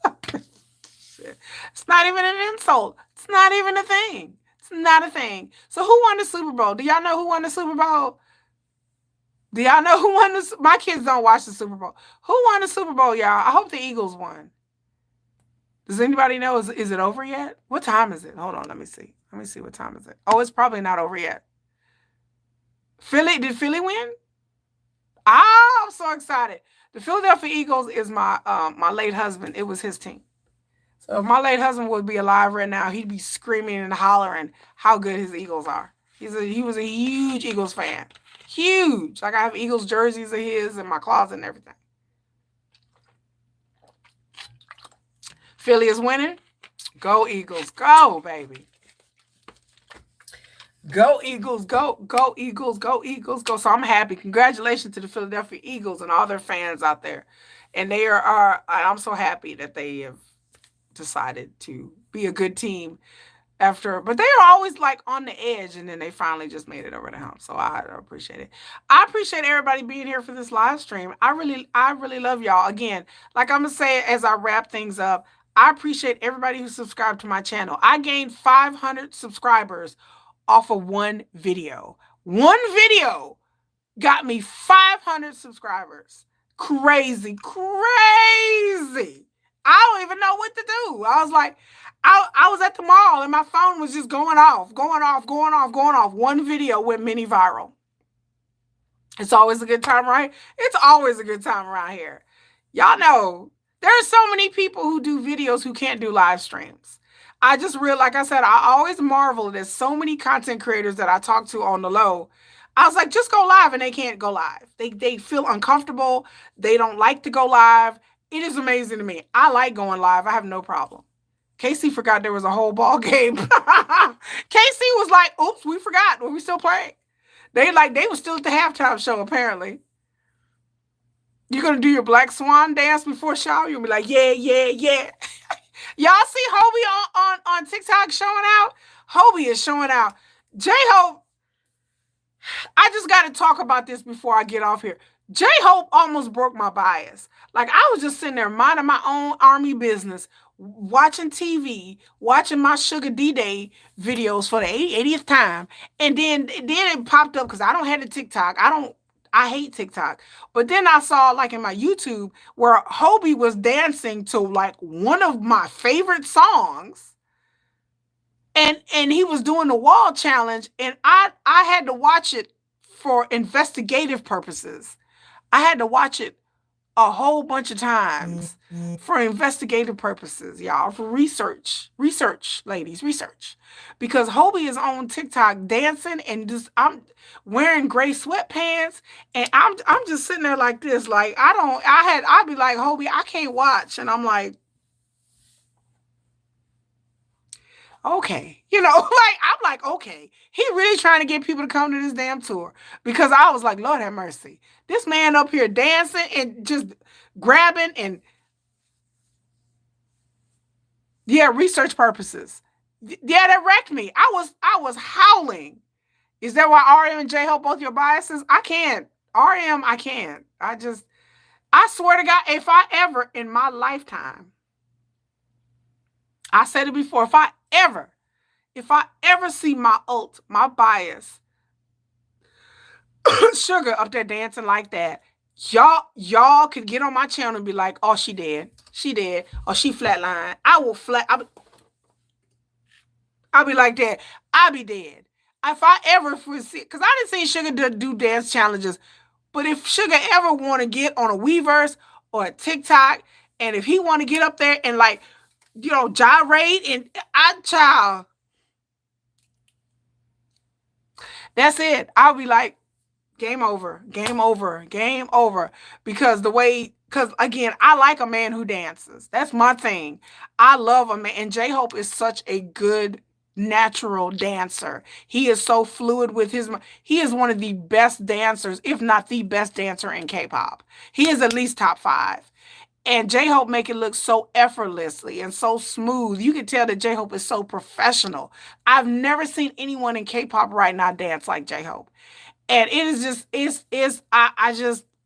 Speaker 2: It's not even an insult. It's not even a thing. It's not a thing. So who won the Super Bowl? Do y'all know who won the Super Bowl? Do y'all know who won the? My kids don't watch the Super Bowl. Who won the Super Bowl, y'all? I hope the Eagles won. Does anybody know? Is it over yet? What time is it? Hold on, let me see. Let me see what time is it. Oh, it's probably not over yet. Did Philly win? I'm so excited. The Philadelphia Eagles is my late husband. It was his team. So if my late husband would be alive right now, he'd be screaming and hollering how good his Eagles are. He was a huge Eagles fan. Huge. Like I have Eagles jerseys of his in my closet and everything. Philly is winning. Go Eagles. Go, baby. Go Eagles. Go, go Eagles. Go Eagles. Go. So I'm happy. Congratulations to the Philadelphia Eagles and all their fans out there. And I'm so happy that they have decided to be a good team but they are always like on the edge, and then they finally just made it over the hump. So I appreciate it. I appreciate everybody being here for this live stream. I really love y'all. Again, like I'm gonna say as I wrap things up, I appreciate everybody who subscribed to my channel. I gained 500 subscribers off of one video. One video got me 500 subscribers. Crazy. I don't even know what to do. I was like, I was at the mall and my phone was just going off. One video went mini viral. It's always a good time, right? It's always a good time around here. Y'all know, there are so many people who do videos who can't do live streams. I just like I said, I always marvel at so many content creators that I talk to on the low. I was like, just go live, and they can't go live. They feel uncomfortable. They don't like to go live. It is amazing to me. I like going live. I have no problem. Casey forgot there was a whole ball game. Casey was like, oops, we forgot. Were we still playing? They were still at the halftime show, apparently. You're going to do your Black Swan dance before shower? You'll be like, yeah. Y'all see Hobie on TikTok showing out? Hobie is showing out. J-Hope, I just got to talk about this before I get off here. J-Hope almost broke my bias. Like, I was just sitting there minding my own army business, watching TV, watching my Sugar D-Day videos for the 80th time. And then it popped up because I don't have the TikTok. I hate TikTok. But then I saw like in my YouTube where Hobie was dancing to like one of my favorite songs. And he was doing the wall challenge. And I had to watch it for investigative purposes. I had to watch it a whole bunch of times for investigative purposes, y'all, for research, ladies, research. Because Hobie is on TikTok dancing and just I'm wearing gray sweatpants and I'm just sitting there like this, like I'd be like, Hobie, I can't watch. And I'm like, okay, like I'm like, okay, he really trying to get people to come to this damn tour because I was like, Lord have mercy, this man up here dancing and just grabbing and yeah, research purposes. Yeah, that wrecked me. I was howling. Is that why RM and J Hope both your biases? I can't. RM, I can't. I swear to God, if I ever in my lifetime, I said it before, if I ever see my my bias, Sugar up there dancing like that, y'all could get on my channel and be like, oh, she dead, or she flatline. I'll be like that. I'll be dead. If I ever see, because I didn't see Sugar do dance challenges, but if Sugar ever want to get on a Weverse or a TikTok, and if he want to get up there and like, gyrate and child, that's it. I'll be like, game over, game over, game over. Because again, I like a man who dances. That's my thing. I love a man. And J-Hope is such a good, natural dancer. He is so fluid with he is one of the best dancers, if not the best dancer in K-pop. He is at least top 5. And J-Hope make it look so effortlessly and so smooth. You can tell that J-Hope is so professional. I've never seen anyone in K-pop right now dance like J-Hope. And it is just,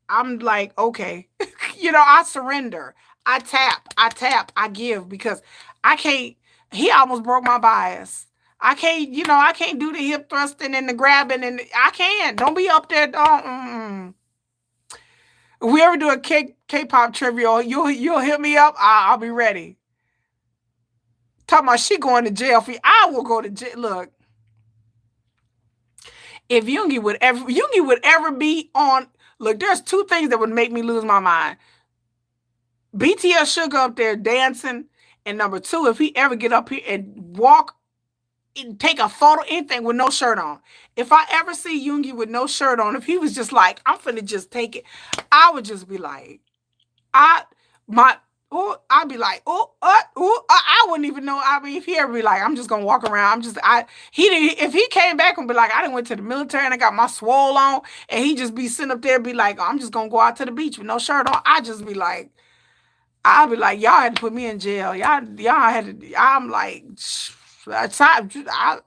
Speaker 2: I'm like, okay, I surrender. I tap, I give because I can't, he almost broke my bias. I can't do the hip thrusting and the grabbing and I can't. Don't be up there. Don't. If we ever do a K-pop trivia, you'll hit me up. I'll be ready. Talking about she going to jail for you. I will go to jail. Look. If Yoongi would ever be on, look, there's 2 things that would make me lose my mind. BTS Sugar up there dancing, and number 2, if he ever get up here and walk and take a photo, anything with no shirt on. If I ever see Yoongi with no shirt on, if he was just like, I'm finna just take it, I would just be like, I'd be like, I wouldn't even know. I mean, if he ever be like, I'm just gonna walk around. If he came back and be like, I done went to the military and I got my swole on, and he just be sitting up there and be like, I'm just gonna go out to the beach with no shirt on. I'd be like, y'all had to put me in jail. Y'all had to. I'm like, I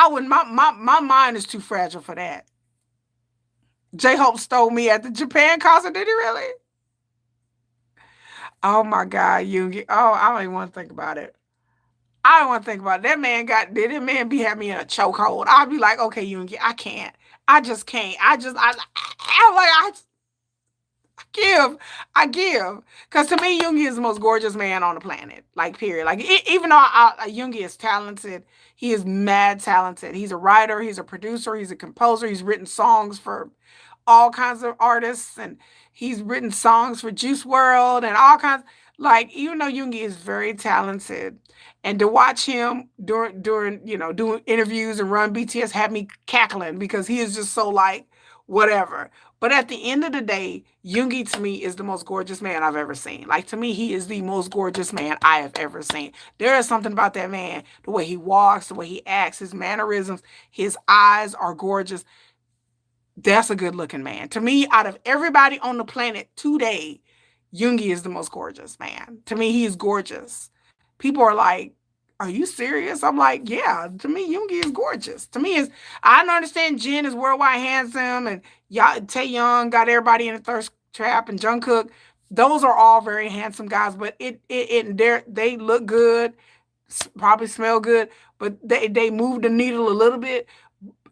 Speaker 2: wouldn't. My mind is too fragile for that. J-Hope stole me at the Japan concert. Did he really? Oh my God, Yoongi. Oh, I don't even want to think about it. I don't want to think about it. That man had me in a chokehold. I'd be like, okay, Yoongi, I can't. I just can't. I give. Because to me, Yoongi is the most gorgeous man on the planet. Like, period. Like, even though Yoongi is talented, he is mad talented. He's a writer, he's a producer, he's a composer, he's written songs for all kinds of artists, and he's written songs for Juice WRLD and all kinds. Like, even though Yoongi is very talented, and to watch him during doing interviews and run BTS had me cackling because he is just so like whatever. But at the end of the day, Yoongi to me is the most gorgeous man I've ever seen. Like, to me, he is the most gorgeous man I have ever seen. There is something about that man, the way he walks, the way he acts, his mannerisms, his eyes are gorgeous. That's a good looking man. To me, out of everybody on the planet today, Yoongi is the most gorgeous man. To me, he is gorgeous. People are like, are you serious? I'm like, yeah, to me, Yoongi is gorgeous. To me, I don't understand Jin is worldwide handsome, and Taeyoung got everybody in a thirst trap, and Jungkook Those are all very handsome guys, but they look good, probably smell good, but they move the needle a little bit.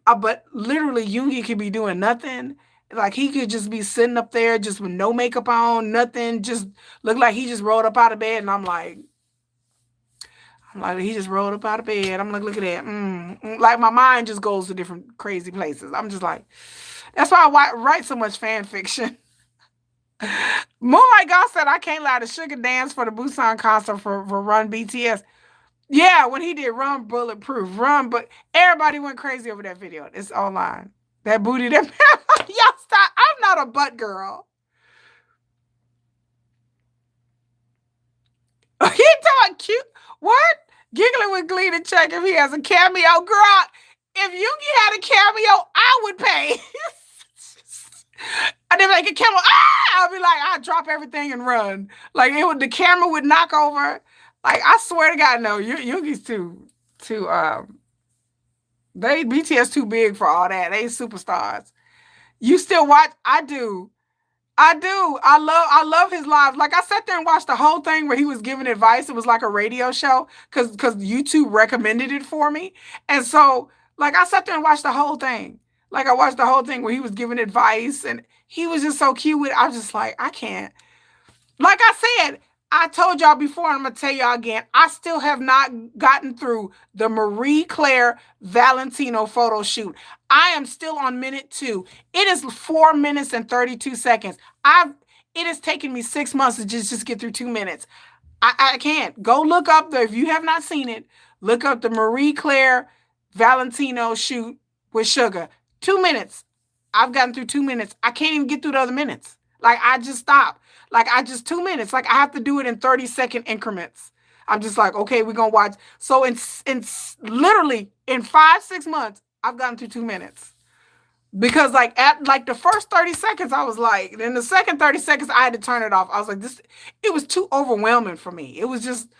Speaker 2: But literally, Yoongi could be doing nothing. Like he could just be sitting up there just with no makeup on, nothing, just look like he just rolled up out of bed. And I'm like, he just rolled up out of bed. I'm like, look at that. Like my mind just goes to different crazy places. I'm just like, that's why I write so much fan fiction. Moonlight God said, I can't lie, the Sugar dance for the Busan concert for Run BTS. Yeah, when he did Run Bulletproof, Run, but everybody went crazy over that video. It's online. That booty, that y'all stop. I'm not a butt girl. He talking cute. What? Giggling with glee to check if he has a cameo. Girl, if Yoongi had a cameo, I would pay. And they'd be like, a camera, I'll be like, I'd drop everything and run. Like the camera would knock over. Like, I swear to God, no, Yoongi's too, BTS too big for all that. They superstars. You still watch? I do. I do. I love his lives. Like I sat there and watched the whole thing where he was giving advice. It was like a radio show because YouTube recommended it for me. And so like I sat there and watched the whole thing. Like I watched the whole thing where he was giving advice and he was just so cute with it. I was just like, I can't. Like I said, I told y'all before, and I'm gonna tell y'all again, I still have not gotten through the Marie Claire Valentino photo shoot. I am still on minute 2. It is 4 minutes and 32 seconds. It has taken me 6 months to just get through 2 minutes. I can't. Go look up if you have not seen it, look up the Marie Claire Valentino shoot with Sugar. 2 minutes. I've gotten through 2 minutes. I can't even get through the other minutes. Like I just stopped. Like 2 minutes. Like I have to do it in 30-second increments. I'm just like, okay, we're gonna watch. So in literally in 5-6 months, I've gotten through 2 minutes. Because like at like the first 30 seconds, I was like, then the second 30 seconds, I had to turn it off. I was like, it was too overwhelming for me. It was just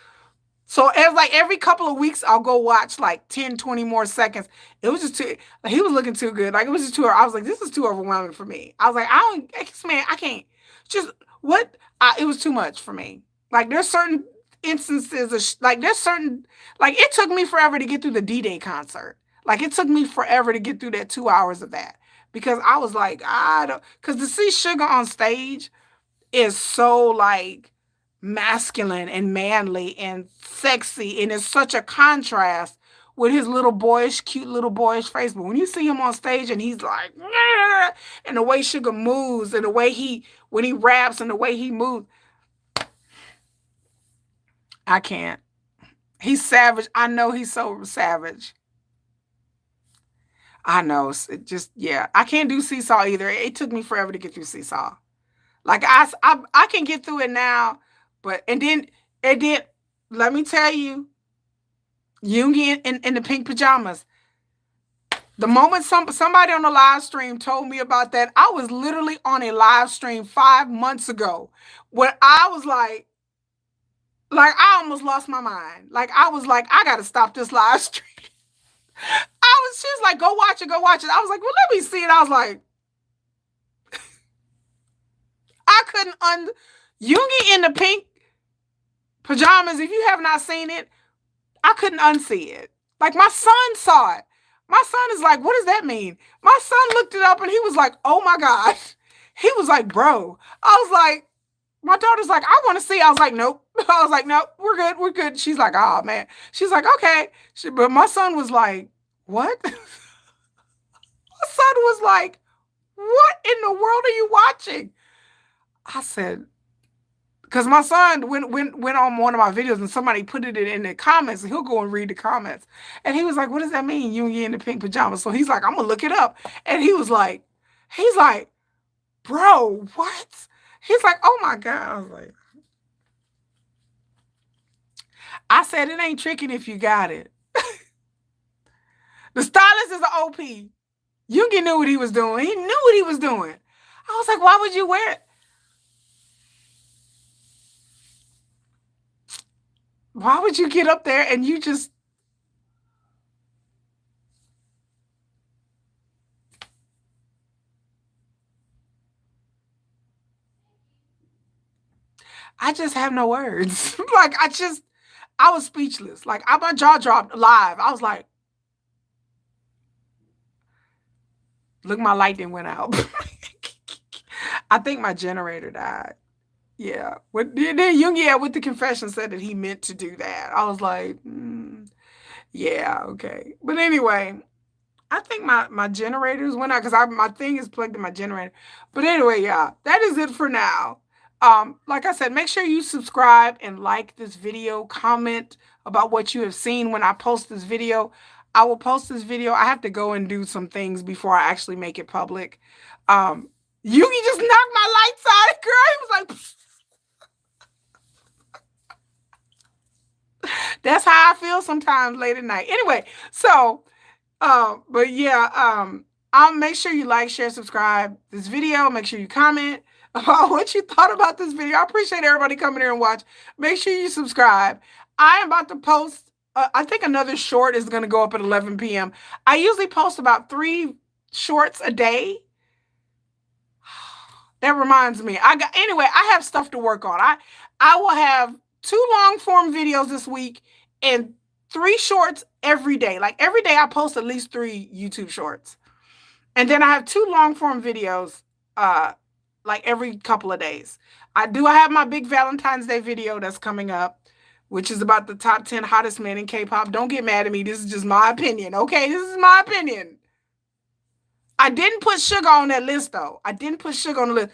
Speaker 2: so it was like every couple of weeks, I'll go watch like 10, 20 more seconds. It was just too, like, he was looking too good. Like it was just too, I was like, this is too overwhelming for me. I was like, man, I can't. Just what? It was too much for me. Like there's certain instances of, like there's certain, like it took me forever to get through the D-Day concert. Like it took me forever to get through that 2 hours of that. Because I was like, I don't, because to see Sugar on stage is so like, masculine and manly and sexy, and it's such a contrast with his cute little boyish face. But when you see him on stage and he's like, and the way Sugar moves and the way when he raps and the way he moves, I can't. He's savage. I know he's so savage. I know. It just, yeah. I can't do Seesaw either. It took me forever to get through Seesaw. Like I can get through it now, but and then let me tell you, Yoongi in the pink pajamas. The moment somebody on the live stream told me about that, I was literally on a live stream 5 months ago where I was like I almost lost my mind. Like I was like, I gotta stop this live stream. She was like, go watch it, go watch it. I was like, well, let me see it. I was like, I couldn't Yoongi in the pink pajamas. If you have not seen it, I couldn't unsee it. Like my son saw it. My son is like, what does that mean? My son looked it up and he was like, oh my gosh. He was like, bro. I was like, my daughter's like, I want to see. I was like, nope. I was like, nope, we're good. We're good. She's like, oh man. She's like, okay. But my son was like, what? My son was like, what in the world are you watching? I said, because my son went on one of my videos and somebody put it in the comments and he'll go and read the comments. And he was like, what does that mean? Yoongi in the pink pajamas. So he's like, I'm gonna look it up. And he's like, bro, what? He's like, oh my God. I was like, I said, it ain't tricking if you got it. The stylist is an OP. Yoongi knew what he was doing. He knew what he was doing. I was like, why would you wear it? Why would you get up there and you just... I just have no words. Like I was speechless. Like my jaw dropped live. I was like, look, my light didn't went out. I think my generator died. Yeah. Then Yoongi with the confession said that he meant to do that. I was like, yeah, okay. But anyway, I think my generators went out because my thing is plugged in my generator. But anyway, yeah, that is it for now. Like I said, make sure you subscribe and like this video, comment about what you have seen when I post this video. I will post this video. I have to go and do some things before I actually make it public. Yugi just knocked my lights out, girl. He was like, pfft. That's how I feel sometimes late at night. Anyway, so but yeah, I'll make sure you like, share, subscribe this video. Make sure you comment about what you thought about this video. I appreciate everybody coming here and watch. Make sure you subscribe. I am about to post, I think another short is going to go up at 11 p.m. I usually post about 3 shorts a day. That reminds me. Anyway, I have stuff to work on. I will have 2 long form videos this week and 3 shorts every day. Like every day I post at least 3 YouTube shorts. And then I have 2 long form videos like every couple of days. I have my big Valentine's Day video that's coming up, which is about the top 10 hottest men in K-pop. Don't get mad at me. This is just my opinion. Okay, this is my opinion. I didn't put Sugar on that list though. I didn't put Sugar on the list.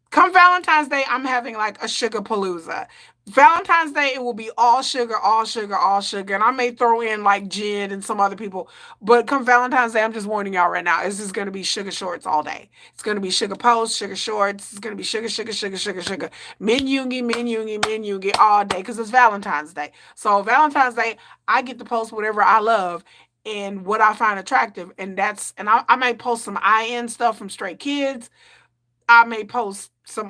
Speaker 2: Come Valentine's Day, I'm having like a Sugar Palooza. Valentine's Day, it will be all sugar, all sugar, all sugar. And I may throw in like Jid and some other people. But come Valentine's Day, I'm just warning y'all right now. It's just going to be sugar shorts all day. It's going to be sugar posts, sugar shorts. It's going to be sugar, sugar, sugar, sugar, sugar. Min Yoongi all day because it's Valentine's Day. So Valentine's Day, I get to post whatever I love and what I find attractive. And I may post some IN stuff from Stray Kids. I may post some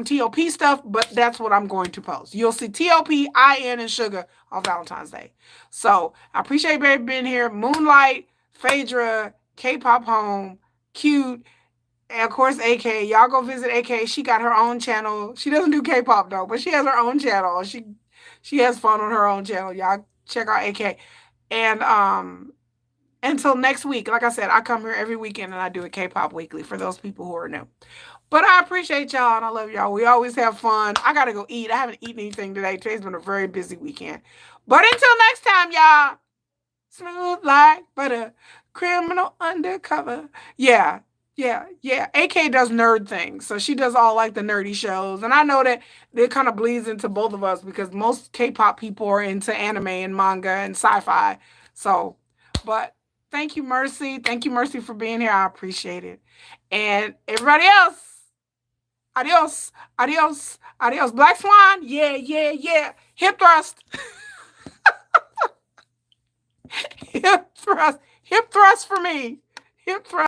Speaker 2: TOP stuff, but that's what I'm going to post. You'll see TOP, IN, and Sugar on Valentine's Day. So I appreciate baby being here. Moonlight, Phaedra, K-Pop Home, Cute, and of course AK. Y'all go visit AK. She got her own channel. She doesn't do K-pop though, but she has her own channel. She has fun on her own channel. Y'all check out AK. And until next week, like I said, I come here every weekend and I do a K-pop weekly for those people who are new. But I appreciate y'all and I love y'all. We always have fun. I got to go eat. I haven't eaten anything today. Today's been a very busy weekend. But until next time, y'all, smooth like butter, criminal undercover. Yeah. AK does nerd things. So she does all like the nerdy shows. And I know that it kind of bleeds into both of us because most K-pop people are into anime and manga and sci-fi. So, but thank you, Mercy. Thank you, Mercy, for being here. I appreciate it. And everybody else, adios, adios, adios. Black Swan, yeah. Hip thrust. Hip thrust for me. Hip thrust.